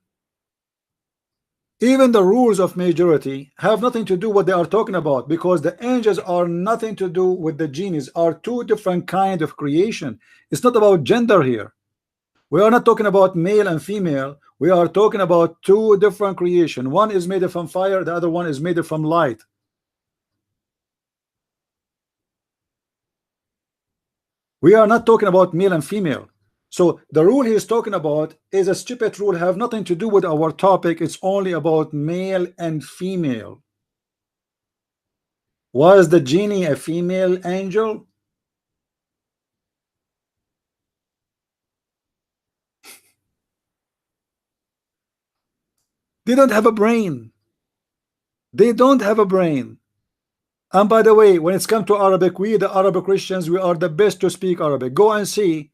Even the rules of majority have nothing to do what they are talking about, because the angels are nothing to do with the genies, are two different kind of creation. It's not about gender here. We are not talking about male and female. We are talking about two different creation. One is made from fire, the other one is made from light. We are not talking about male and female. So the rule he is talking about is a stupid rule, have nothing to do with our topic. It's only about male and female. Was the genie a female angel? They don't have a brain. They don't have a brain. And by the way, when it's come to Arabic, we the Arab Christians, we are the best to speak Arabic. Go and see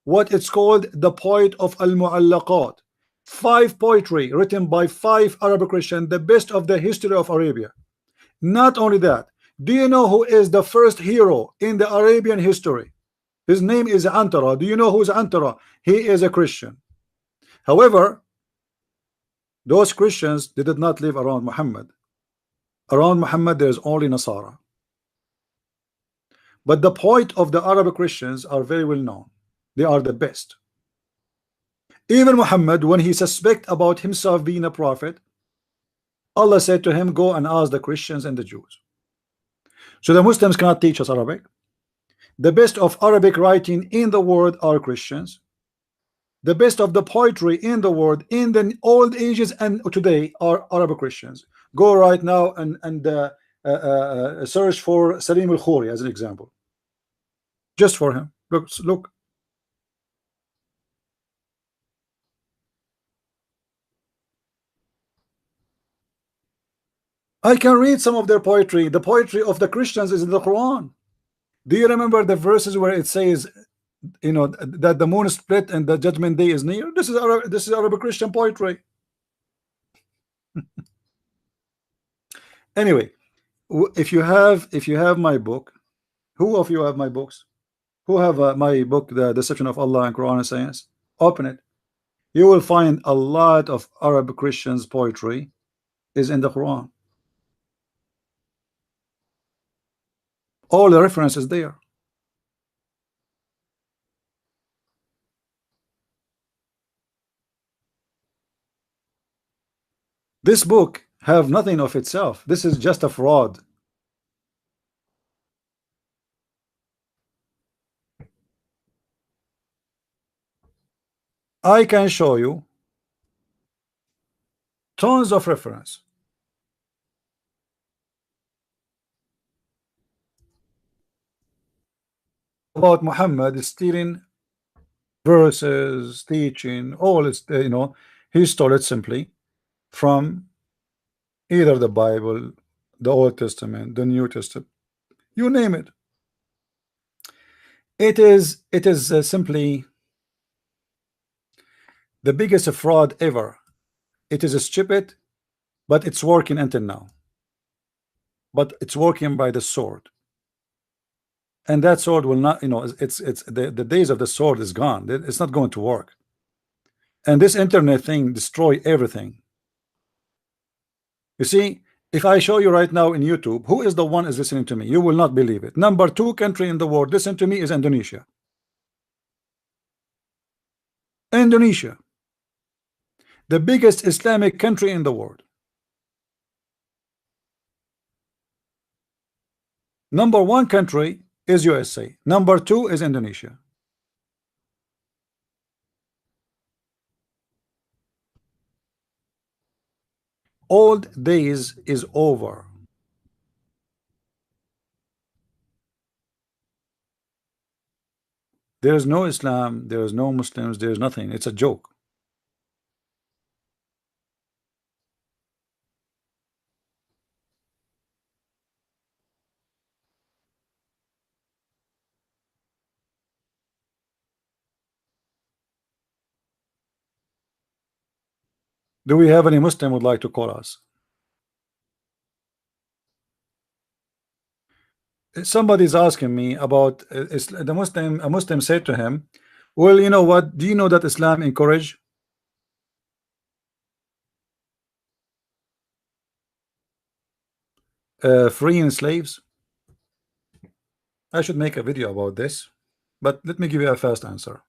what it's called, the poet of Al-Mu'allaqat. 5 poetry written by 5 Arab Christians, the best of the history of Arabia. Not only that, do you know who is the first hero in the Arabian history? His name is Antara. Do you know who's Antara? He is a Christian. However, those Christians, they did not live around Muhammad. Around Muhammad there is only Nasara. But the point of the Arab Christians are very well known. They are the best. Even Muhammad, when he suspect about himself being a prophet, Allah said to him, go and ask the Christians and the Jews. So the Muslims cannot teach us Arabic. The best of Arabic writing in the world are Christians. The best of the poetry in the world in the old ages and today are Arab Christians. Go right now and search for Salim al-Khoury as an example. Just for him. Look. I can read some of their poetry. The poetry of the Christians is in the Quran. Do you remember the verses where it says, you know, that the moon is split and the judgment day is near? This is Arab Christian poetry. Anyway, if you have my book, who of you have my books? Who have my book, The Deception of Allah and Quran and Science? Open it. You will find a lot of Arab Christians poetry is in the Quran. All the references there. This book have nothing of itself. This is just a fraud. I can show you tons of reference. About Muhammad stealing verses, teaching, all it's, you know, he stole it simply from either the Bible, the Old Testament, the New Testament, you name it. It is simply the biggest fraud ever. It is stupid, but it's working until now. But it's working by the sword. And that sword will not, you know, it's the days of the sword is gone. It's not going to work. And this internet thing destroy everything. You see, if I show you right now in YouTube, who is the one is listening to me? You will not believe it. Number 2 country in the world listen to me is Indonesia. Indonesia, the biggest Islamic country in the world. Number one country is USA. Number two is Indonesia. Old days is over. There is no Islam, there is no Muslims, there is nothing. It's a joke. Do we have any Muslim would like to call us? Somebody's asking me about the Muslim. A Muslim said to him, well, you know what, do you know that Islam encourage freeing slaves? I should make a video about this, but let me give you a fast answer.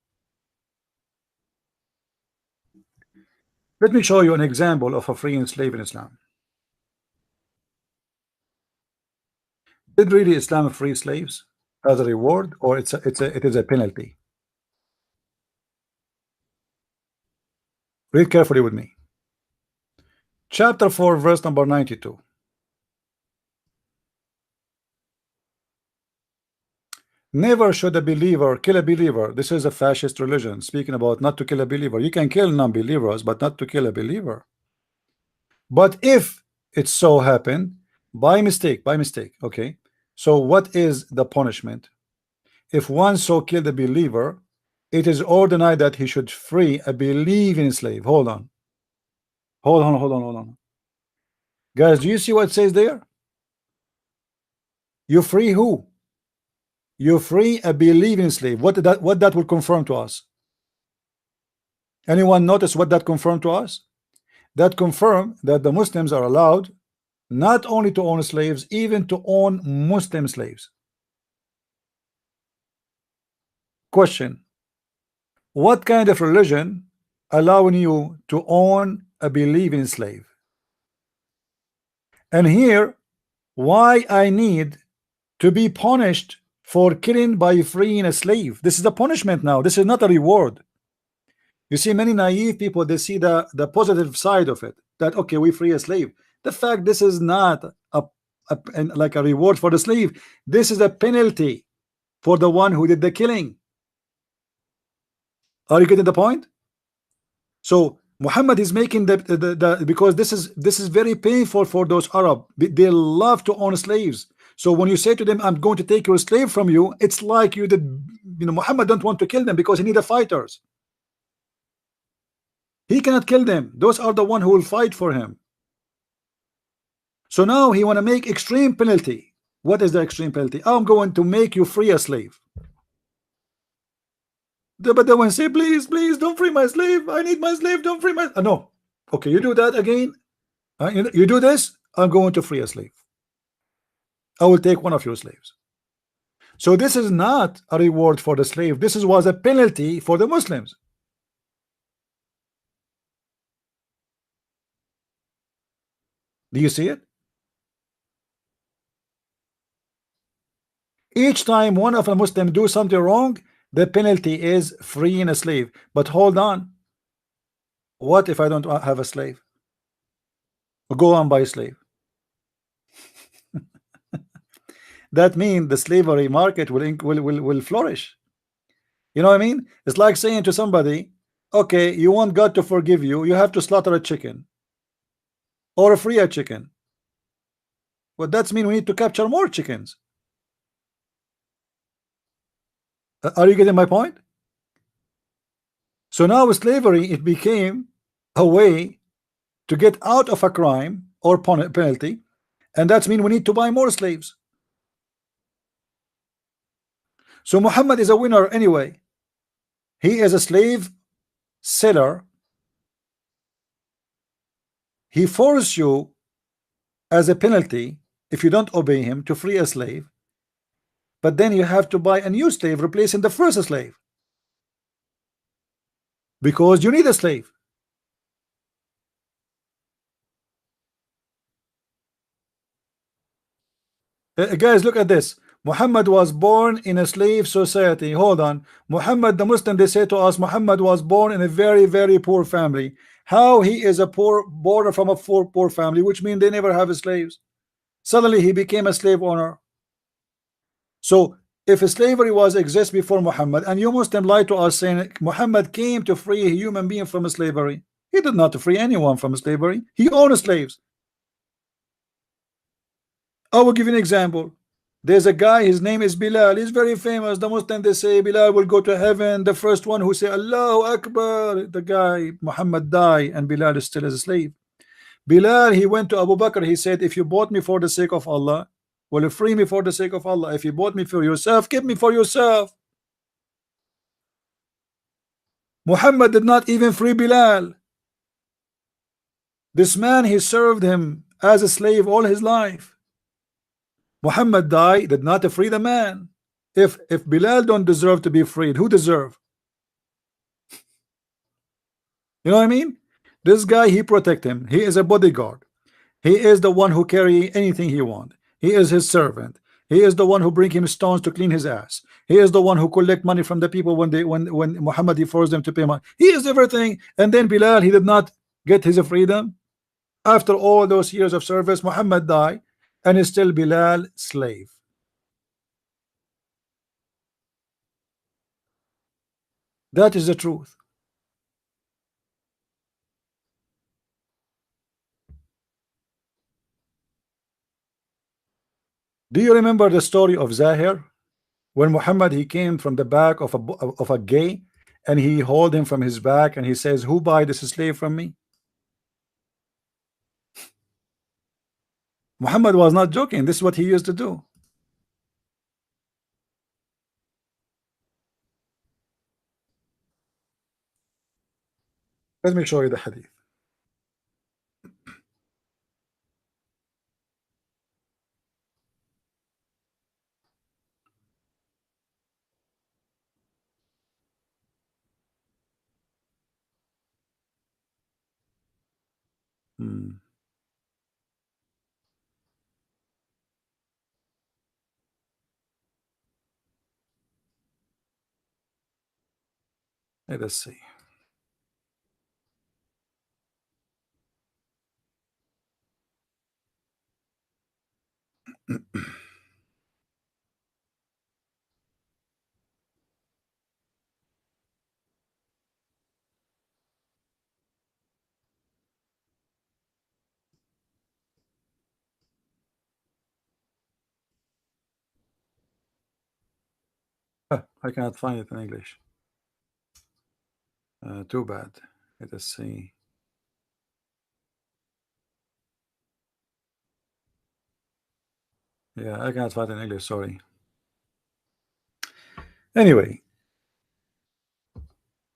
Let me show you an example of a freeing slave in Islam. Did really Islam free slaves as a reward, or it is a penalty? Read carefully with me. Chapter 4, verse number 92. Never should a believer kill a believer. This is a fascist religion speaking about not to kill a believer. You can kill non-believers, but not to kill a believer. But if it so happened by mistake, okay, so what is the punishment? If one so killed a believer, it is ordained that he should free a believing slave. Hold on, guys, do you see what it says there? You free who? You free a believing slave. What that will confirm to us? Anyone notice what that confirmed to us? That confirm that the Muslims are allowed not only to own slaves, even to own Muslim slaves. Question: what kind of religion allowing you to own a believing slave? And here, why I need to be punished for killing by freeing a slave? This is a punishment now. This is not a reward. You see, many naive people, they see the positive side of it, that okay, we free a slave. The fact this is not like a reward for the slave. This is a penalty for the one who did the killing. Are you getting the point? So Muhammad is making the because this is very painful for those Arab. They love to own slaves. So when you say to them, I'm going to take your slave from you, it's like you did, you know, Muhammad don't want to kill them because he needs fighters. He cannot kill them. Those are the one who will fight for him. So now he want to make extreme penalty. What is the extreme penalty? I'm going to make you free a slave. But they want to say, please, don't free my slave. I need my slave. Don't free my. No. Okay, you do that again. You do this. I'm going to free a slave. I will take one of your slaves. So this is not a reward for the slave. This was a penalty for the Muslims. Do you see it? Each time one of a Muslim do something wrong, the penalty is freeing a slave. But hold on, what if I don't have a slave? Go and buy a slave. That means the slavery market will flourish. You know what I mean? It's like saying to somebody, okay, you want God to forgive you, you have to slaughter a chicken or free a chicken. Well, that's mean we need to capture more chickens. Are you getting my point? So now slavery, it became a way to get out of a crime or penalty, and that's mean we need to buy more slaves. So Muhammad is a winner anyway. He is a slave seller. He forces you as a penalty if you don't obey him to free a slave, but then you have to buy a new slave replacing the first slave. because you need a slave. Guys, look at this. Muhammad was born in a slave society. Hold on. Muhammad, the Muslim, they say to us, Muhammad was born in a very, very poor family. How he is a born from a poor family, which means they never have slaves. Suddenly he became a slave owner. So if slavery was exist before Muhammad, and you Muslim lie to us saying Muhammad came to free a human being from slavery, he did not free anyone from slavery. He owned slaves. I will give you an example. There's a guy, his name is Bilal. He's very famous. The Muslim, they say Bilal will go to heaven. The first one who say Allahu Akbar. The guy Muhammad died and Bilal is still as a slave. Bilal, he went to Abu Bakr. He said, if you bought me for the sake of Allah, will you free me for the sake of Allah? If you bought me for yourself, keep me for yourself. Muhammad did not even free Bilal. This man, he served him as a slave all his life. Muhammad died, did not free the man. If Bilal don't deserve to be freed, who deserve? You know what I mean? This guy, he protect him. He is a bodyguard. He is the one who carry anything he want. He is his servant. He is the one who bring him stones to clean his ass. He is the one who collect money from the people when Muhammad, he forced them to pay money. He is everything. And then Bilal, he did not get his freedom. After all those years of service, Muhammad died, and is still Bilal slave. That is the truth. Do you remember the story of Zahir? When Muhammad, he came from the back of a gay, and he hold him from his back, and he says, who buy this slave from me? Muhammad was not joking. This is what he used to do. Let me show you the hadith. Let us see. I cannot find it in English. Too bad. Let us see. Yeah, I cannot find it in English. Sorry. Anyway,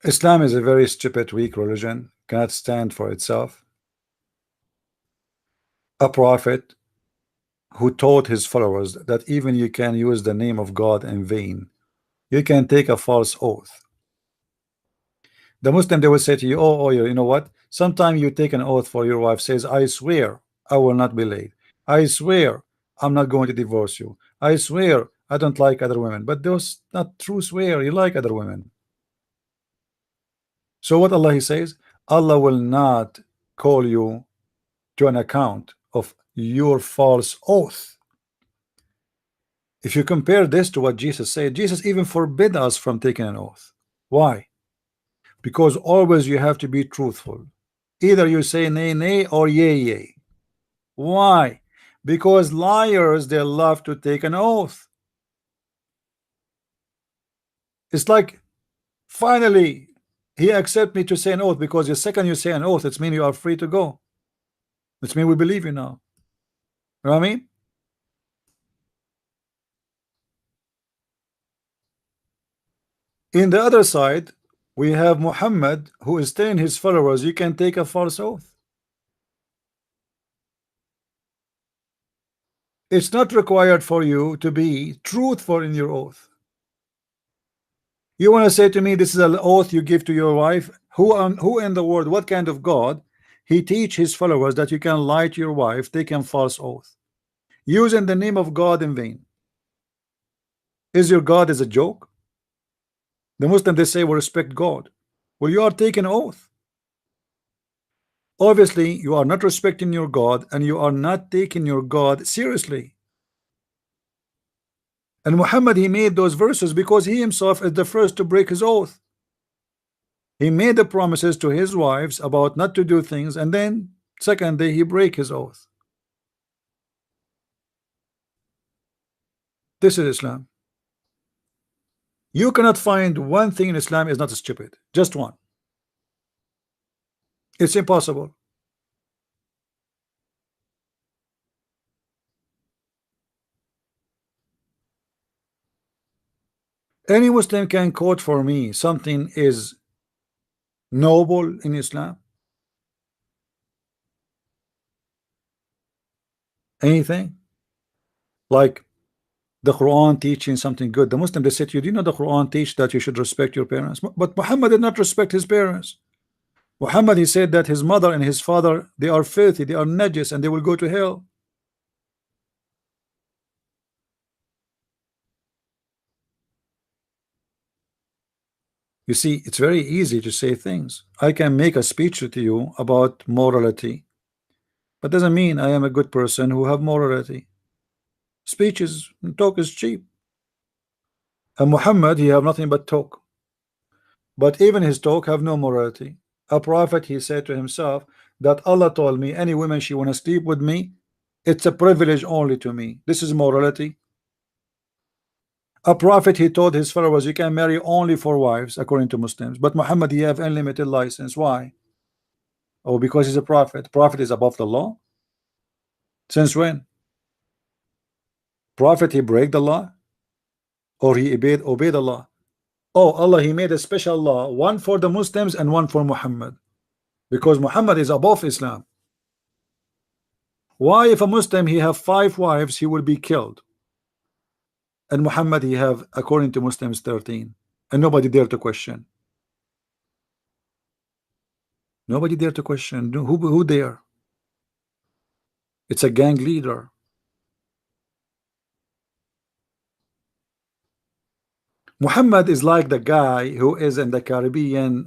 Islam is a very stupid, weak religion. Cannot stand for itself. A prophet who taught his followers that even you can use the name of God in vain. You can take a false oath. The Muslim, they will say to you, oh, you know what? Sometimes you take an oath for your wife, says, I swear I will not be late. I swear I'm not going to divorce you. I swear I don't like other women. But those not true swear. You like other women. So what Allah, he says, Allah will not call you to an account of your false oath. If you compare this to what Jesus said, Jesus even forbid us from taking an oath. Why? Because always you have to be truthful. Either you say nay, nay, or yea, yea. Why? Because liars, they love to take an oath. It's like, finally, he accept me to say an oath, because the second you say an oath, it means you are free to go. It means we believe you now. You know what I mean? In the other side, we have Muhammad, who is telling his followers, you can take a false oath. It's not required for you to be truthful in your oath. You want to say to me this is an oath you give to your wife? Who in the world, what kind of God he teach his followers that you can lie to your wife, take a false oath using the name of God in vain? Is your God is a joke? The Muslim, they say we respect God. Well, you are taking oath. Obviously you are not respecting your God, and you are not taking your God seriously. And Muhammad, he made those verses because he himself is the first to break his oath. He made the promises to his wives about not to do things, and then second day he break his oath. This is Islam. You cannot find one thing in Islam is not stupid. Just one. It's impossible. Any Muslim can quote for me something is noble in Islam. Anything like the Quran teaching something good. The Muslim, they said to you, do you know the Quran teach that you should respect your parents? But Muhammad did not respect his parents. Muhammad, he said that his mother and his father, they are filthy, they are najis, and they will go to hell. You see, it's very easy to say things. I can make a speech to you about morality, but doesn't mean I am a good person who have morality. Speech is, talk is cheap. And Muhammad, he have nothing but talk. But even his talk have no morality. A prophet, he said to himself that Allah told me any woman she want to sleep with me, it's a privilege only to me. This is morality. A prophet, he told his followers you can marry only 4 wives according to Muslims. But Muhammad, he have unlimited license. Why? Oh, because he's a prophet. Prophet is above the law. Since when? Prophet, he break the law or he obey the law? Oh, Allah, he made a special law, one for the Muslims and one for Muhammad, because Muhammad is above Islam. Why, if a Muslim he have 5 wives, he will be killed, and Muhammad he have, according to Muslims, 13, and nobody dare to question. Nobody dare to question. No, who dare? It's a gang leader. Muhammad is like the guy who is in the Caribbean,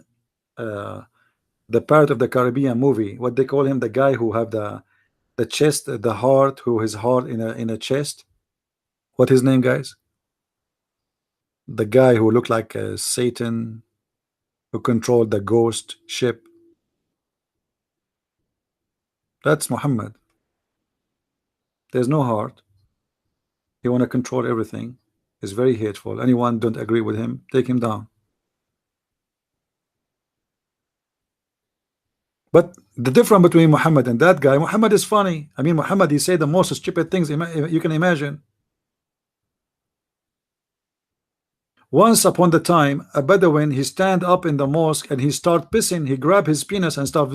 uh, the part of the Caribbean movie. What they call him, the guy who have the chest, the heart, who his heart in a chest. What his name, guys? The guy who looked like Satan, who controlled the ghost ship. That's Muhammad. There's no heart. He want to control everything. He's very hateful. Anyone don't agree with him, take him down. But the difference between Muhammad and that guy, Muhammad is funny. I mean, Muhammad, he said the most stupid things you can imagine. Once upon the time, a Bedouin, he stand up in the mosque and he start pissing. He grab his penis and start.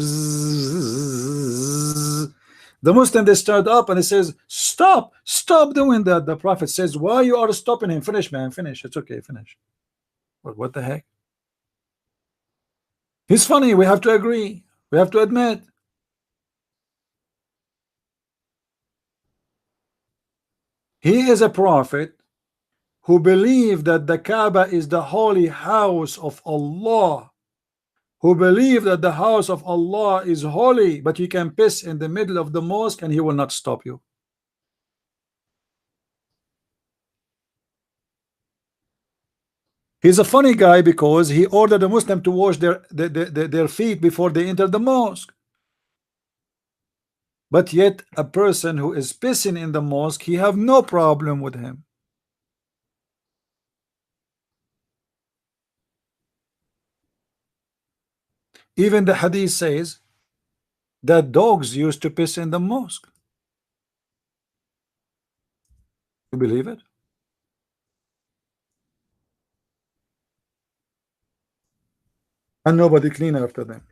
The Muslim, they stand up and he says, "Stop! Stop doing that." The Prophet says, "Why you are stopping him? Finish, man, finish. It's okay, finish." What the heck? He's funny. We have to agree. We have to admit. He is a prophet who believe that the Kaaba is the holy house of Allah, who believe that the house of Allah is holy, but you can piss in the middle of the mosque and he will not stop you. He's a funny guy because he ordered a Muslim to wash their feet before they enter the mosque. But yet a person who is pissing in the mosque, he have no problem with him. Even the hadith says that dogs used to piss in the mosque. You believe it? And nobody clean after them.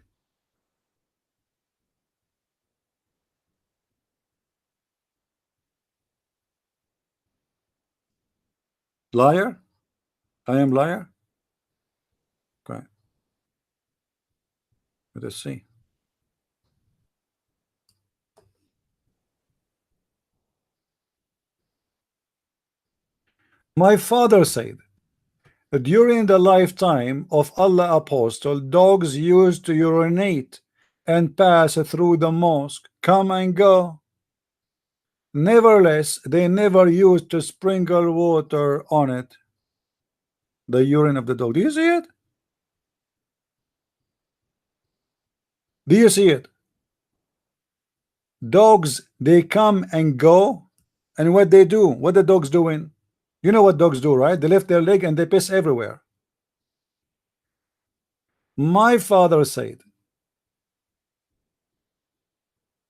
Liar? I am liar? Let us see. My father said, during the lifetime of Allah Apostle, dogs used to urinate and pass through the mosque, come and go. Nevertheless, they never used to sprinkle water on it. The urine of the dog. Do you see it? Do you see it? Dogs, they come and go, and what they do, what the dogs doing? You know what dogs do, right? They lift their leg and they piss everywhere. My father said,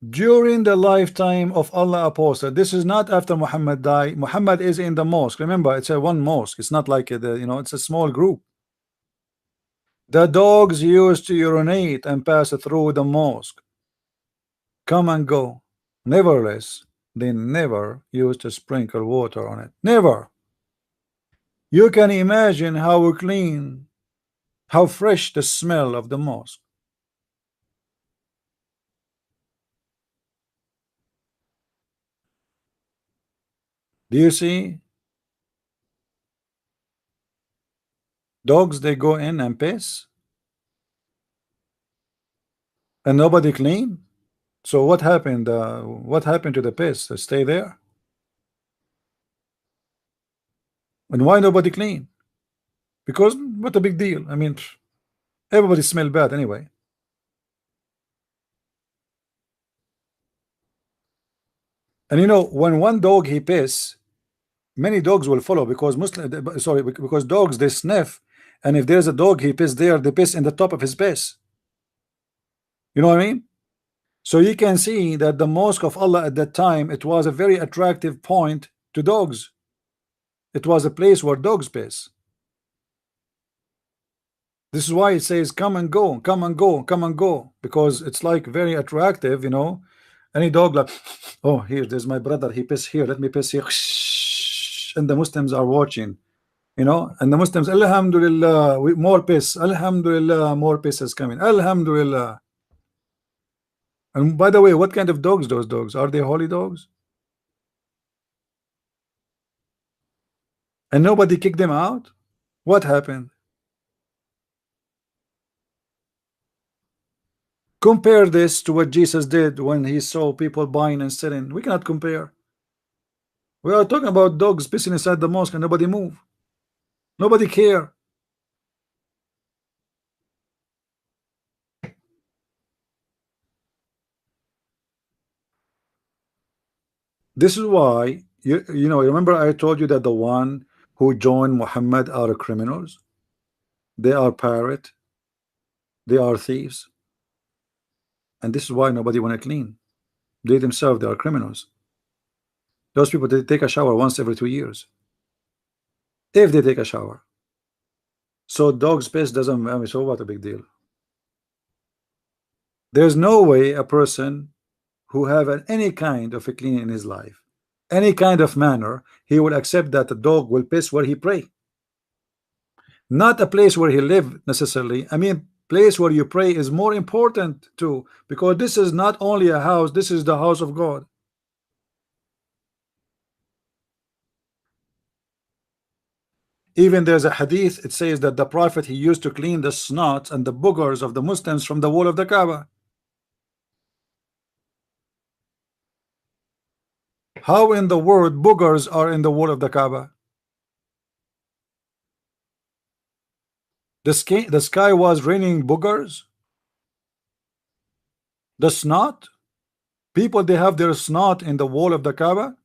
during the lifetime of Allah Apostle, this is not after Muhammad died. Muhammad is in the mosque. Remember, it's a one mosque. It's not like the, it's a small group. The dogs used to urinate and pass through the mosque, come and go. Nevertheless, they never used to sprinkle water on it. Never. You can imagine how clean, how fresh the smell of the mosque. Do you see? Dogs, they go in and piss, and nobody clean. So what happened? What happened to the piss? Stay there. And why nobody clean? Because what a big deal. I mean, everybody smell bad anyway. And when one dog he piss, many dogs will follow because because dogs they sniff, and if there's a dog he piss there, they piss in the top of his piss. You know what I mean? So you can see that the mosque of Allah at that time, it was a very attractive point to dogs. It was a place where dogs piss. This is why it says come and go, come and go, come and go, because it's like very attractive. Any dog like, oh, there's my brother, he piss here, let me piss here. And the Muslims are watching, and the Muslims, Alhamdulillah, more piss, Alhamdulillah, more piss is coming, Alhamdulillah. And by the way, what kind of dogs those dogs? Are they holy dogs? And nobody kicked them out? What happened? Compare this to what Jesus did when he saw people buying and selling. We cannot compare. We are talking about dogs pissing inside the mosque and nobody move. Nobody care. This is why remember I told you that the one who joined Muhammad are criminals. They are pirate. They are thieves. And this is why nobody want to clean. They themselves, they are criminals. Those people, they take a shower once every 2 years. If they take a shower. So dog's piss doesn't, I mean, so what a big deal. There's no way a person who have any kind of a clean in his life, any kind of manner, he will accept that the dog will piss where he pray. Not a place where he live necessarily. I mean, place where you pray is more important too, because this is not only a house, this is the house of God. Even there's a hadith, it says that the Prophet, he used to clean the snots and the boogers of the Muslims from the wall of the Kaaba. How in the world boogers are in the wall of the Kaaba? The sky was raining boogers. The snot, people, they have their snot in the wall of the Kaaba.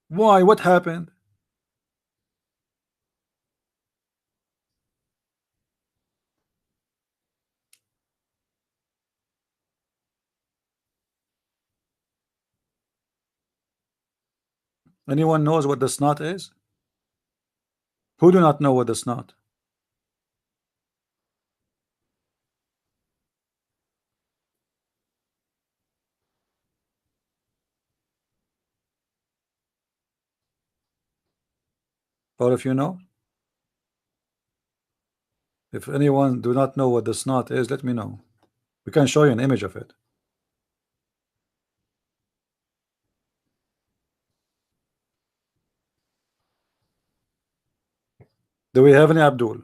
Why? What happened? Anyone knows what the snot is? Who do not know what the snot? All of you know? If anyone do not know what the snot is, let me know. We can show you an image of it. Do we have any Abdul?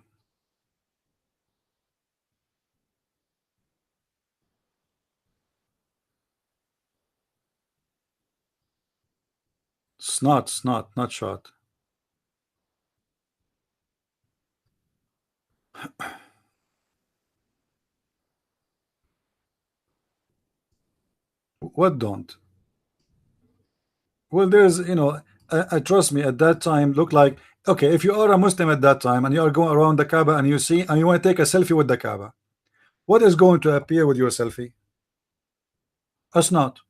Snot, not shot. What don't? Well, there's, trust me, at that time, look like, okay, if you are a Muslim at that time and you are going around the Kaaba and you see, and you want to take a selfie with the Kaaba, what is going to appear with your selfie? A snot.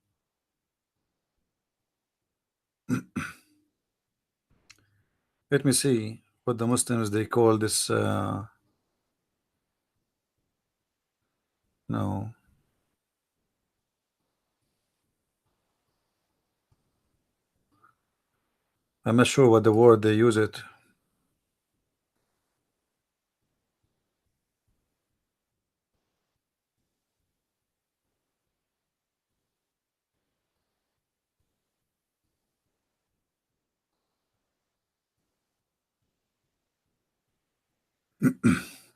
Let me see what the Muslims they call this. No, I'm not sure what the word they use it.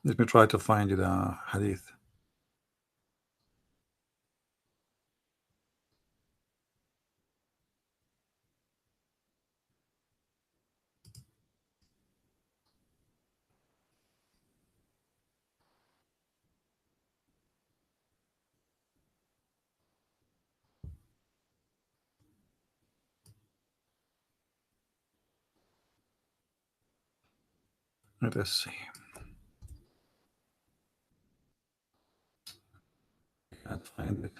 Let me try to find you the hadith. Let us see. Can't find it.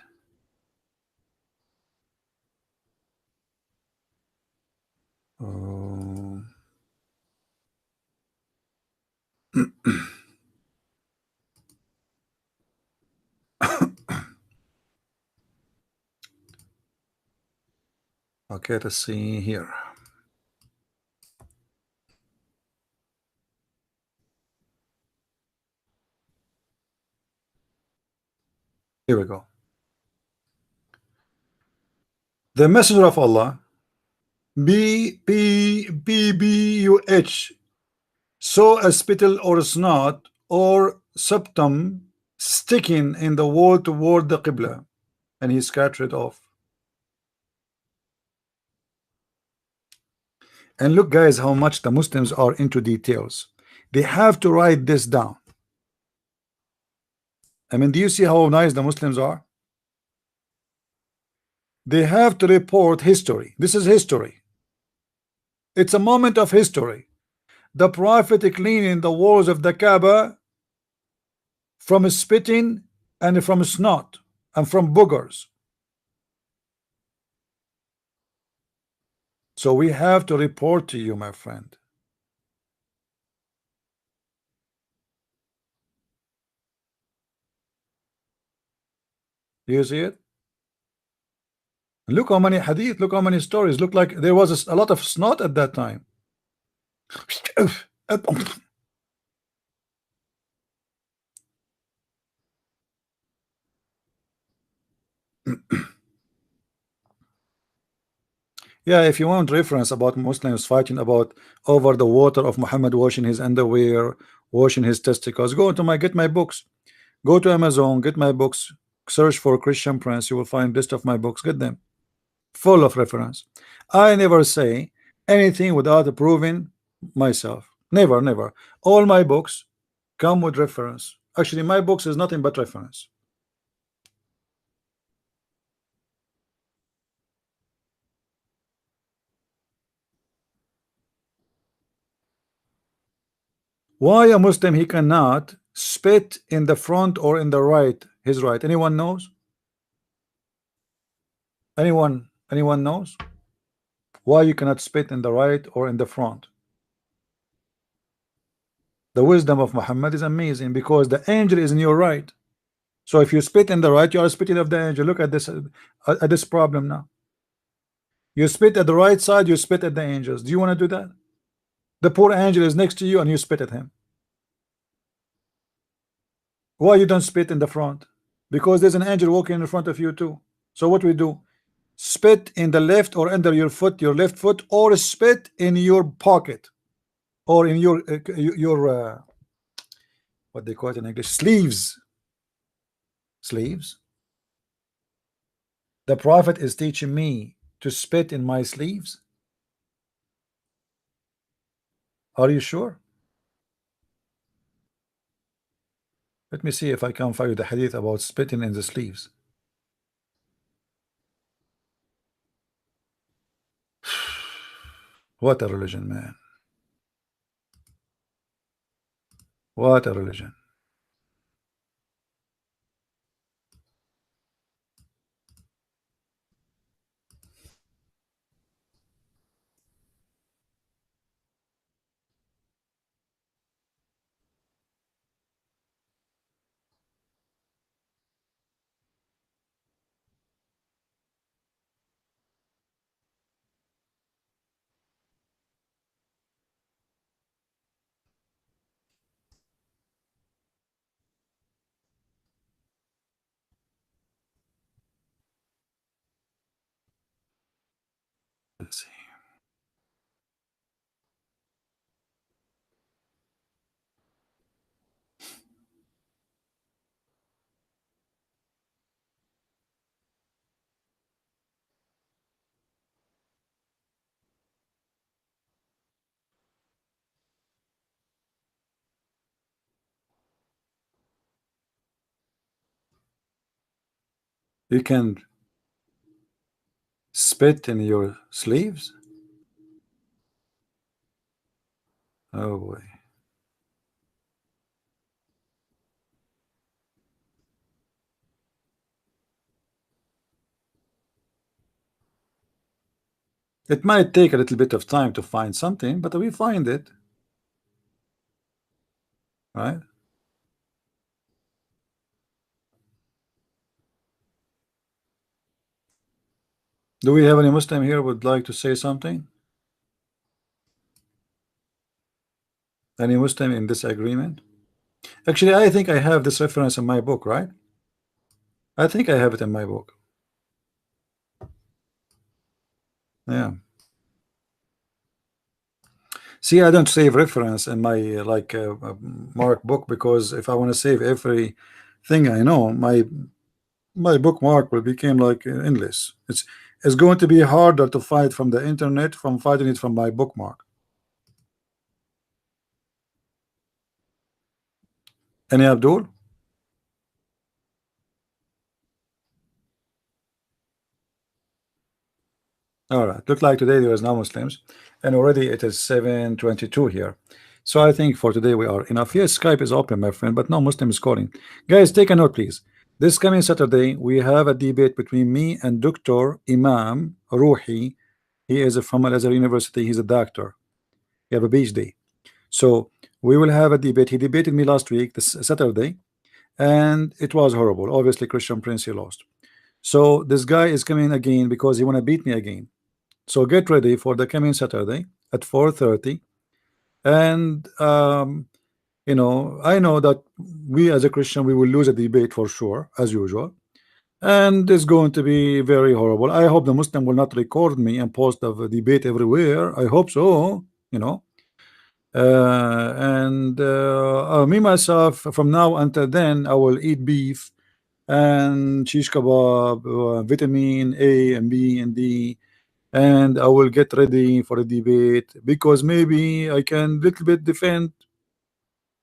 Oh. Okay, let's see here. Here we go. The Messenger of Allah, BBBUH, saw a spittle or a snot or septum sticking in the wall toward the Qibla, and he scattered it off. And look, guys, how much the Muslims are into details. They have to write this down. I mean, do you see how nice the Muslims are? They have to report history. This is history. It's a moment of history. The Prophet cleaning the walls of the Kaaba from spitting and from snot and from boogers. So we have to report to you, my friend. Do you see it? Look how many hadith, look how many stories. Look like there was a lot of snot at that time. Yeah, if you want reference about Muslims fighting about over the water of Muhammad washing his underwear, washing his testicles, go to get my books. Go to Amazon, get my books, search for Christian Prince, you will find list of my books, get them. Full of reference. I never say anything without proving myself. Never, never. All my books come with reference. Actually, my books is nothing but reference. Why a Muslim he cannot spit in the front or in the right, his right? Anyone knows? Anyone knows? Why you cannot spit in the right or in the front? The wisdom of Muhammad is amazing because the angel is in your right. So if you spit in the right, you are spitting of the angel. Look at this problem now. You spit at the right side, you spit at the angels. Do you want to do that? The poor angel is next to you and you spit at him. Why you don't spit in the front? Because there's an angel walking in front of you too. So what we do? Spit in the left or under your foot, your left foot, or spit in your pocket, or in your what they call it in English, sleeves. Sleeves. The Prophet is teaching me to spit in my sleeves. Are you sure? Let me see if I can find the hadith about spitting in the sleeves. What a religion, man. What a religion. Let's see. You can spit in your sleeves? Oh boy. It might take a little bit of time to find something, but we find it, right? Do we have any Muslim here who would like to say something? Any Muslim in this agreement? Actually, I think I have this reference in my book, right? I think I have it in my book. Yeah. See, I don't save reference in my mark book, because if I want to save everything I know, my bookmark will become like endless. It's going to be harder to fight from the internet from fighting it from my bookmark. Any Abdul? All right. Look like today there is no Muslims, and already it is 7:22 here. So I think for today we are enough. Yes, Skype is open, my friend, but no Muslim is calling. Guys, take a note, please. This coming Saturday, we have a debate between me and Dr. Imam Ruhi. He is from Al Azhar University. He's a doctor. He have a PhD. So we will have a debate. He debated me last week, this Saturday, and it was horrible. Obviously, Christian Prince, he lost. So this guy is coming again because he want to beat me again. So get ready for the coming Saturday at 4:30. And you know, I know that we as a Christian, we will lose a debate for sure, as usual, and it's going to be very horrible. I hope the Muslim will not record me and post the debate everywhere. I hope so, you know. And me myself, from now until then, I will eat beef and shish kebab, vitamin A and B and D, and I will get ready for a debate, because maybe I can little bit defend,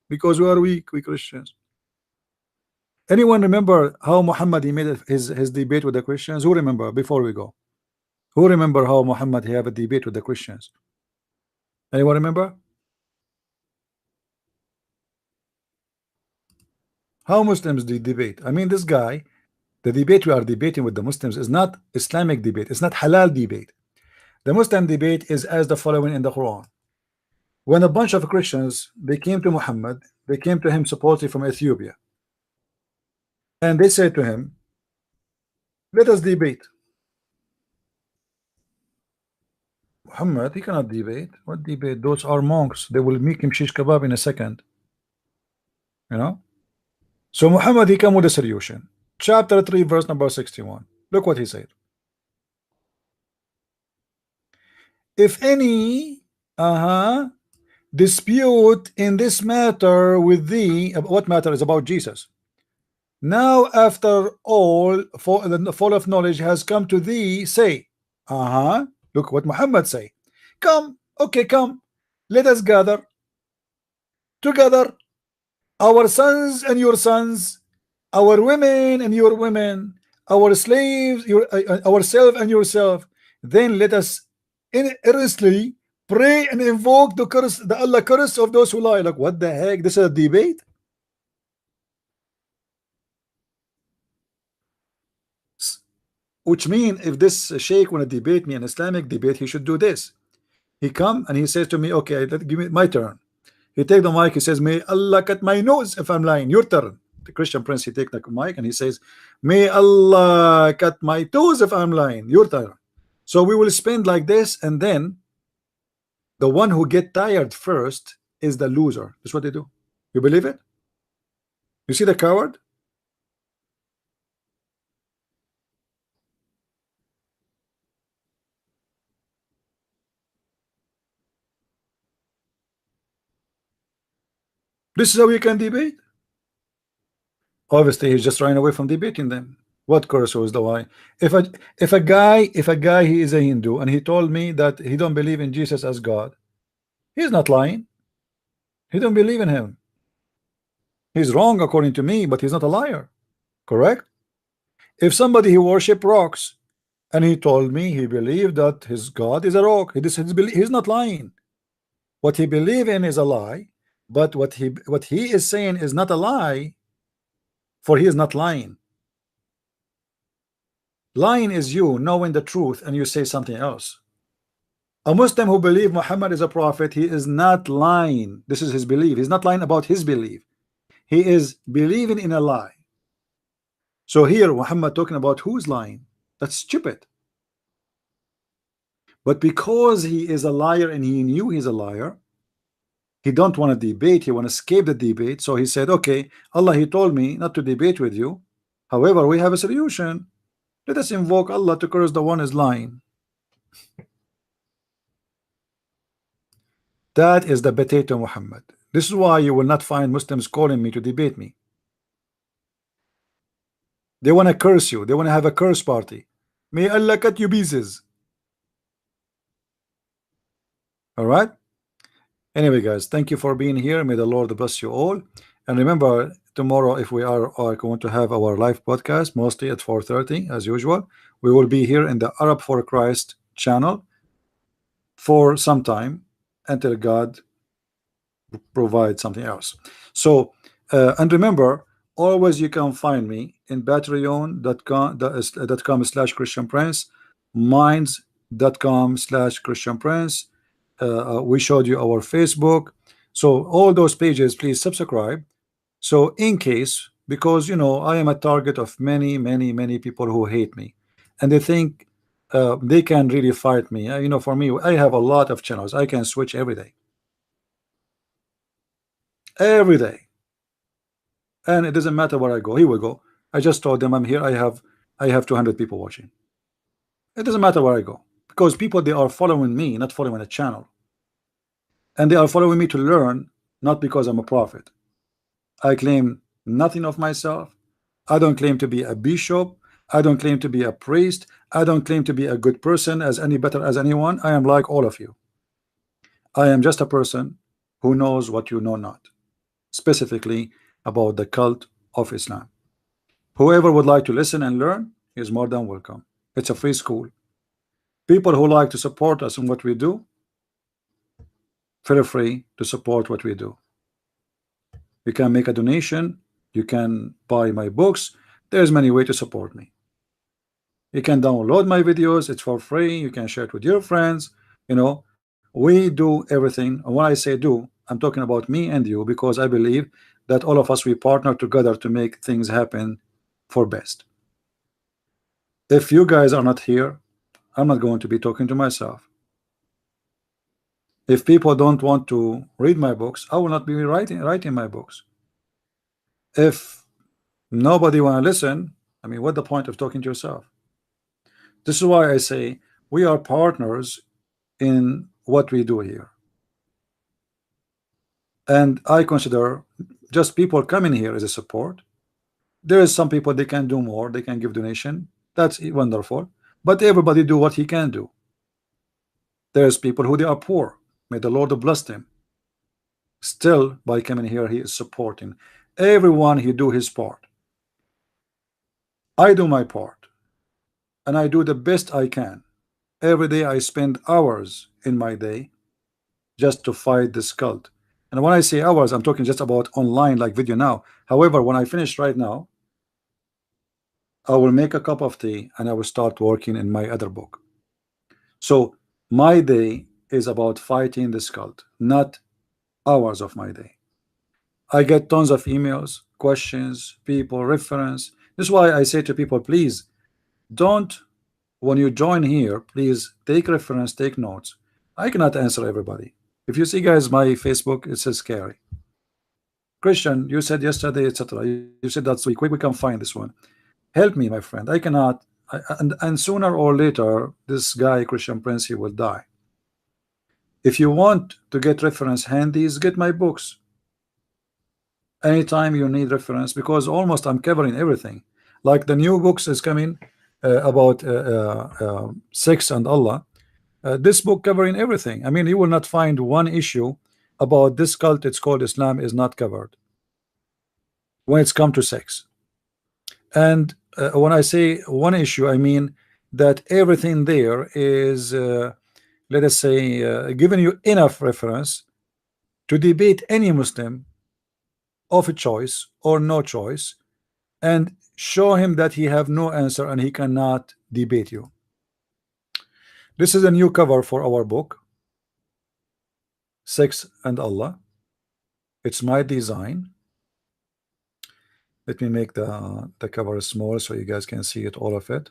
because we are weak, we Christians. Anyone remember how Muhammad he made his debate with the Christians? Who remember before we go? Who remember how Muhammad he have a debate with the Christians? Anyone remember? How Muslims do debate? I mean, this guy, the debate we are debating with the Muslims is not Islamic debate, it's not halal debate. The Muslim debate is as the following in the Quran. When a bunch of Christians, they came to Muhammad, they came to him supposedly from Ethiopia, and they said to him, let us debate. Muhammad, he cannot debate. What debate? Those are monks. They will make him shish kebab in a second. You know? So Muhammad, he came with a solution. Chapter 3, verse number 61. Look what he said. If any dispute in this matter with thee, what matter is about Jesus. Now after all, for the fall of knowledge has come to thee, say, look what Muhammad say. Come, okay, come, let us gather together, our sons and your sons, our women and your women, our slaves, ourselves and yourself. Then let us earnestly pray and invoke the curse, the Allah curse of those who lie. Like, what the heck? This is a debate. Which means if this sheikh want to debate me an Islamic debate, he should do this. He come and he says to me, okay, give me my turn. He take the mic, he says, may Allah cut my nose if I'm lying. Your turn. The Christian prince, he take the mic and he says, may Allah cut my toes if I'm lying. Your turn. So we will spend like this, and then the one who get tired first is the loser. That's what they do. You believe it? You see the coward? This is how you can debate. Obviously, he's just running away from debating them. What curse was the why? If a guy he is a Hindu and he told me that he don't believe in Jesus as God, he's not lying. He don't believe in him. He's wrong according to me, but he's not a liar. Correct? If somebody he worship rocks and he told me he believed that his God is a rock, he's not lying. What he believe in is a lie, but what he is saying is not a lie, for he is not lying. Lying is you knowing the truth and you say something else. A Muslim who believes Muhammad is a prophet, he is not lying. This is his belief. He's not lying about his belief. He is believing in a lie. So here Muhammad talking about who's lying. That's stupid. But because he is a liar and he knew he's a liar, he don't want to debate. He want to escape the debate. So he said, okay, Allah, he told me not to debate with you. However, we have a solution. Let us invoke Allah to curse the one who is lying. That is the potato Muhammad. This is why you will not find Muslims calling me to debate me. They want to curse you. They want to have a curse party. May Allah cut you pieces. All right. Anyway, guys, thank you for being here. May the Lord bless you all. And remember, tomorrow, if we are going to have our live podcast, mostly at 4:30 as usual, we will be here in the Arab for Christ channel for some time until God provides something else. So, and remember, always you can find me in patreon.com/Christian Prince, minds.com/Christian Prince. We showed you our Facebook. So all those pages, please subscribe. So in case, because you know I am a target of many people who hate me, and they think they can really fight me. You know, for me, I have a lot of channels. I can switch every day, and it doesn't matter where I go. Here we go. I just told them I'm here. I have 200 people watching. It doesn't matter where I go, because people, they are following me, not following a channel, and they are following me to learn, not because I'm a prophet. I claim nothing of myself. I don't claim to be a bishop. I don't claim to be a priest. I don't claim to be a good person as any better as anyone. I am like all of you. I am just a person who knows what you know not, specifically about the cult of Islam. Whoever would like to listen and learn is more than welcome. It's a free school. People who like to support us in what we do, feel free to support what we do. You can make a donation. You can buy my books. There's many ways to support me. You can download my videos. It's for free. You can share it with your friends. You know, we do everything. And when I say do, I'm talking about me and you, because I believe that all of us, we partner together to make things happen for best. If you guys are not here, I'm not going to be talking to myself. If people don't want to read my books, I will not be writing my books. If Nobody want to listen. I mean, what the point of talking to yourself? This is why I say we are partners in what we do here. And I consider just people coming here as a support. There is some people they can do more, they can give donation. That's wonderful. But everybody do what he can do. There's people who they are poor. May the Lord bless them. Still, by coming here, he is supporting. Everyone, he do his part. I do my part. And I do the best I can. Every day I spend hours in my day just to fight this cult. And when I say hours, I'm talking just about online, like video now. However, when I finish right now, I will make a cup of tea and I will start working in my other book. So my day is about fighting this cult, not hours of my day. I get tons of emails, questions, people, reference. This is why I say to people, please don't, when you join here, please take reference, take notes. I cannot answer everybody. If you see, guys, my Facebook, it says scary. Christian, you said yesterday, etc. You said that's week. We can find this one. Help me, my friend. I cannot. And sooner or later, this guy, Christian Prince, he will die. If you want to get reference handies, get my books. Anytime you need reference, because almost I'm covering everything. Like the new books is coming about sex and Allah. This book covering everything. I mean, you will not find one issue about this cult. It's called Islam is not covered when it's come to sex. And when I say one issue, I mean that everything there is, let us say, giving you enough reference to debate any Muslim of a choice or no choice, and show him that he have no answer and he cannot debate you. This is a new cover for our book, Sex and Allah. It's my design. Let me make the cover small so you guys can see it, all of it.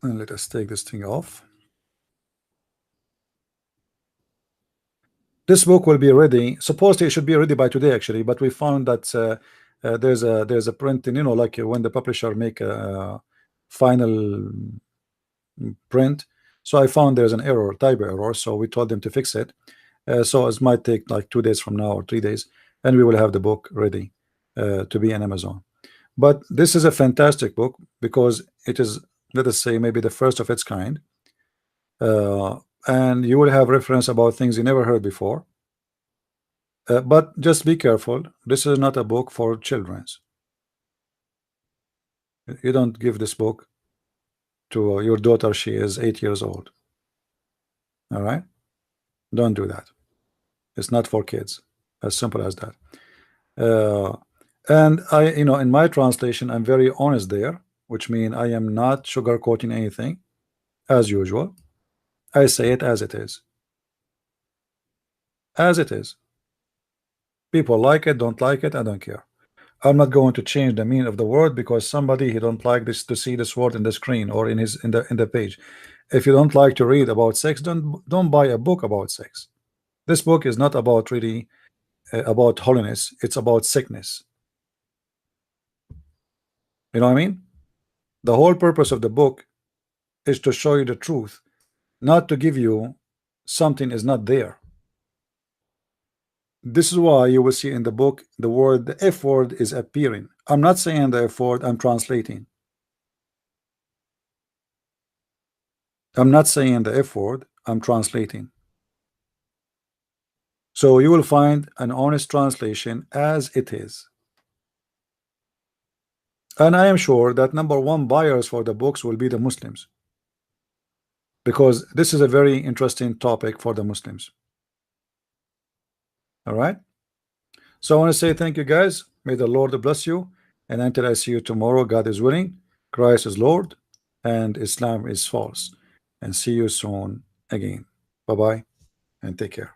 And let us take this thing off. This book will be ready. Supposedly it should be ready by today, actually, but we found that there's a printing, you know, like when the publisher make a final print. So I found there's an error, typo error. So we told them to fix it. So it might take like 2 days from now or 3 days, and we will have the book ready to be on Amazon. But this is a fantastic book because it is, let us say, maybe the first of its kind. And you will have reference about things you never heard before. But just be careful. This is not a book for children. You don't give this book to your daughter. She is 8 years old. All right? Don't do that. It's not for kids. As simple as that. And I, you know, in my translation, I'm very honest there, which means I am not sugarcoating anything, as usual. I say it as it is. As it is. People like it, don't like it, I don't care. I'm not going to change the meaning of the word because somebody he don't like this to see this word in the screen or in his in the page. If you don't like to read about sex, don't buy a book about sex. This book is not about really about holiness. It's about sickness. You know what I mean? The whole purpose of the book is to show you the truth, not to give you something is not there. This is why you will see in the book the word, the F word is appearing. I'm not saying the F word, I'm translating. I'm not saying the F word, I'm translating. So you will find an honest translation as it is. And I am sure that number one buyers for the books will be the Muslims, because this is a very interesting topic for the Muslims. All right. So I want to say thank you, guys. May the Lord bless you. And until I see you tomorrow, God is willing, Christ is Lord, and Islam is false. And see you soon again. Bye-bye, and take care.